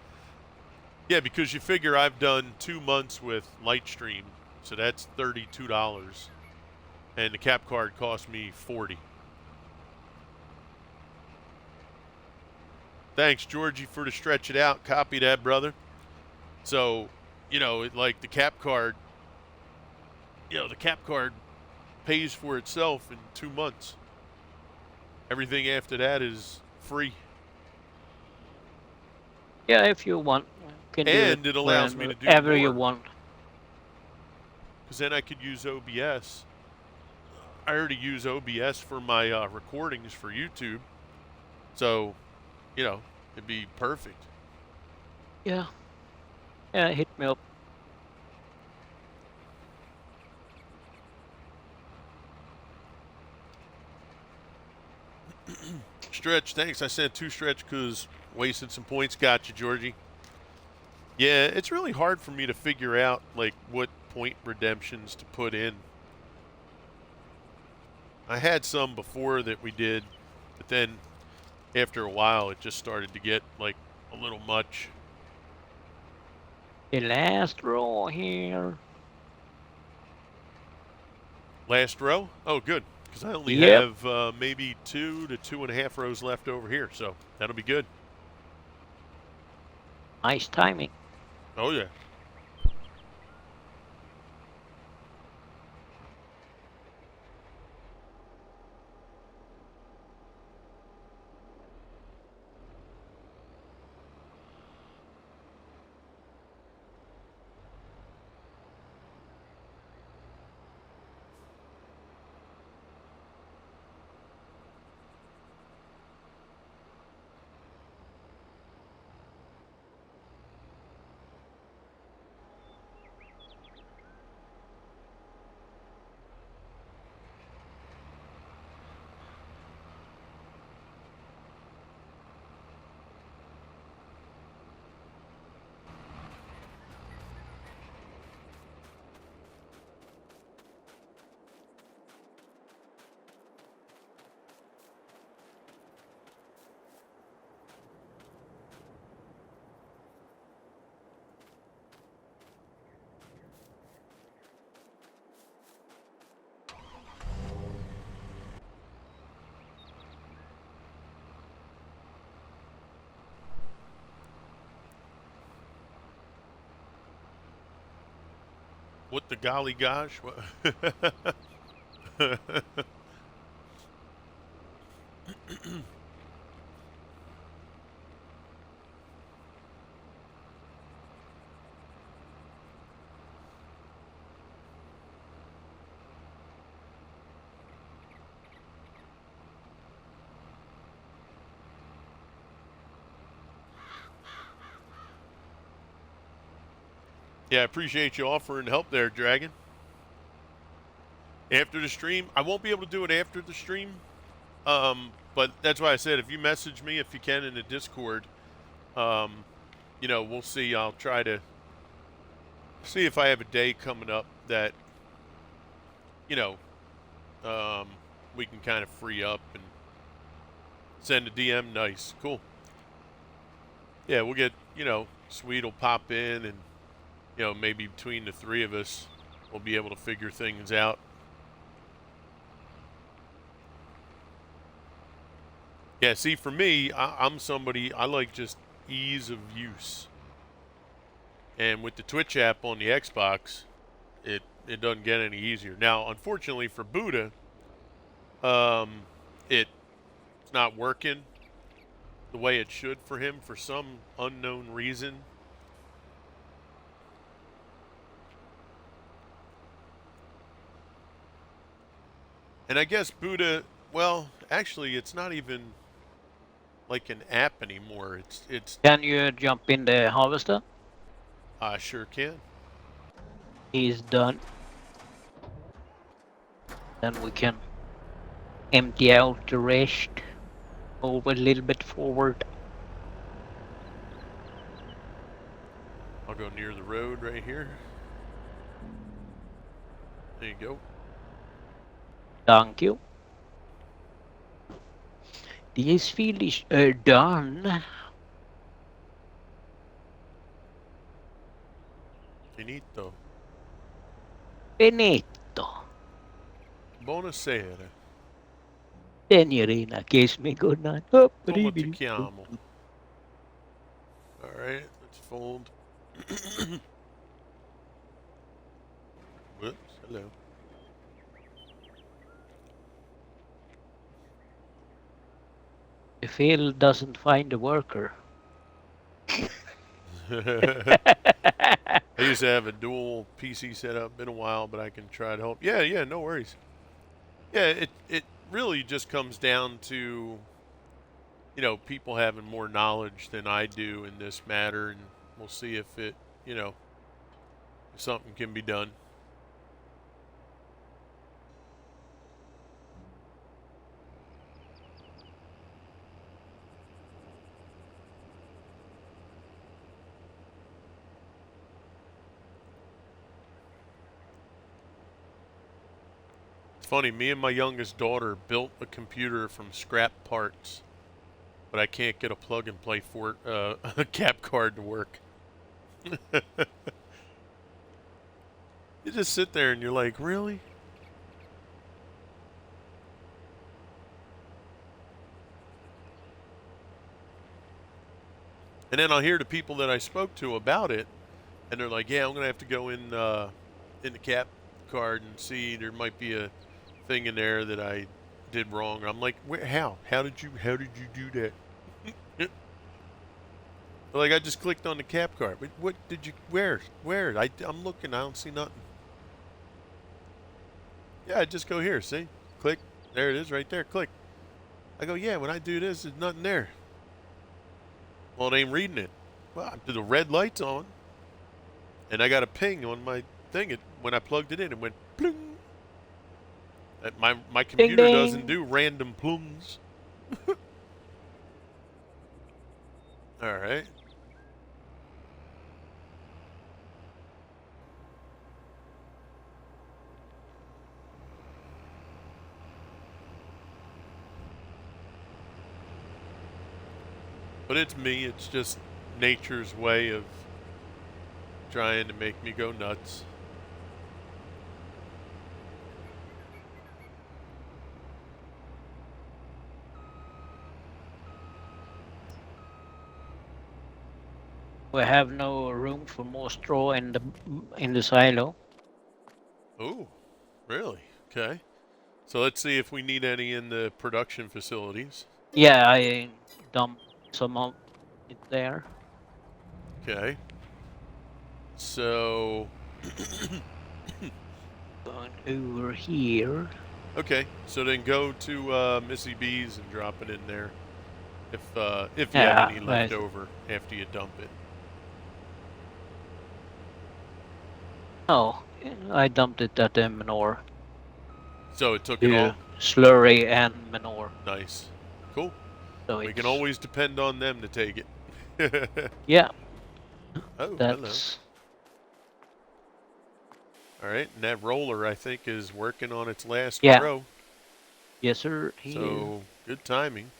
Yeah, because you figure I've done 2 months with Lightstream, so that's $32, and the cap card cost me 40. Thanks, Georgie, for to stretch it out. Copy that, brother. So, like the cap card, the cap card pays for itself in 2 months. Everything after that is free. Yeah, if you want, you can do it And it allows me to do whenever you more, want. because then I could use OBS. I already use OBS for my recordings for YouTube. So, it'd be perfect. Yeah, yeah, hit me up. Stretch, thanks. I sent 2 stretch because wasting some points got you, Georgie. Yeah, it's really hard for me to figure out, like, what point redemptions to put in. I had some before that we did, but then after a while it just started to get, like, a little much. The last row here. Last row? Oh, good. Because I only Yep. have maybe 2 to 2.5 rows left over here, so that'll be good. Nice timing. Oh, yeah. What the golly gosh? What? Yeah, I appreciate you offering help there, Dragon. After the stream, I won't be able to do it after the stream, but that's why I said if you message me, if you can, in the Discord, um, we'll see. I'll try to see if I have a day coming up that, you know, um, we can kind of free up and send a DM. Nice. Cool. Yeah, we'll get, Sweet will pop in and, maybe between the three of us, we'll be able to figure things out. Yeah, see, for me, I'm somebody, I like just ease of use. And with the Twitch app on the Xbox, it doesn't get any easier. Now, unfortunately for Buddha, it's not working the way it should for him for some unknown reason. And I guess Buddha, well, actually, it's not even like an app anymore. It's. Can you jump in the harvester? I sure can. He's done. Then we can empty out the rest. Move a little bit forward. I'll go near the road right here. There you go. Thank you. These fields are done. Finito. Finito. Buonasera. Signorina, kiss me goodnight. Oh, Come ti chiamo? All right, let's fold. Whoops, hello. The field doesn't find a worker. I used to have a dual PC setup. Been a while, but I can try to help. Yeah, no worries. Yeah, it really just comes down to, people having more knowledge than I do in this matter, and we'll see if it, if something can be done. It's funny, me and my youngest daughter built a computer from scrap parts, but I can't get a plug and play for a cap card to work. You just sit there and you're like, really? And then I'll hear the people that I spoke to about it, and they're like, "Yeah, I'm gonna have to go in the cap card and see. There might be a thing in there that I did wrong." I'm like, "Where? How? How did you do that?" Like I just clicked on the cap card. But what did you? Where? I'm looking. I don't see nothing. Yeah, I just go here. See? Click. There it is, right there. Click. I go, yeah. When I do this, there's nothing there. Well, it ain't reading it. Well, the red light's on, and I got a ping on my thing. When I plugged it in, it went pling. My Ding computer doesn't ding. do random plungs. All right. But it's me. It's just nature's way of trying to make me go nuts. We have no room for more straw in the silo. Oh, really? Okay. So let's see if we need any in the production facilities. Yeah, I dumped some of it there. Okay. So, Going over here. okay. So then go to Missy B's and drop it in there. If you have Yeah, any left right. over after you dump it. Oh, I dumped it at the manure. So it took it The all? slurry and manure. Nice. Cool. So We can it's, always depend on them to take it. yeah, Oh, hello. that's, All right, and that roller I think is working on its last yeah, row. yes sir, he is. So good timing.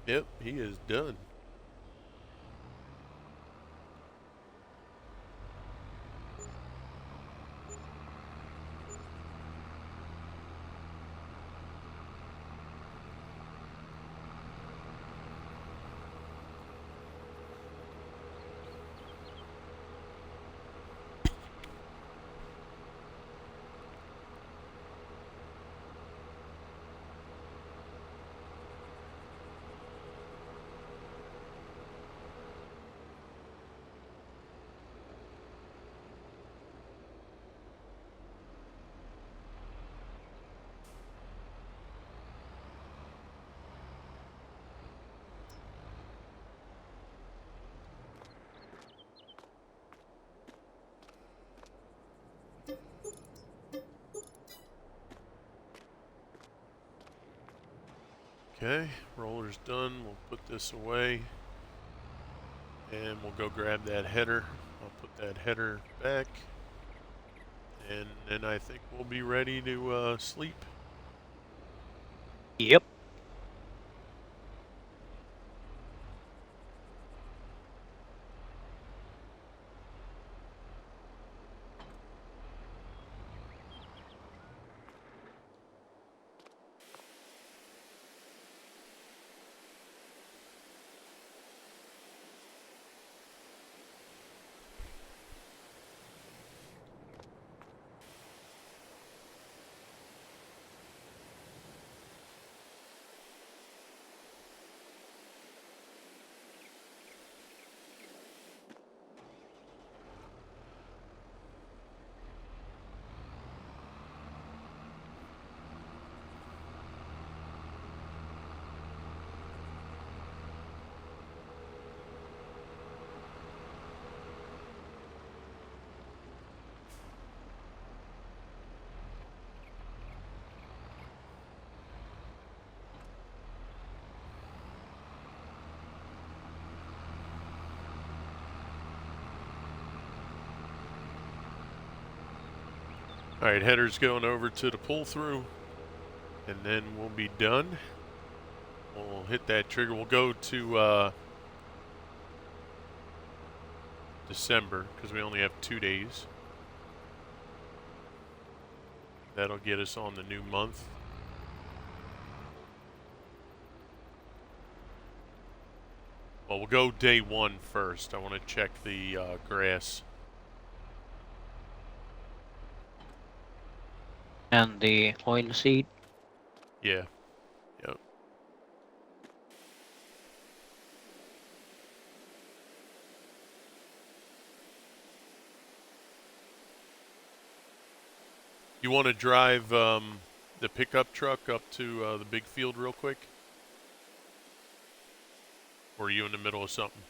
Yep, he is done. Okay, roller's done. We'll put this away. And we'll go grab that header. I'll put that header back. And then I think we'll be ready to sleep. Yep. Alright, header's going over to the pull-through, and then we'll be done. We'll hit that trigger. We'll go to December, because we only have 2 days. That'll get us on the new month. Well, we'll go day 1 first. I want to check the grass. And the oil seed. Yeah. Yep. You want to drive the pickup truck up to the big field real quick? Or are you in the middle of something?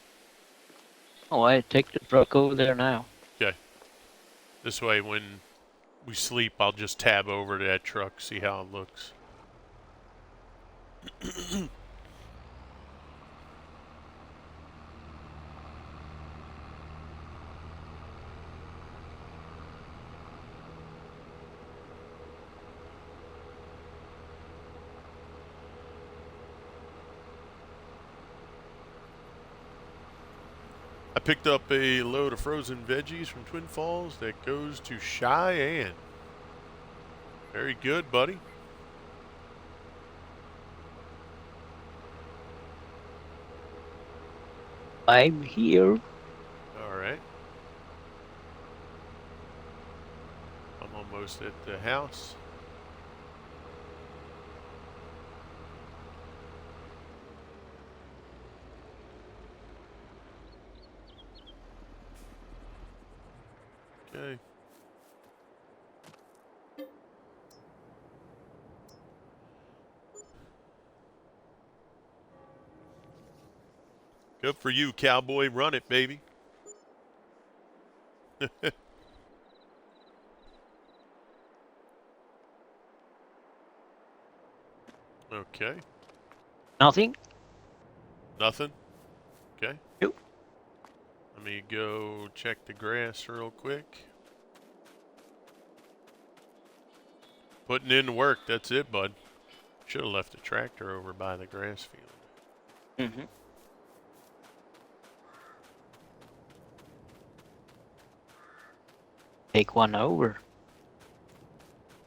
Oh, I take the truck over there now. Okay. This way, when we sleep, I'll just tab over to that truck, see how it looks. I picked up a load of frozen veggies from Twin Falls that goes to Cheyenne. Very good, buddy. I'm here. All right. I'm almost at the house. Okay. Good for you, cowboy. Run it, baby. Okay. Nothing? Nothing? Okay. Nope. Let me go check the grass real quick. Putting in work, that's it, bud. Should have left the tractor over by the grass field. Mm-hmm. Take one over.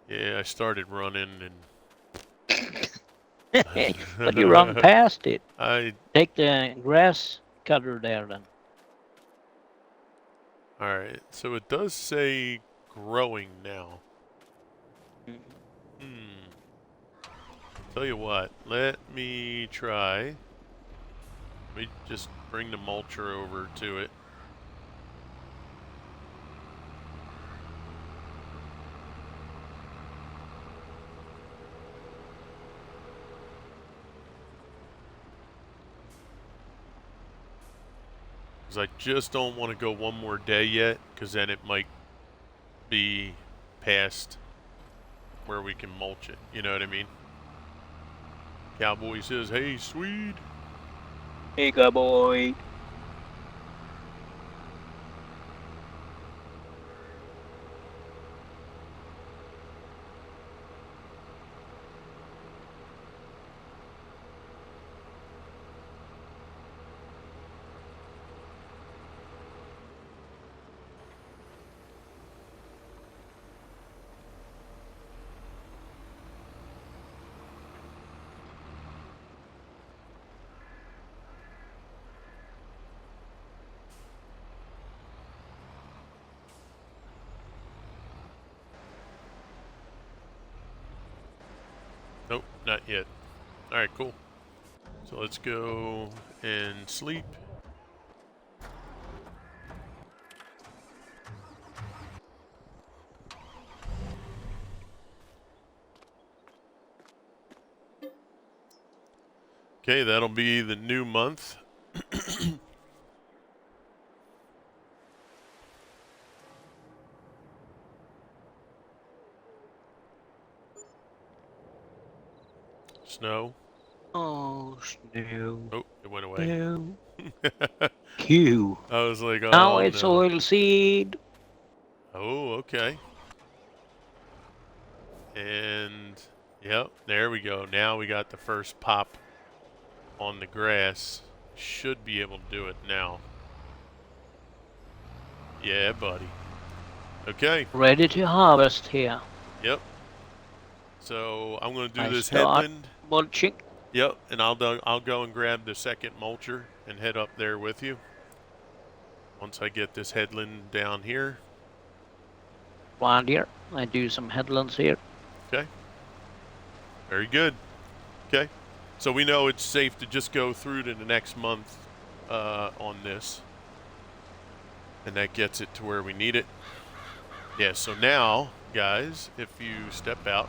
Yeah, I started running But you run and past it. I Take the grass cutter there then. Alright, so it does say growing now. Tell you what, let me try. Let me just bring the mulcher over to it. Because I just don't want to go one more day yet, because then it might be past where we can mulch it. You know what I mean? Cowboy says, hey, Swede. Hey, cowboy. Nope, not yet. Alright, cool. So let's go and sleep. Okay, that'll be the new month. Snow. Oh, snow. Oh, it went away. Snow. Q. I was like, Now oh it's no. oil seed. Oh, okay. And, yep, there we go. Now we got the first pop on the grass. Should be able to do it now. Yeah, buddy. Okay. Ready to harvest here. Yep. So I'm going to do I this start headland. mulching. Yep, and I'll go and grab the second mulcher and head up there with you. Once I get this headland down here. Around here. I do some headlands here. Okay. Very good. Okay. So we know it's safe to just go through to the next month on this. And that gets it to where we need it. Yeah, so now, guys, if you step out,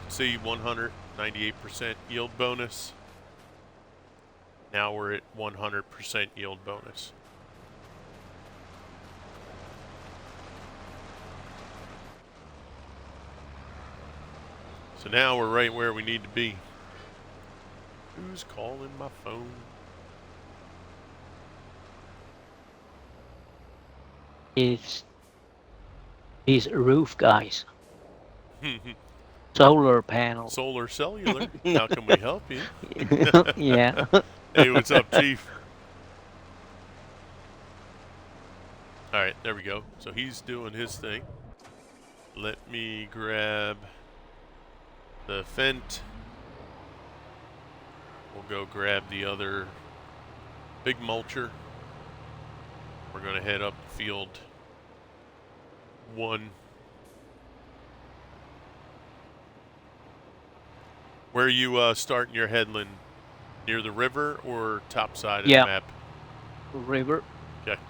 see 198% yield bonus. Now we're at 100% yield bonus. So now we're right where we need to be. Who's calling my phone? It's these roof guys. Solar panels. Solar Cellular. How can we help you? Yeah. Hey, what's up, Chief? All right, there we go. So he's doing his thing. Let me grab the Fent. We'll go grab the other big mulcher. We're going to head up field 1. Where are you starting your headland? Near the river or top side of the map? River. Okay.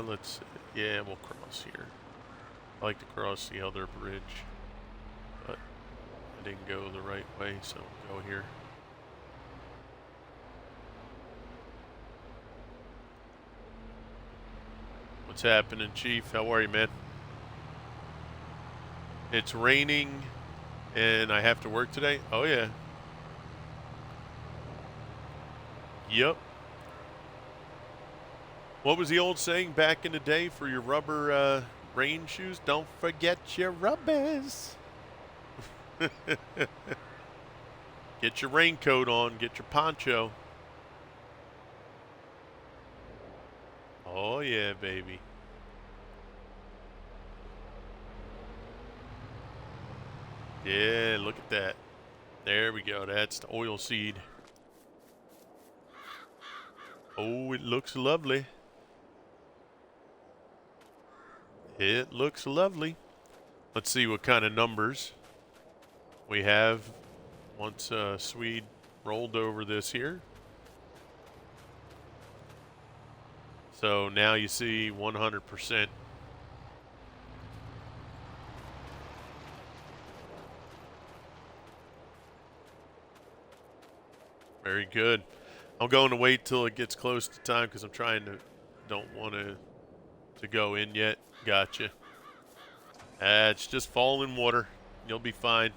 Let's see. Yeah, we'll cross here. I like to cross the other bridge, but I didn't go the right way, so we'll go here. What's happening, Chief? How are you, man? It's raining, and I have to work today? Oh, yeah. Yep. What was the old saying back in the day for your rubber rain shoes? Don't forget your rubbers. Get your raincoat on. Get your poncho. Oh, yeah, baby. Yeah, look at that. There we go. That's the oil seed. Oh, it looks lovely. It looks lovely. Let's see what kind of numbers we have once Swede rolled over this here. So now you see 100%. Very good. I'm going to wait till it gets close to time because I'm don't want to go in yet. Gotcha. It's just falling water. You'll be fine.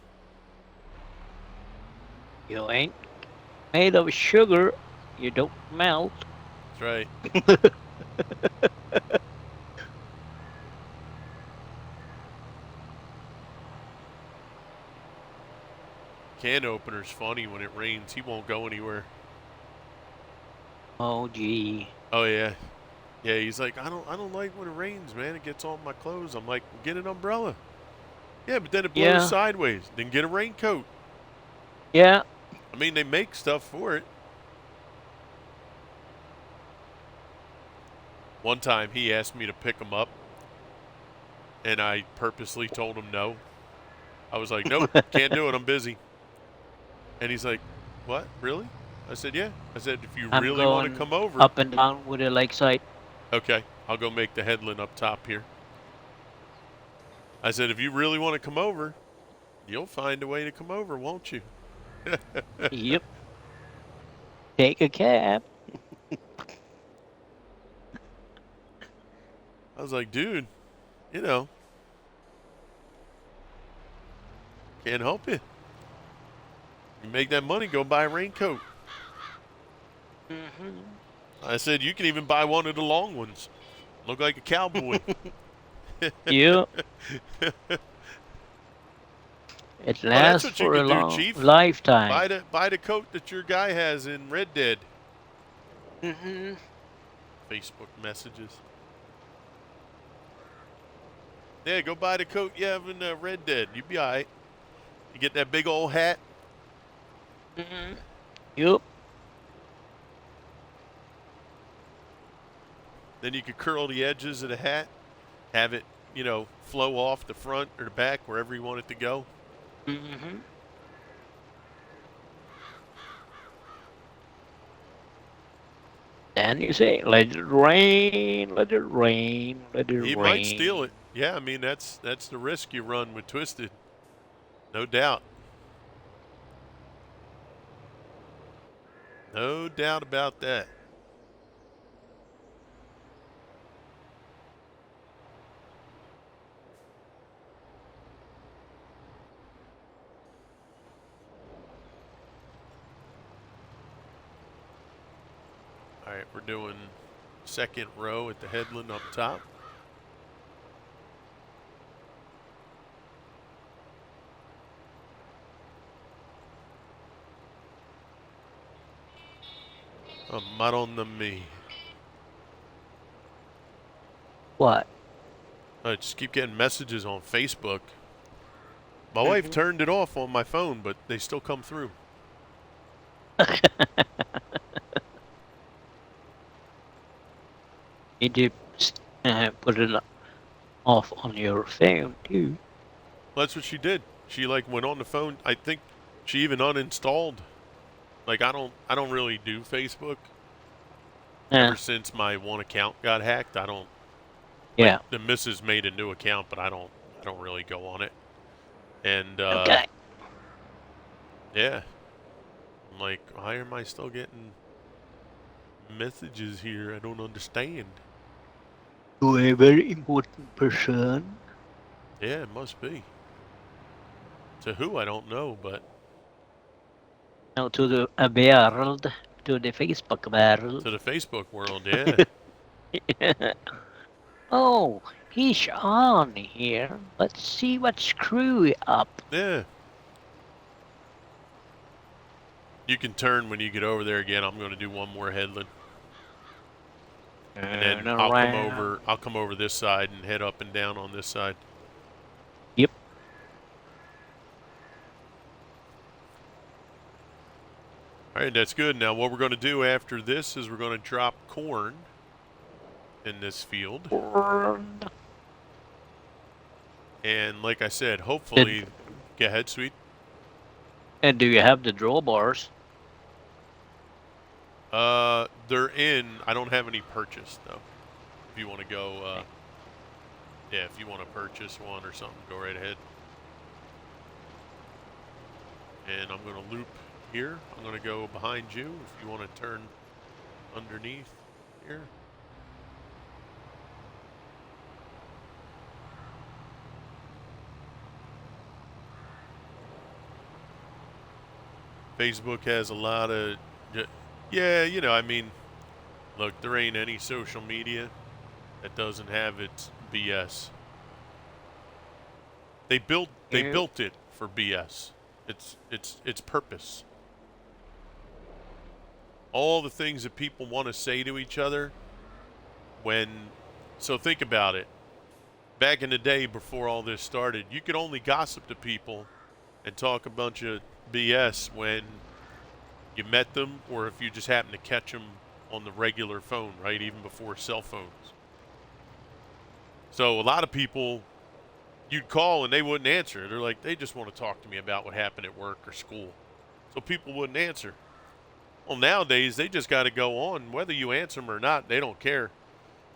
You ain't made of sugar. You don't melt. That's right. Can opener's funny when it rains. He won't go anywhere. Oh, gee. Oh yeah. Yeah, he's like, I don't like when it rains, man. It gets on my clothes. I'm like, get an umbrella. Yeah, but then it blows sideways. Then get a raincoat. Yeah. I mean, they make stuff for it. One time he asked me to pick him up, and I purposely told him no. I was like, nope, can't do it. I'm busy. And he's like, what? Really? I said, yeah. I said, if you really want to come over. Up and down with the lakeside. Okay, I'll go make the headland up top here. I said, if you really want to come over, you'll find a way to come over, won't you? Yep. Take a cab. I was like, dude, you know, can't help you. You make that money, go buy a raincoat. Mm-hmm. I said, you can even buy one of the long ones. Look like a cowboy. Yeah, it Well, that's lasts what you for a could do, long Chief. lifetime. Buy the coat that your guy has in Red Dead. Mm-hmm. Facebook messages. Yeah, go buy the coat you have in Red Dead. You'll be all right. You get that big old hat. Mm-hmm. Yep. Then you could curl the edges of the hat. Have it, flow off the front or the back, wherever you want it to go. Mm-hmm. Then you say, "Let it rain, let it rain, let it He might steal rain." it. Yeah, I mean, that's the risk you run with Twisted. No doubt. No doubt about that. All right, we're doing second row at the headland up top. Madonna me. What? I just keep getting messages on Facebook. My wife Mm-hmm. turned it off on my phone, but they still come through. Need to put it off on your phone too. Well, that's what she did. She went on the phone. I think she even uninstalled. I don't really do Facebook. Yeah, Ever since my one account got hacked, I don't yeah. the missus made a new account, but I don't really go on it. And Okay. yeah, I'm like, why am I still getting messages here? I don't understand. You're a very important person. Yeah, it must be. To who I don't know, but Now to the world, to the Facebook to world. the Facebook world, yeah. Oh, he's on here. Let's see what screw up. Yeah. You can turn when you get over there again. I'm going to do one more headland. And Turn then I'll come around. over this side and head up and down on this side. Yep. All right, that's good. Now what we're going to do after this is we're going to drop corn in this field. And like I said, hopefully, And, go ahead, sweet. and do you have the drawbars? They're in. I don't have any purchased though. If you want to go, yeah, if you want to purchase one or something, go right ahead. And I'm going to loop here. I'm going to go behind you if you want to turn underneath here. Facebook has a lot of, yeah, I mean, look, there ain't any social media that doesn't have its BS. They Yep. built it for BS. Its purpose. All the things that people want to say to each other when, so think about it. Back in the day before all this started, you could only gossip to people and talk a bunch of BS when you met them or if you just happened to catch them on the regular phone, right? Even before cell phones. So a lot of people, you'd call and they wouldn't answer. They're like, they just want to talk to me about what happened at work or school. So people wouldn't answer. Well, nowadays, they just got to go on. Whether you answer them or not, they don't care.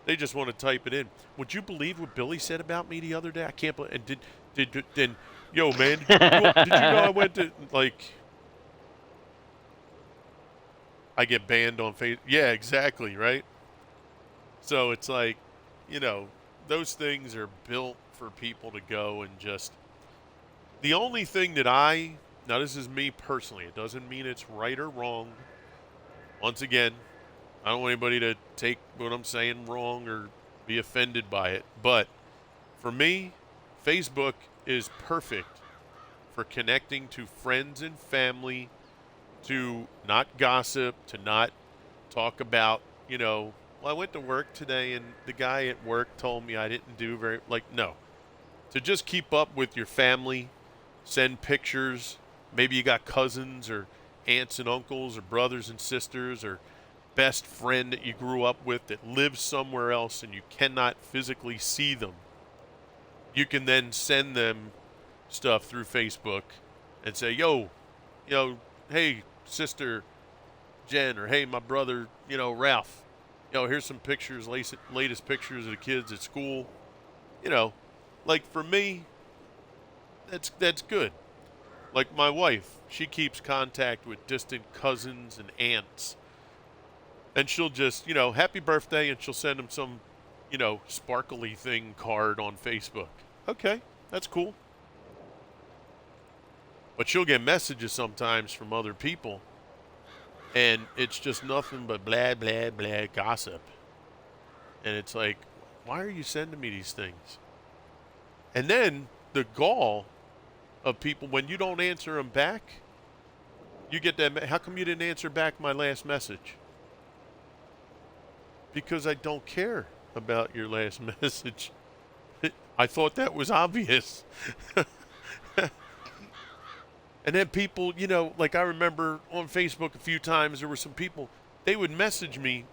They just want to type it in. Would you believe what Billy said about me the other day? I can't believe. And then, yo, man, did you know I went to, like, I get banned on Facebook? Yeah, exactly, right? So it's like, you know, those things are built for people to go and just. The only thing that now this is me personally, it doesn't mean it's right or wrong. Once again, I don't want anybody to take what I'm saying wrong or be offended by it. But for me, Facebook is perfect for connecting to friends and family, to not gossip, to not talk about, well, I went to work today and the guy at work told me I didn't do very, no. To just keep up with your family, send pictures. Maybe you got cousins or aunts and uncles or brothers and sisters or best friend that you grew up with that lives somewhere else and you cannot physically see them. You can then send them stuff through Facebook and say, yo, hey, sister Jen, or hey, my brother, Ralph, here's some pictures, latest pictures of the kids at school. You know, like for me, that's good. Like my wife, she keeps contact with distant cousins and aunts. And she'll just, happy birthday, and she'll send them some, sparkly thing card on Facebook. Okay, that's cool. But she'll get messages sometimes from other people, and it's just nothing but blah, blah, blah gossip. And it's like, why are you sending me these things? And then the gall of people, when you don't answer them back, you get that, how come you didn't answer back my last message? Because I don't care about your last message. I thought that was obvious. And then people, like I remember on Facebook a few times, there were some people, they would message me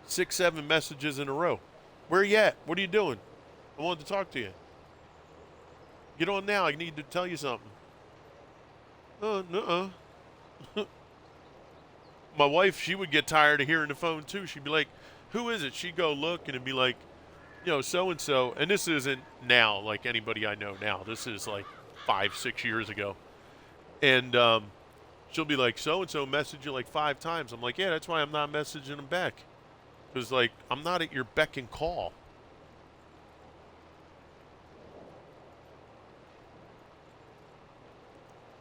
6, 7 messages in a row. Where you at? What are you doing? I wanted to talk to you. Get on now. I need to tell you something. Nuh-uh. My wife, she would get tired of hearing the phone too. She'd be like, who is it? She'd go look and it'd be like, so-and-so. And this isn't now like anybody I know now. This is like 5, 6 years ago. And she'll be like, so-and-so messaged you like 5 times. I'm like, yeah, that's why I'm not messaging them back. Because, like, I'm not at your beck and call.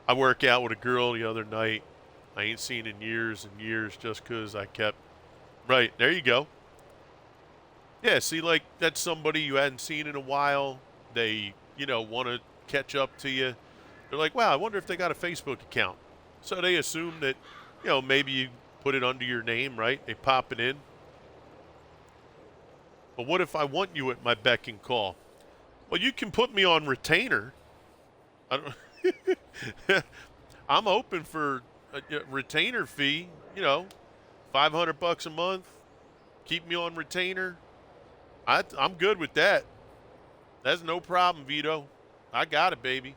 I work out with a girl the other night I ain't seen in years and years just because I kept... Right, there you go. Yeah, see, like, that's somebody you hadn't seen in a while. They, want to catch up to you. They're like, wow, I wonder if they got a Facebook account. So they assume that, maybe you put it under your name, right? They pop it in. But what if I want you at my beck and call? Well, you can put me on retainer. I don't... I'm open for a retainer fee, $500 a month. Keep me on retainer. I'm good with that. That's no problem, Vito. I got it, baby.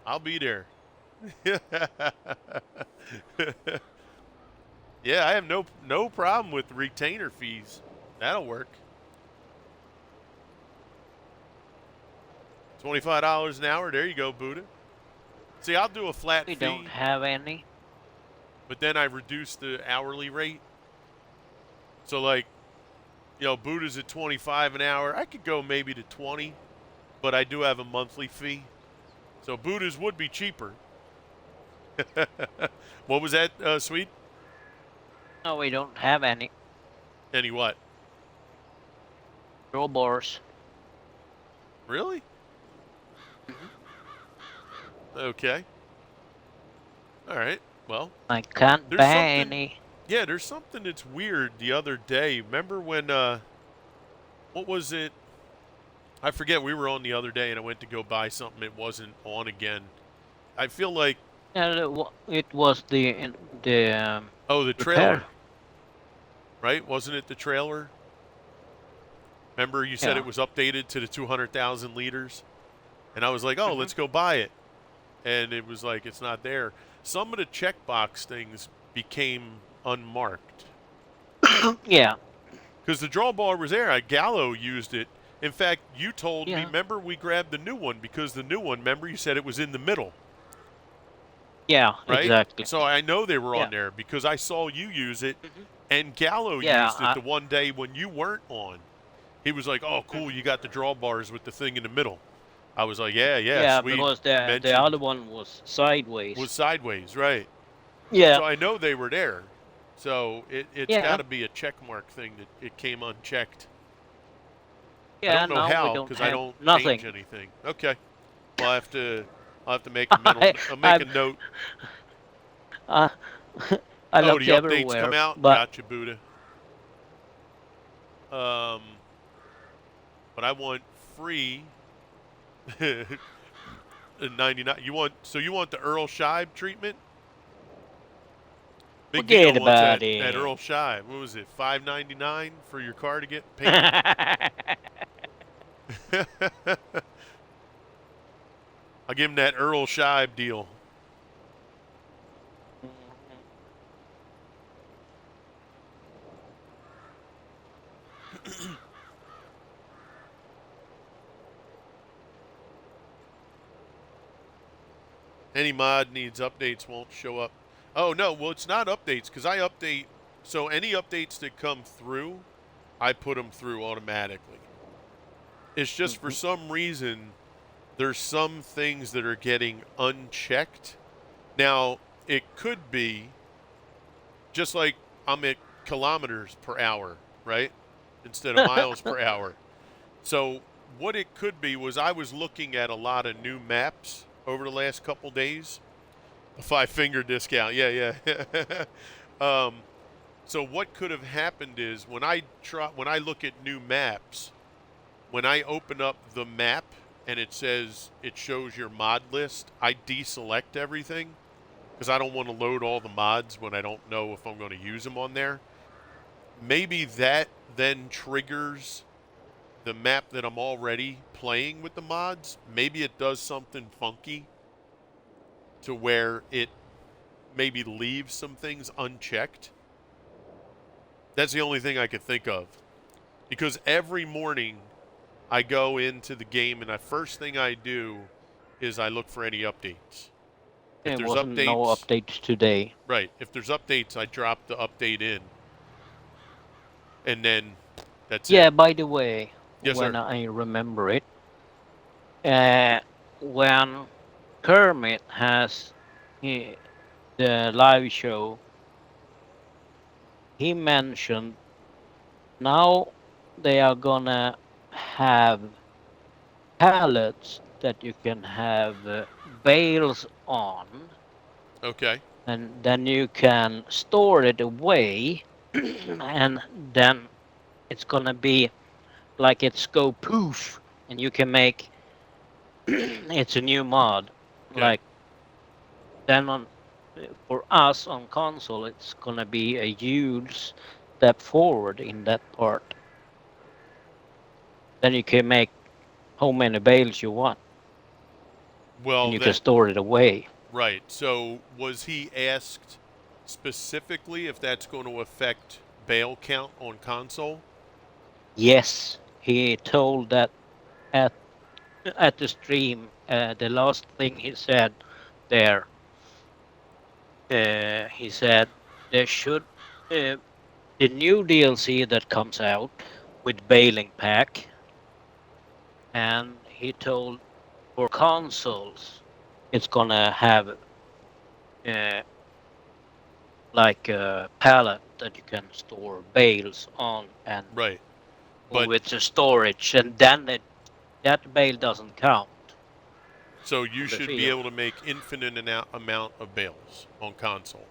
I'll be there. Yeah, I have no problem with retainer fees. That'll work. $25 an hour. There you go, Buddha. See, I'll do a flat fee. We don't have any. But then I reduce the hourly rate. So, like, Buddha's at 25 an hour. I could go maybe to 20, but I do have a monthly fee. So Buddha's would be cheaper. What was that, Sweet? No, we don't have any. Any what? Draw bars. Really? Okay. All right. Well, I can't buy any. Yeah, there's something that's weird the other day. Remember when, what was it? I forget, we were on the other day and I went to go buy something. It wasn't on again. I feel like... Yeah, it was the the trailer. Right? Wasn't it the trailer? Remember you said it was updated to the 200,000 liters? And I was like, oh, let's go buy it. And it was like, it's not there. Some of the checkbox things became unmarked. Yeah. Because the draw bar was there. Gallo used it. In fact, you told me, remember, we grabbed the new one because the new one, remember, you said it was in the middle. Yeah, right? Exactly. So I know they were on there because I saw you use it, and Gallo used it the one day when you weren't on. He was like, oh, cool, you got the draw bars with the thing in the middle. I was like, yeah, Yeah, sweet. because the other one was sideways. Was sideways, right. Yeah, So I know they were there. So it's got yeah, to be a check mark thing that it came unchecked. I yeah. don't know Now we how don't because I have don't change nothing. anything. Okay. Well, I'll have to make a mental. I, I'll make a I, note. I, I Oh, look the updates come everywhere, out. but Gotcha, Buddha. Um, but I want free 99. You want the Earl Scheib treatment? Big forget deal wants about at it. Earl Scheib. What was it? $5.99 for your car to get painted? I'll give him that Earl Scheib deal. Any mod needs updates won't show up. Oh no, well it's not updates because I update. So any updates that come through, I put them through automatically. It's just for some reason there's some things that are getting unchecked. Now it could be just like I'm at kilometers per hour, right? Instead of miles per hour. So what it could be was I was looking at a lot of new maps over the last couple days. A 5 finger discount. Yeah, yeah. um, so what could have happened is when I look at new maps, when I open up the map and it says it shows your mod list, I deselect everything because I don't want to load all the mods when I don't know if I'm going to use them on there. Maybe that then triggers the map that I'm already playing with the mods. Maybe it does something funky to where it maybe leaves some things unchecked. That's the only thing I could think of. Because every morning I go into the game and the first thing I do is I look for any updates. If There there's wasn't no updates, updates today. right. If there's updates, I drop the update in and then that's Yeah, it. by the way, Yes, when sir. I remember it, uh, when Kermit has the live show, he mentioned now they are gonna have pallets that you can have bales on, Okay. and then you can store it away, and then it's gonna be like it's go poof, and you can make it's a new mod. Okay. Like then on for us on console, it's gonna be a huge step forward in that part. Then you can make how many bales you want, and Well, you can that store it away. right. So was he asked specifically if that's going to affect bail count on console? Yes, he told that at the stream. The last thing he said there, he said there should the new DLC that comes out with Bailing Pack, and he told for consoles it's gonna have uh, like a pallet that you can store bales on and Right. But move it to storage, and then that bale doesn't count so you on the should be field able to make infinite amount of bales on console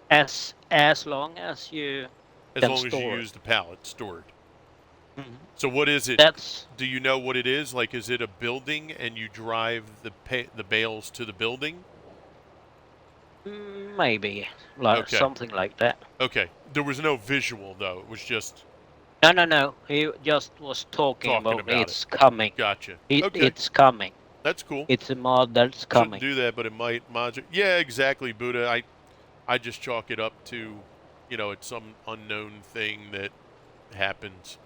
as long as you as can long as you store it. use the pallet stored. Mhm. So what is it? That's Do you know what it is? Like, is it a building and you drive the bales to the building? maybe like Okay. something like that. Okay. There was no visual though. It was just No, no, no. He just was talking talking about about it. it's coming. Gotcha. It, Okay. it's coming. That's cool. It's a mod that's Shouldn't coming. do that, but it might module. Yeah, exactly, Buddha. I just chalk it up to, it's some unknown thing that happens.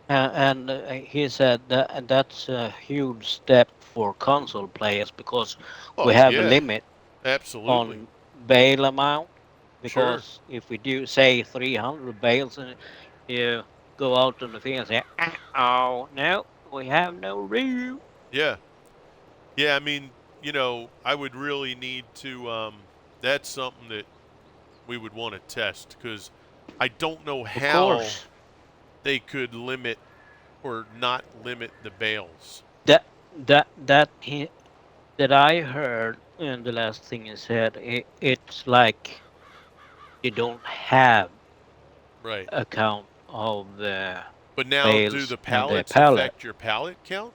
And he said that and that's a huge step for console players because we Oh, have a yeah. limit Absolutely. on bail amount. Sure. Because if we do say 300 bales and you go out on the field and say, oh no, we have no room. Yeah. Yeah, I mean, I would really need to. That's something that we would want to test because I don't know Of how course. they could limit or not limit the bales. That that he that I heard in the last thing he said, it's like you don't have Right. a count of the But now, do bales the and the pallets pallet. affect your pallet count?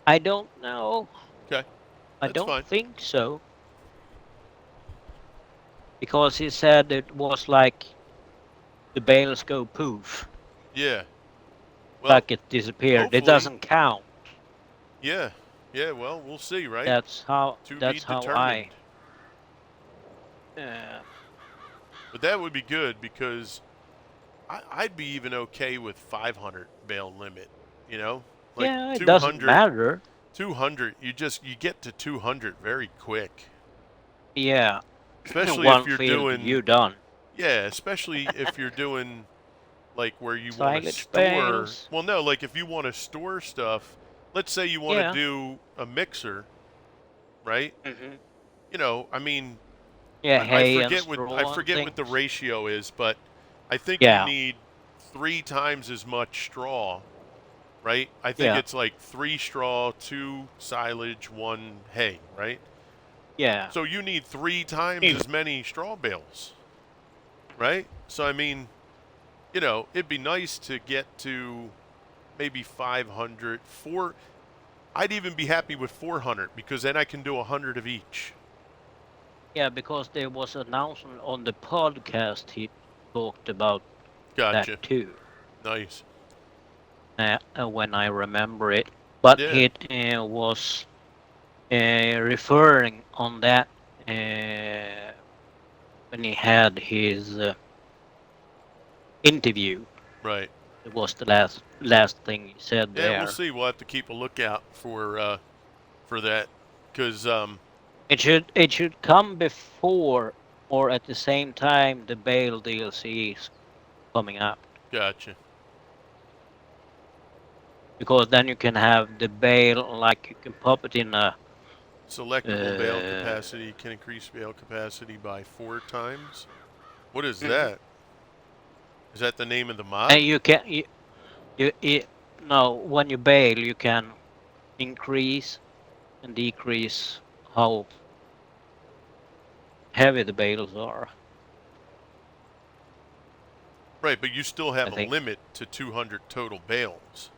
I don't know. Okay, I that's don't fine. think so because he said it was like the bales go poof, Yeah. Well, like it disappeared. It hopefully. doesn't count. Yeah. Yeah, well, we'll see, right? That's how. To be That's how I. determined. Uh, But that would be good because I'd be even okay with 500 bale limit, you know? Like yeah, it doesn't 200, matter. 200, you get to 200 very quick. Yeah, Especially if one you're field doing, you done. yeah, especially if you're doing like where you want to Silage store, bales. well, no, like if you want to store stuff, let's say you want to Yeah. do a mixer, right? Hmm. I mean, Yeah, I hay and forget what I straw and forget what the things. ratio is, but I think you Yeah. need 3 times as much straw, right? I think Yeah. it's like 3 straw, 2 silage, 1 hay, right? Yeah. So you need 3 times Mm. as many straw bales, right? So I mean, it'd be nice to get to maybe 500, I'd even be happy with 400 because then I can do 100 of each. Yeah, because there was an announcement on the podcast. He talked about that Gotcha. too. Nice. When I remember it, but Yeah. it was referring on that uh, when he had his interview. Right. It was the last thing he said Yeah, we'll there. see. We'll have to keep a lookout for that because It should come before or at the same time the Bale DLC is coming out. gotcha. Because then you can have the bale, like you can pop it in a Selectable bale uh, capacity can increase bale capacity by 4 times. What is mhm. that? Is that the name of the And mod? you can you no, when you bale you can increase and decrease how heavy the bales are. Right, but you still I have a think. limit to 200 total bales,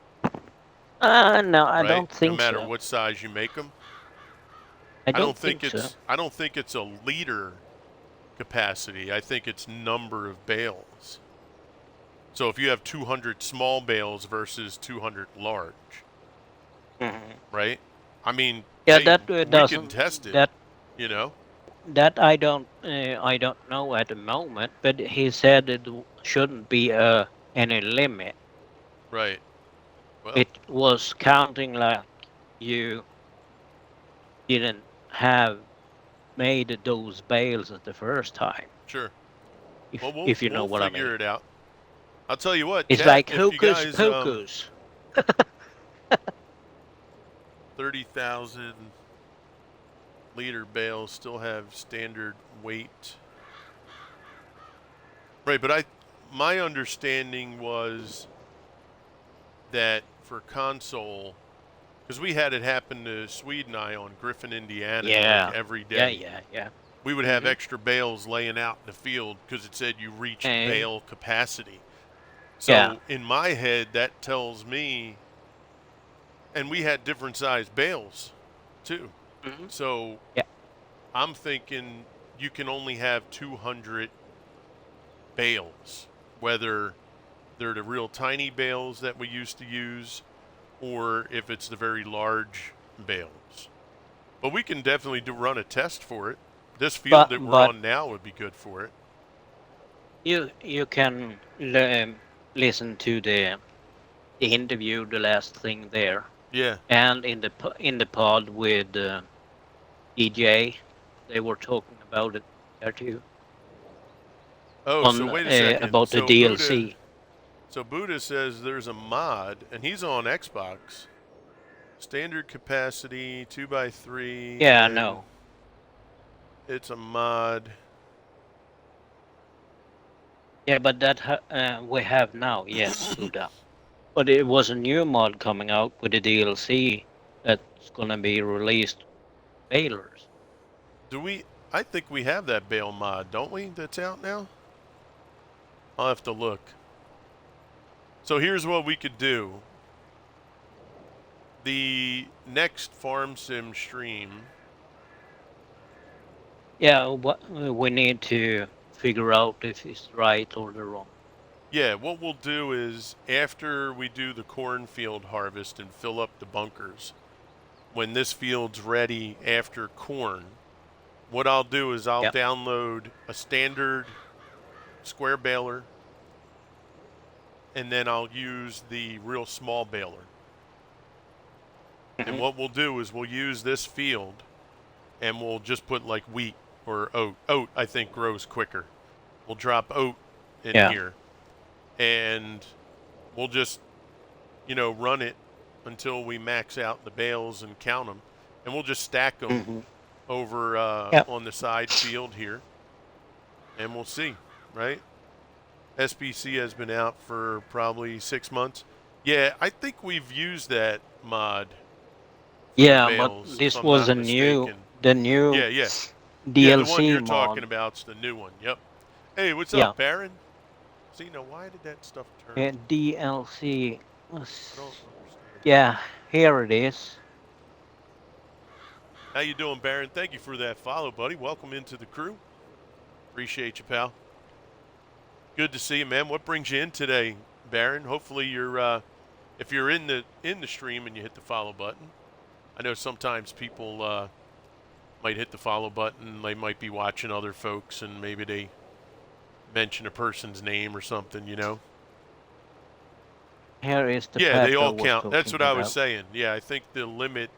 No, I right? don't No think matter so. what size you make them. I I don't don't think think so. it's I don't think it's a liter capacity. I think it's number of bales. So if you have 200 small bales versus 200 large, Hmm. right? I mean, Yeah, hey, that we can doesn't test it, that you know? that I don't know at the moment. But he said it shouldn't be any limit. Right. Well, It was counting like you didn't have made those bales at the first time, sure. Well, if we'll if you know we'll what I mean. figure it out. I'll tell you what, It's chat, like if you hocus guys pocus. 30,000 liter bales still have standard weight. Right, but my understanding was that for console, because we had it happen to Swede and I on Griffin, Indiana, like Yeah, every yeah, day. yeah, yeah. We would have Hmm. extra bales laying out in the field because it said you reached And bale capacity. yeah. So in my head, that tells me, and we had different size bales too. Hmm. So Yeah, I'm thinking you can only have 200 bales, whether they're the real tiny bales that we used to use or if it's the very large bales. But we can definitely run a test for it. This field but that we're but on now would be good for it. you can listen to the interview, the last thing there, Yeah. and in the pod with DJ, they were talking about it there too Oh, so on wait a second. about the DLC. So Buddha says there's a mod, and he's on Xbox. Standard capacity 2x3, Yeah, and no. It's a mod. Yeah, but that we have now, yes, Buddha. But it was a new mod coming out with the DLC that's gonna be released balers. Do we? I think we have that bale mod, don't we? That's out now. I'll have to look. So here's what we could do. The next farm sim stream. Yeah, what we need to figure out if it's right or the wrong. Yeah, what we'll do is after we do the cornfield harvest and fill up the bunkers, when this field's ready after corn, what I'll do is I'll Yeah. download a standard square baler, and then I'll use the real small baler. And Mhm. what we'll do is we'll use this field and we'll just put like wheat or oat. Oat, I think, grows quicker. We'll drop oat in Yeah. here and we'll just, run it until we max out the bales and count them. And we'll just stack them Mhm. over Yeah. on the side field here and we'll see, right? SBC has been out for probably 6 months. Yeah, I think we've used that mod for the Yeah, but bales, if this I'm was not a new, mistaken. the new Yeah, yeah. Yeah, the one DLC you're talking mod. about's the new one. Yep. Hey, what's Yeah, up, Baron? See, now why did that stuff turn? DLC. I don't understand. Yeah, here it is. How you doing, Baron? Thank you for that follow, buddy. Welcome into the crew. Appreciate you, pal. Good to see you, man. What brings you in today, Baron? Hopefully you're if you're in the stream and you hit the follow button. I know sometimes people might hit the follow button. They might be watching other folks and maybe they mention a person's name or something. Here is the Yeah, they patch I all was count. That's talking what I was about. saying. Yeah, I think the limit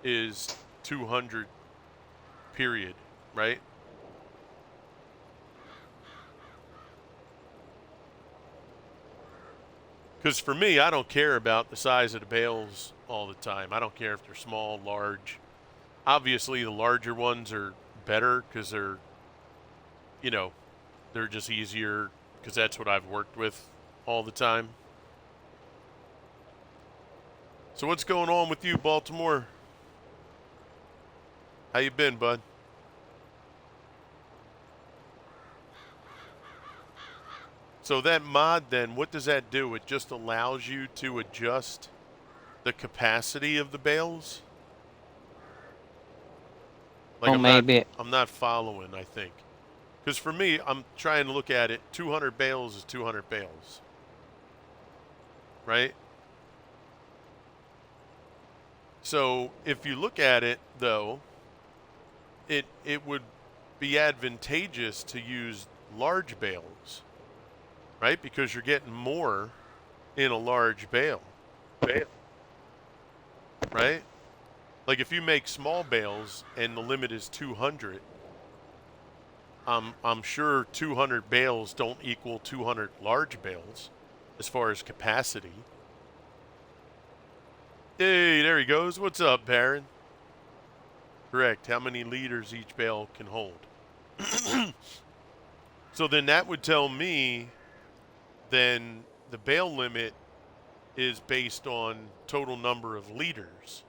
is 200, period, right? Because for me, I don't care about the size of the bales all the time. I don't care if they're small, large. Obviously, the larger ones are better because you know, they're just easier because that's what I've worked with all the time. So what's going on with you, Baltimore? How you been, bud? So that mod then, what does that do? It just allows you to adjust the capacity of the bales? Like Or maybe, I'm not following, I think. Cuz for me, I'm trying to look at it, 200 bales is 200 bales. Right? So, if you look at it though, it would be advantageous to use large bales, right? Because you're getting more in a large bale, right? Like if you make small bales and the limit is 200, I'm sure 200 bales don't equal 200 large bales as far as capacity. Hey, there he goes. What's up, Baron? Correct. How many liters each bale can hold? So then that would tell me then the bale limit is based on total number of liters,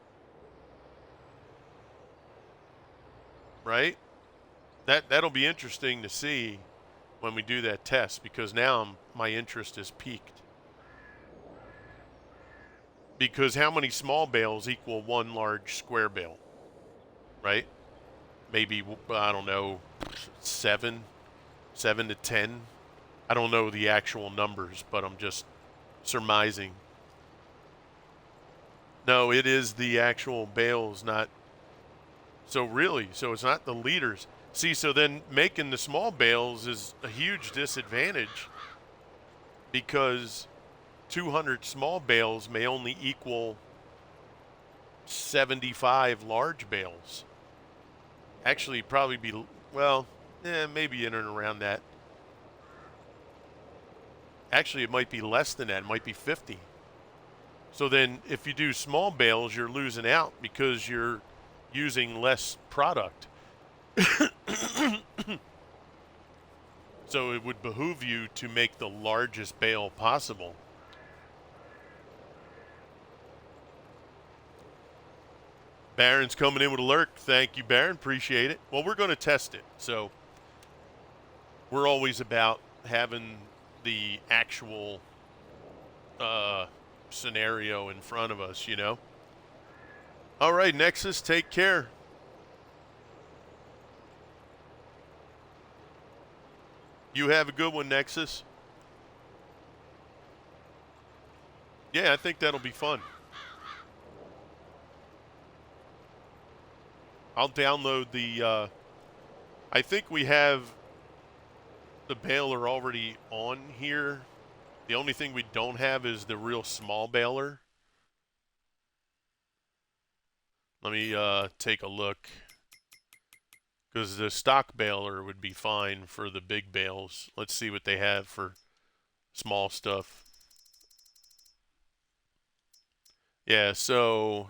right? That'll be interesting to see when we do that test because now my interest is piqued. Because how many small bales equal one large square bale, right? Maybe, I don't know, seven to 10. I don't know the actual numbers, but I'm just surmising. No, it is the actual bales, not. So really, so it's not the liters. See, so then making the small bales is a huge disadvantage because 200 small bales may only equal 75 large bales. Actually, probably be, well, maybe in and around that. Actually, it might be less than that. It might be 50. So then if you do small bales, you're losing out because you're using less product. So it would behoove you to make the largest bale possible. Baron's coming in with a lurk. Thank you, Baron. Appreciate it. Well, we're going to test it. So we're always about having the actual scenario in front of us, you know? All right, Nexus, take care. You have a good one, Nexus. Yeah, I think that'll be fun. I'll download the, I think we have the baler already on here. The only thing we don't have is the real small baler. Let me take a look. Because the stock baler would be fine for the big bales. Let's see what they have for small stuff. Yeah, so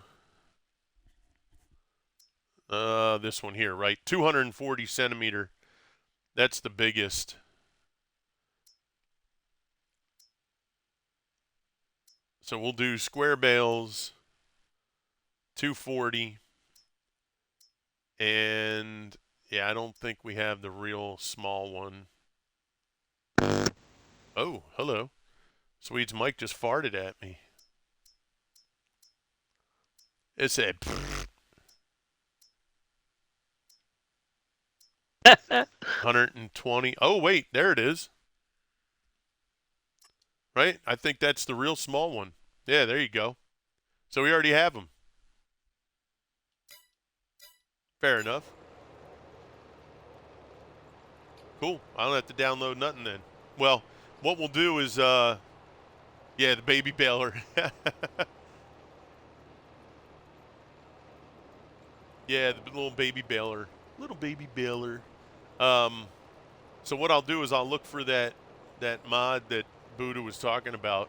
this one here, right? 240 centimeter. That's the biggest. So we'll do square bales, 240. And yeah, I don't think we have the real small one. Oh, hello. Swede's mic just farted at me. It said 120. Oh, wait, there it is. Right? I think that's the real small one. Yeah, there you go. So we already have them. Fair enough. Cool. I don't have to download nothing then. Well, what we'll do is, yeah, the baby baler. Yeah, the little baby baler. Little baby baler. So what I'll do is I'll look for that mod that Buddha was talking about,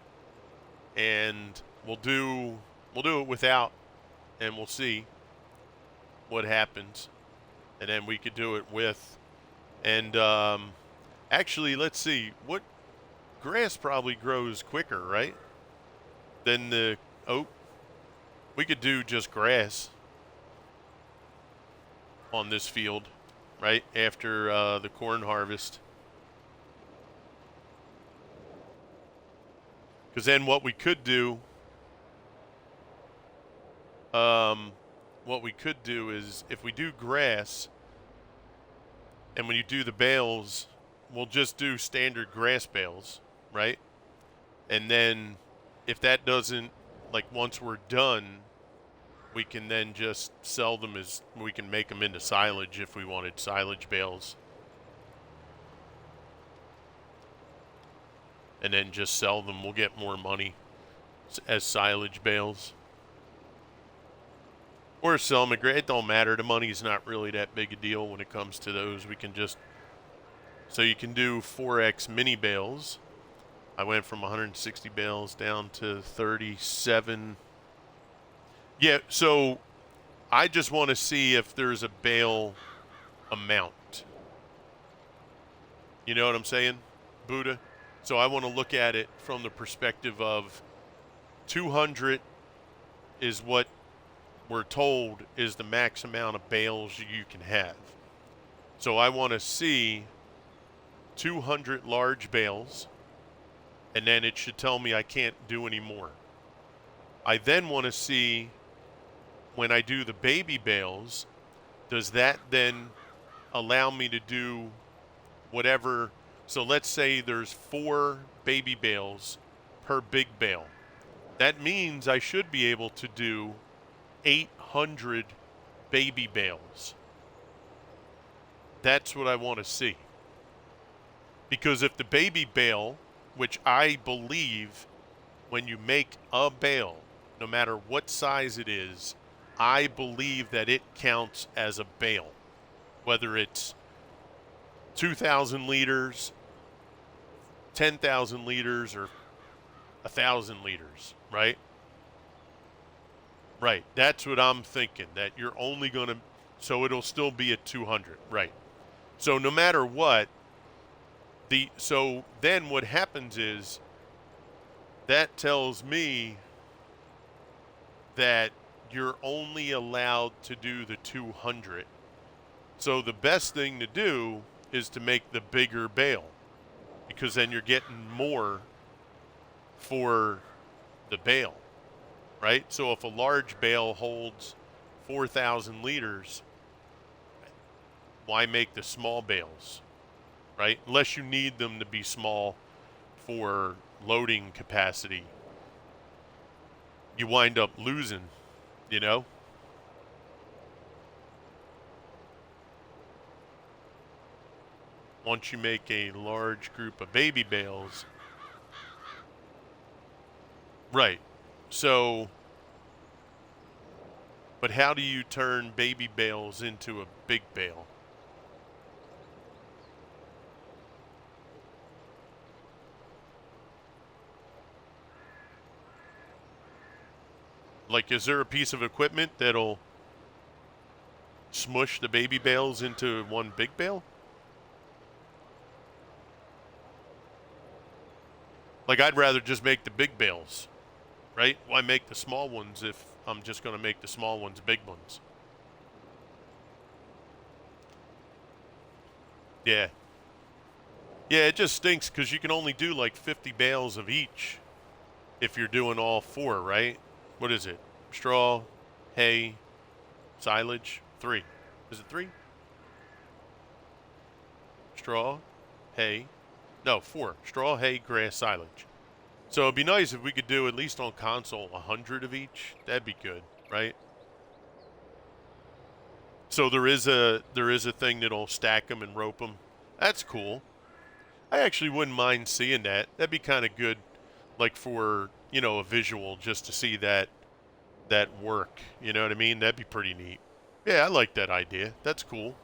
and we'll do it without, and we'll see what happens, and then we could do it with. And actually, let's see, what grass probably grows quicker, right, than the oat. We could do just grass on this field, right, after the corn harvest. Because then what we could do, is if we do grass, and when you do the bales, we'll just do standard grass bales, right? And then if that doesn't, like once we're done, we can then just sell them as, we can make them into silage if we wanted silage bales. And then just sell them. We'll get more money as silage bales. Or sell them at it don't matter. The money's not really that big a deal when it comes to those. We can just, so you can do 4X mini bales. I went from 160 bales down to 37. Yeah, so I just want to see if there's a bale amount. You know what I'm saying, Buddha? So I want to look at it from the perspective of 200 is what we're told is the max amount of bales you can have. So I want to see 200 large bales, and then it should tell me I can't do any more. I then want to see, when I do the baby bales, does that then allow me to do whatever? So let's say there's 4 baby bales per big bale. That means I should be able to do 800 baby bales. That's what I want to see. Because if the baby bale, which I believe when you make a bale, no matter what size it is, I believe that it counts as a bale. Whether it's 2,000 liters, 10,000 liters, or 1,000 liters, right? Right. That's what I'm thinking, that you're only going to, so it'll still be at 200, right? So no matter what, so then what happens is that tells me that you're only allowed to do the 200. So the best thing to do is to make the bigger bale, because then you're getting more for the bale, right? So if a large bale holds 4,000 liters, why make the small bales, right? Unless you need them to be small for loading capacity. You wind up losing, you know? Once you make a large group of baby bales. Right. So, but how do you turn baby bales into a big bale? Like, is there a piece of equipment that'll smush the baby bales into one big bale? Like, I'd rather just make the big bales, right? Why make the small ones if I'm just going to make the small ones big ones? Yeah. Yeah, it just stinks because you can only do like 50 bales of each if you're doing all four, right? What is it? Straw, hay, silage? 3. Is it 3? Straw, hay. No, 4. Straw, hay, grass, silage. So it'd be nice if we could do, at least on console, 100 of each. That'd be good, right? So there is a thing that'll stack them and rope them. That's cool. I actually wouldn't mind seeing that. That'd be kind of good, like for, a visual, just to see that work. You know what I mean? That'd be pretty neat. Yeah, I like that idea. That's cool.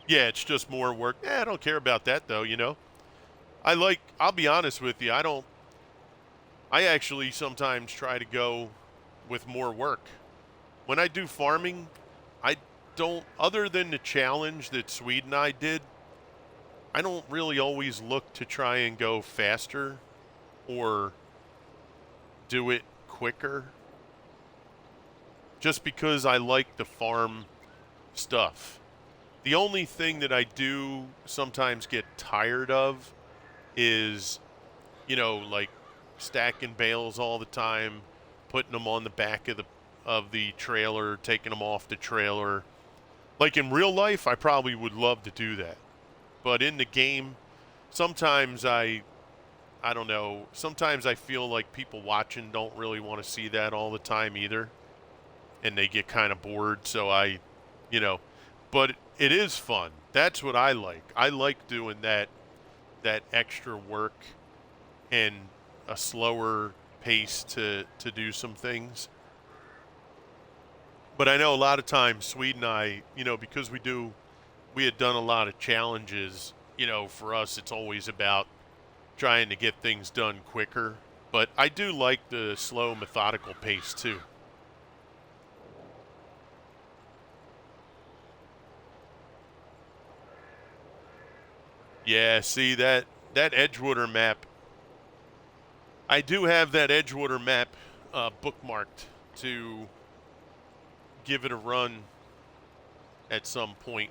Yeah, it's just more work. I don't care about that though. I'll be honest with you, I actually sometimes try to go with more work. When I do farming, I don't, other than the challenge that Sweden and I did, I don't really always look to try and go faster or do it quicker, just because I like the farm stuff. The only thing that I do sometimes get tired of is, like stacking bales all the time, putting them on the back of the trailer, taking them off the trailer. Like in real life, I probably would love to do that. But in the game, sometimes I don't know, sometimes I feel like people watching don't really want to see that all the time either. And they get kind of bored, so you know, but it is fun. That's what I like. I like doing that extra work and a slower pace to do some things. But I know a lot of times Sweden and I, because we had done a lot of challenges, for us it's always about trying to get things done quicker. But I do like the slow, methodical pace too. Yeah, see that Edgewater map. I do have that Edgewater map bookmarked to give it a run at some point.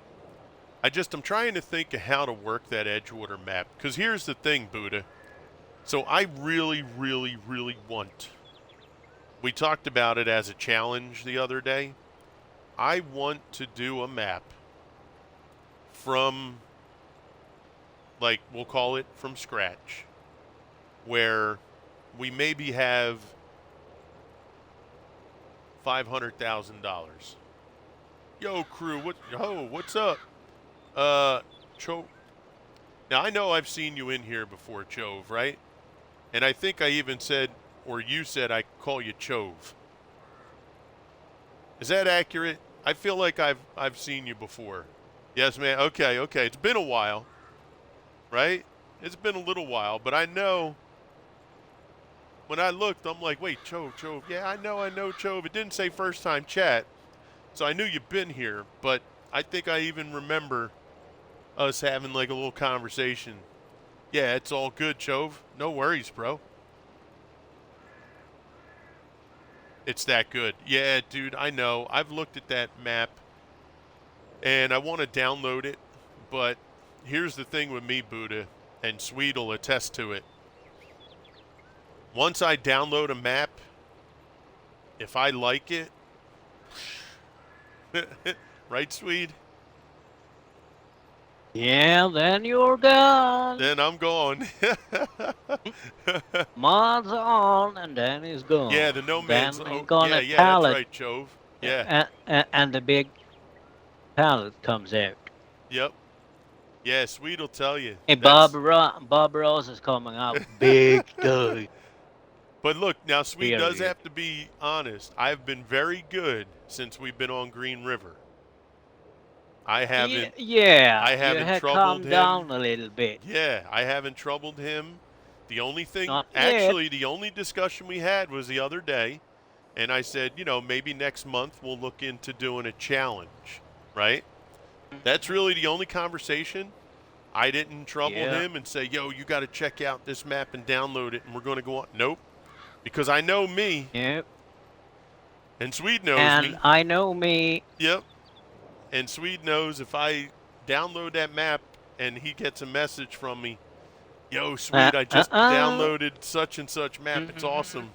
I'm trying to think of how to work that Edgewater map. Because here's the thing, Buddha. So I really, really, really want. We talked about it as a challenge the other day. I want to do a map from, like, we'll call it from scratch, where we maybe have $500,000. Yo, crew, what's up? Chove. Now I know I've seen you in here before, Chove, right? And I think I even said, or you said, I call you Chove. Is that accurate? I feel like I've seen you before. Yes, man. Okay. It's been a while, right? It's been a little while, but I know. When I looked, I'm like, wait, Chove. Yeah, I know, Chove. It didn't say first time chat, so I knew you've been here. But I think I even remember us having like a little conversation. Yeah, it's all good, Chove. No worries, bro. It's that good. Yeah, dude, I know. I've looked at that map and I want to download it, but here's the thing with me, Buddha, and Sweet will attest to it. Once I download a map, if I like it, right, Swede? Yeah, then you're gone. Then I'm gone. Months on, and then he's Yeah, gone. the no man's. Then he's Oh, gonna yeah, that's pallet, right, Chove. Yeah, and the big pallet comes out. yep. Yeah, Swede will tell you. And That's. Bob Ross is coming out big time. But look, now Swede does Period. have to be honest. I've been very good since we've been on Green River. I Yeah, haven't. yeah, I you haven't had troubled calmed him. down a little bit. Yeah, I haven't troubled him. The only thing, Not yet. actually, the only discussion we had was the other day, and I said, maybe next month we'll look into doing a challenge, right? That's Mhm. really the only conversation. I didn't trouble Yeah, him and say, yo, you got to check out this map and download it, and we're going to go on. Nope, because I know me, yeah. and Swede knows And me. I know me. Yep, and Swede knows if I download that map and he gets a message from me, yo, Uh, Swede, I uh, just uh. downloaded such and such map. It's Mhm. awesome.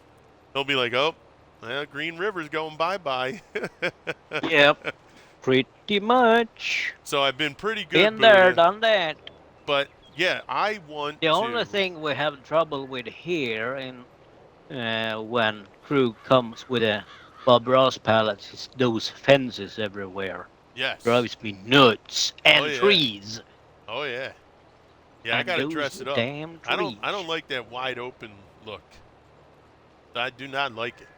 He'll be like, oh, well, Green River's going bye-bye. Yep, pretty much. So I've been pretty good, Been there, Buddha. done that. But, yeah, I want The only to. thing we have trouble with here in when crew comes with a Bob Ross pallets is those fences everywhere. Yes. Drives me nuts. Oh, And yeah. trees. Oh, yeah. Yeah, I And got to those dress it up. damn I don't trees. like that wide open look. I do not like it.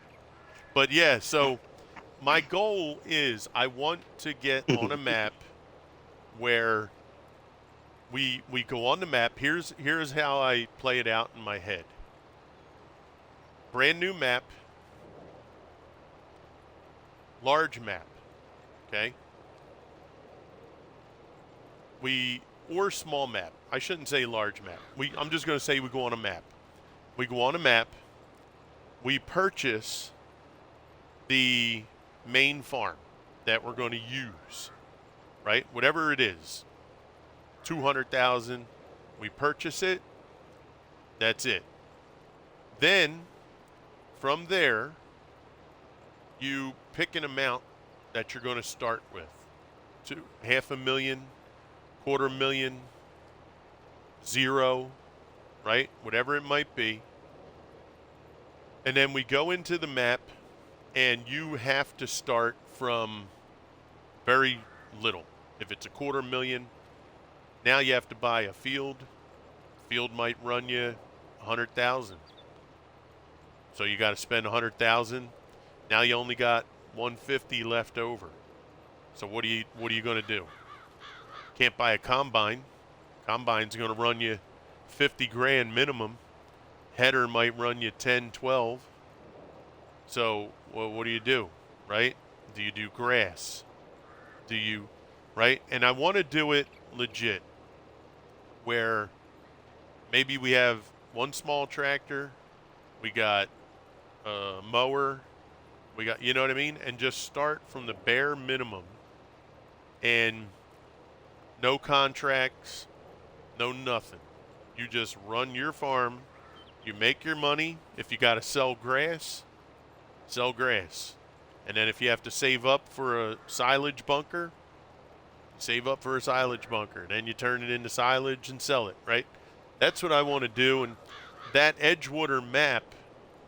But, yeah, so my goal is I want to get on a map where we go on the map. Here's how I play it out in my head. Brand new map, large map, okay? Or small map. I shouldn't say large map. I'm just going to say we go on a map. We go on a map. We purchase the main farm that we're going to use, right? Whatever it is. 200,000. We purchase it. That's it. Then from there, you pick an amount that you're going to start with. To 500,000, 250,000, zero, right? Whatever it might be. And then we go into the map, and you have to start from very little. If it's 250,000, now you have to buy a field. Field might run you 100,000. So you got to spend 100,000. Now you only got 150 left over. So what are you going to do? Can't buy a combine. Combine's going to run you 50 grand minimum. Header might run you 10, 12. So what do? Right? Do you do grass? Do you, right? And I want to do it legit where maybe we have one small tractor, we got a mower, we got, you know what I mean? And just start from the bare minimum and no contracts, no nothing. You just run your farm, you make your money. If you got to sell grass, sell grass. And then if you have to save up for a silage bunker, save up for a silage bunker. Then you turn it into silage and sell it, right? That's what I want to do. And that Edgewater map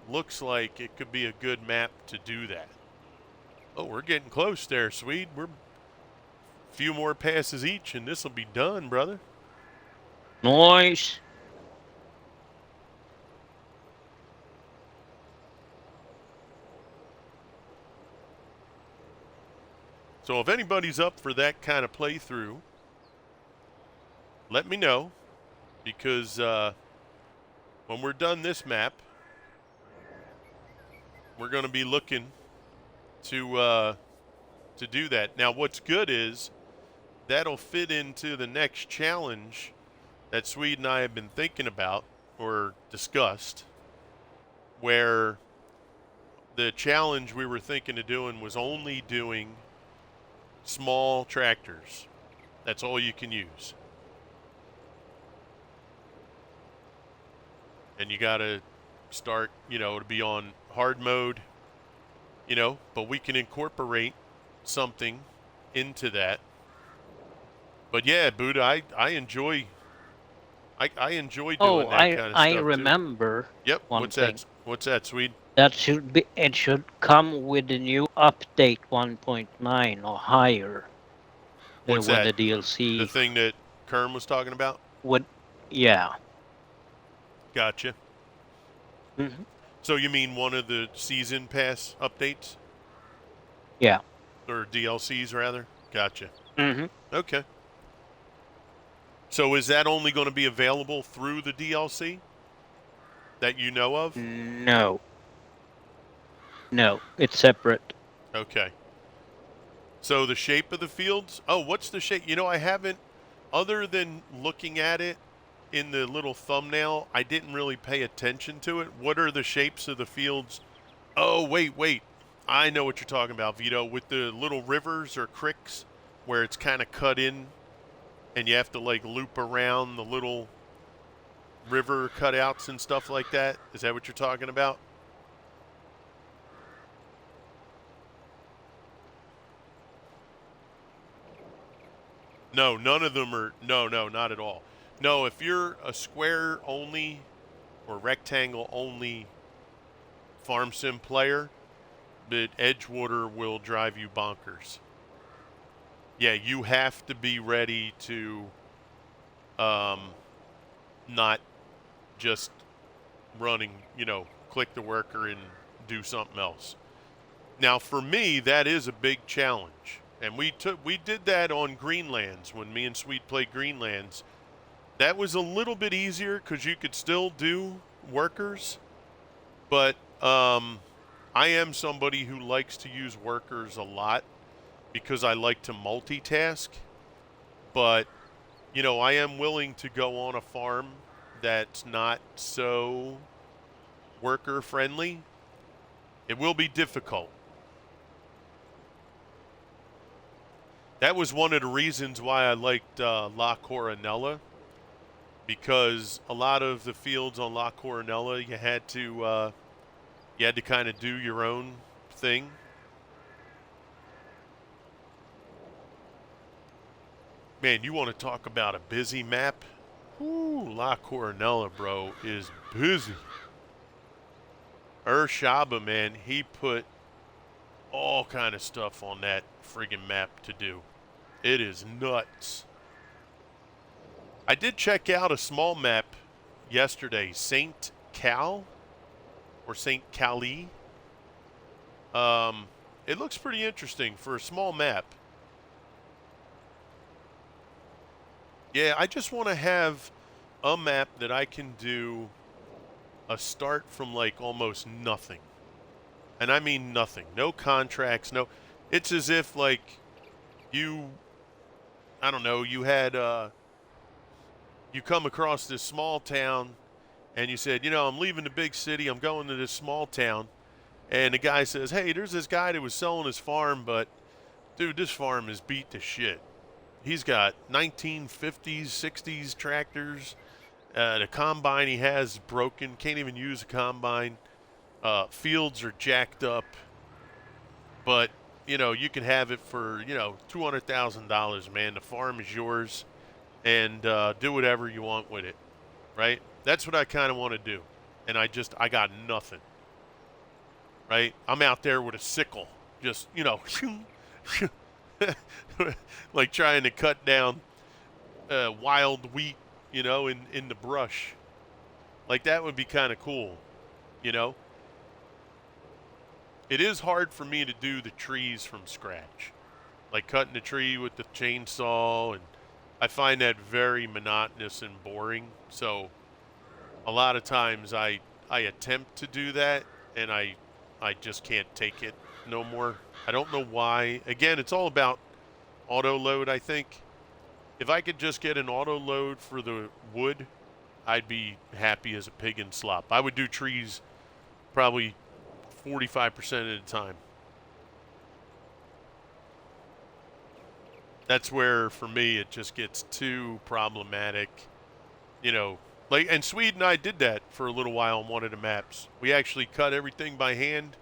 looks like it could be a good map to do that. Oh, we're getting close there, Swede. We're a few more passes each, and this will be done, brother. Noise. So if anybody's up for that kind of playthrough, let me know, because when we're done this map, we're going to be looking to do that. Now, what's good is that'll fit into the next challenge that Swede and I have been thinking about or discussed, where the challenge we were thinking of doing was only doing small tractors. That's all you can use. And you got to start, to be on hard mode, but we can incorporate something into that. But yeah, Buddha, I enjoy Oh, doing that kind of I stuff too. remember Yep. one What's thing. that? What's that, Swede? That should be it should come with the new update 1.9 or higher What's when that? the The DLC thing that Kerm was talking about? would yeah. Gotcha. Hmm. So you mean one of the season pass updates Yeah. or DLCs rather? Gotcha. Hmm. Okay. So is that only going to be available through the DLC that you know of? No. No, it's separate. Okay. So the shape of the fields? Oh, what's the shape? I haven't, other than looking at it in the little thumbnail, I didn't really pay attention to it. What are the shapes of the fields? Oh, wait. I know what you're talking about, Vito, with the little rivers or creeks where it's kind of cut in and you have to like loop around the little river cutouts and stuff like that. Is that what you're talking about? No, none of them are. No, not at all. No, if you're a square only or rectangle only farm sim player, but Edgewater will drive you bonkers. Yeah, you have to be ready to um, not just running, click the worker and do something else. Now, for me, that is a big challenge, and we did that on Greenlands when me and Sweet played Greenlands. That was a little bit easier because you could still do workers, but I am somebody who likes to use workers a lot because I like to multitask. But I am willing to go on a farm that's not so worker friendly. It will be difficult. That was one of the reasons why I liked La Coronella, because a lot of the fields on La Coronella you had to kind of do your own thing. Man, you want to talk about a busy map? Ooh, La Coronella, bro, is busy. Urshaba, man, he put all kind of stuff on that friggin' map to do. It is nuts. I did check out a small map yesterday, St. Cal or St. Cali. It looks pretty interesting for a small map. Yeah, I just want to have a map that I can do a start from like almost nothing. And I mean nothing. No contracts, no. It's as if like you, I don't know, you had, you come across this small town and you said, I'm leaving the big city, I'm going to this small town. And the guy says, hey, there's this guy that was selling his farm, but dude, this farm is beat to shit. He's got 1950s, 60s tractors. The combine he has is broken, can't even use a combine. Fields are jacked up, but you can have it for $200,000, man. The farm is yours, and do whatever you want with it, right? That's what I kind of want to do, and I got nothing, right? I'm out there with a sickle, just like trying to cut down wild wheat, in the brush. Like that would be kind of cool, you know. It is hard for me to do the trees from scratch, like cutting the tree with the chainsaw, and I find that very monotonous and boring. So a lot of times I attempt to do that, and I just can't take it no more. I don't know why. Again, it's all about auto load, I think. If I could just get an auto load for the wood, I'd be happy as a pig in slop. I would do trees probably 45% of the time. That's where, for me, it just gets too problematic. You know, like, and Swede and I did that for a little while on one of the maps. We actually cut everything by hand,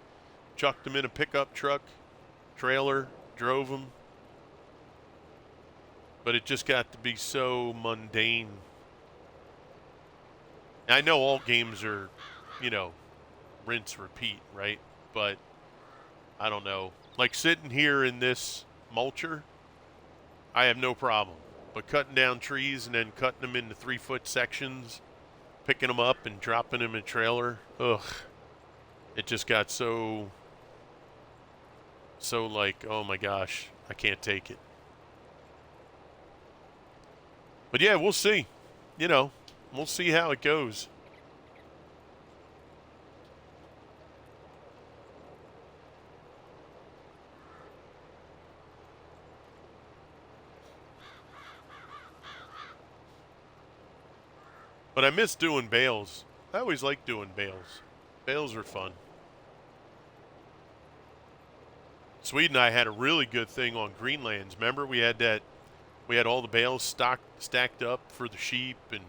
chucked them in a pickup truck, trailer, drove them. But it just got to be so mundane. I know all games are, you know, rinse, repeat, right? But I don't know. Like sitting here in this mulcher, I have no problem. But cutting down trees and then cutting them into 3-foot sections, picking them up and dropping them in a trailer, ugh. It just got so like, oh my gosh, I can't take it. But yeah, we'll see. You know, we'll see how it goes. But I miss doing bales. I always like doing bales. Bales are fun. Swede and I had a really good thing on Greenlands. Remember, we had all the bales stacked up for the sheep, and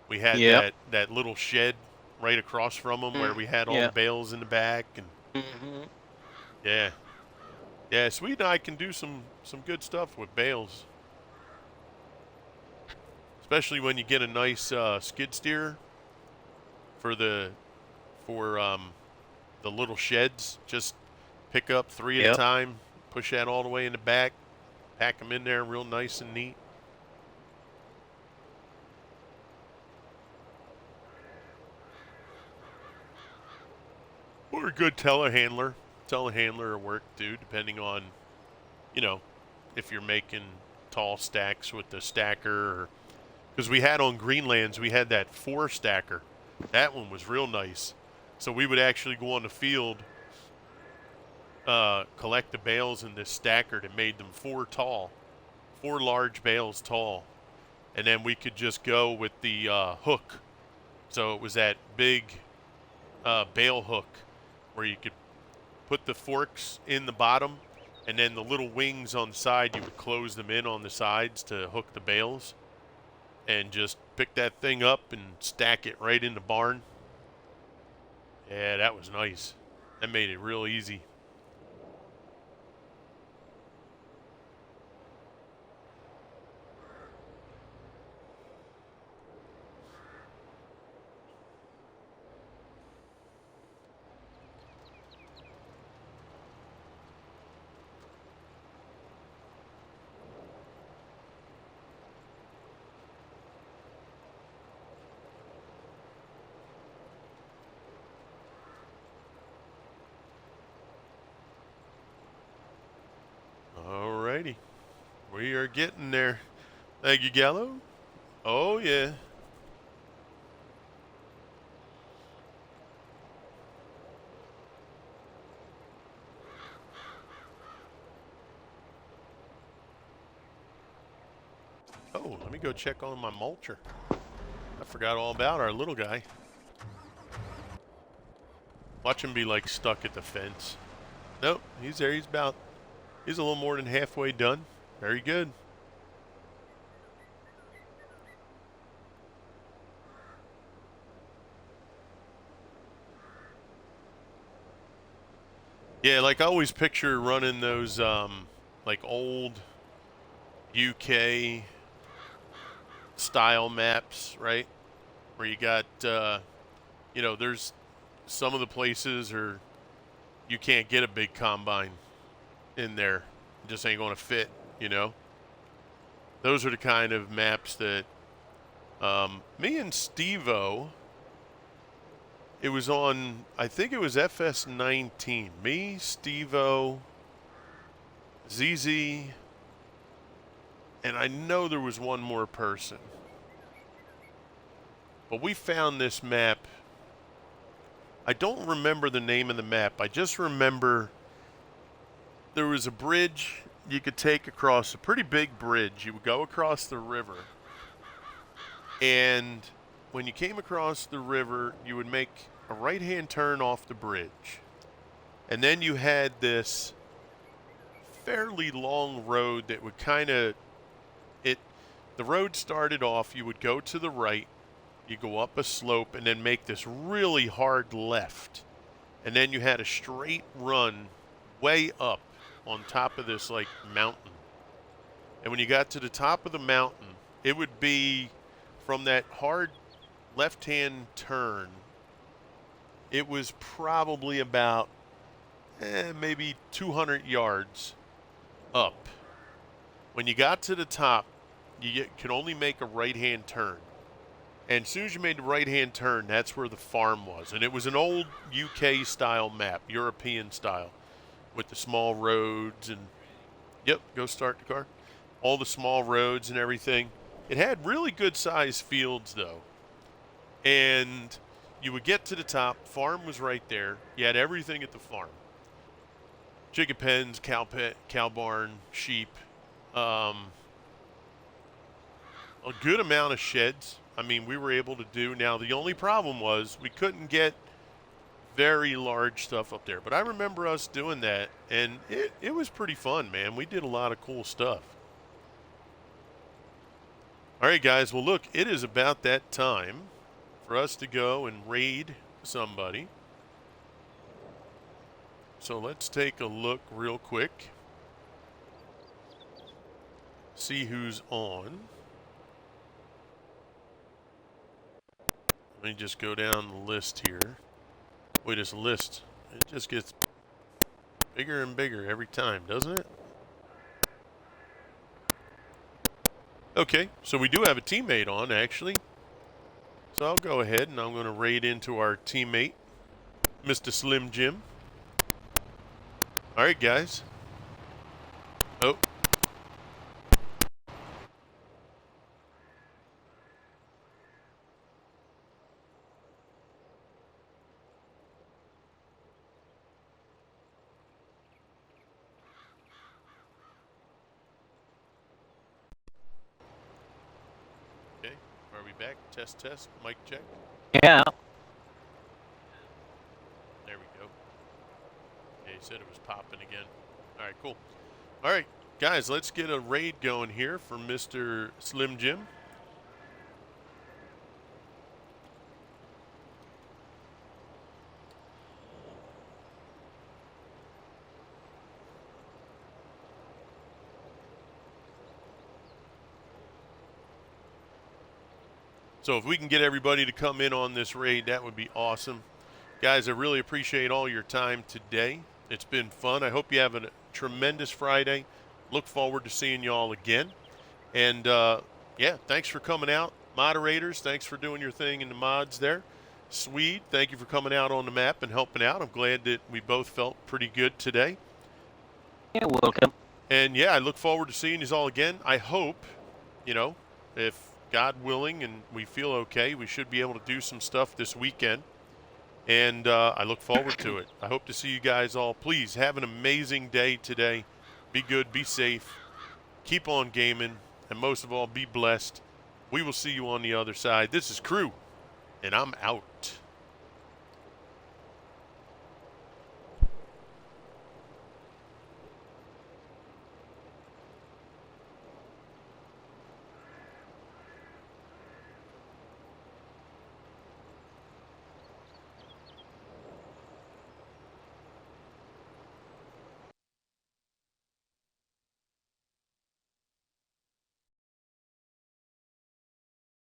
we had that little shed right across from them where we had all the bales in the back. And yeah, Swede and I can do some good stuff with bales, especially when you get a nice skid steer for the little sheds. Just pick up 3 at a time, push that all the way in the back, pack them in there real nice and neat. Or a good telehandler. Telehandler will work too, depending on, you know, if you're making tall stacks with the stacker. Because we had on Greenlands, we had that 4-stacker. That one was real nice. So we would actually go on the field, collect the bales in this stacker that made them 4 large bales tall. And then we could just go with the hook. So it was that big bale hook where you could put the forks in the bottom, and then the little wings on the side, you would close them in on the sides to hook the bales, and just pick that thing up and stack it right in the barn. Yeah, that was nice. That made it real easy. Alrighty. We are getting there. Thank you, Gallo. Oh, yeah. Oh, let me go check on my mulcher. I forgot all about our little guy. Watch him be like stuck at the fence. Nope, he's there. He's a little more than halfway done. Very good. Yeah, like I always picture running those like old UK style maps, right? Where you got you know, there's some of the places are you can't get a big combine in there. It just ain't going to fit, you know. Those are the kind of maps that me and Steve-O, it was on, I think it was FS19. Me, Steve-O, ZZ, and I know there was one more person. But we found this map. I don't remember the name of the map. I just remember there was a bridge you could take across a pretty big bridge. You would go across the river, and when you came across the river, you would make a right-hand turn off the bridge. And then you had this fairly long road that would kind of the road started off, you would go to the right, you go up a slope and then make this really hard left. And then you had a straight run way up on top of this like mountain. And when you got to the top of the mountain, it would be from that hard left-hand turn, it was probably about maybe 200 yards up. When you got to the top, you could only make a right-hand turn. And as soon as you made the right-hand turn, that's where the farm was. And it was an old UK-style map, European style, with the small roads and, yep, go start the car. All the small roads and everything. It had really good-sized fields, though. And you would get to the top. Farm was right there. You had everything at the farm. Chicken pens, cow barn, sheep. A good amount of sheds. I mean, we were able to do. Now, the only problem was we couldn't get very large stuff up there. But I remember us doing that, and it was pretty fun, man. We did a lot of cool stuff. All right, guys. Well, look, it is about that time for us to go and raid somebody. So let's take a look real quick. See who's on. Let me just go down the list here. Boy, this list, it just gets bigger and bigger every time, doesn't it? Okay, so we do have a teammate on, actually. So I'll go ahead and I'm going to raid into our teammate, Mr. Slim Jim. All right, guys. Oh. Okay, are we back? Test, test, mic check. Yeah. There we go. Yeah, he said it was popping again. All right, cool. All right, guys, let's get a raid going here for Mr. Slim Jim. So if we can get everybody to come in on this raid, that would be awesome. Guys, I really appreciate all your time today. It's been fun. I hope you have a tremendous Friday. Look forward to seeing you all again. And, yeah, thanks for coming out. Moderators, thanks for doing your thing in the mods there. Swede, thank you for coming out on the map and helping out. I'm glad that we both felt pretty good today. You're welcome. And, yeah, I look forward to seeing you all again. I hope, you know, if God willing and we feel okay, we should be able to do some stuff this weekend. And I look forward to it. I hope to see you guys all. Please have an amazing day today. Be good, be safe, keep on gaming, and most of all, be blessed. We will see you on the other side. This is Crew, and I'm out.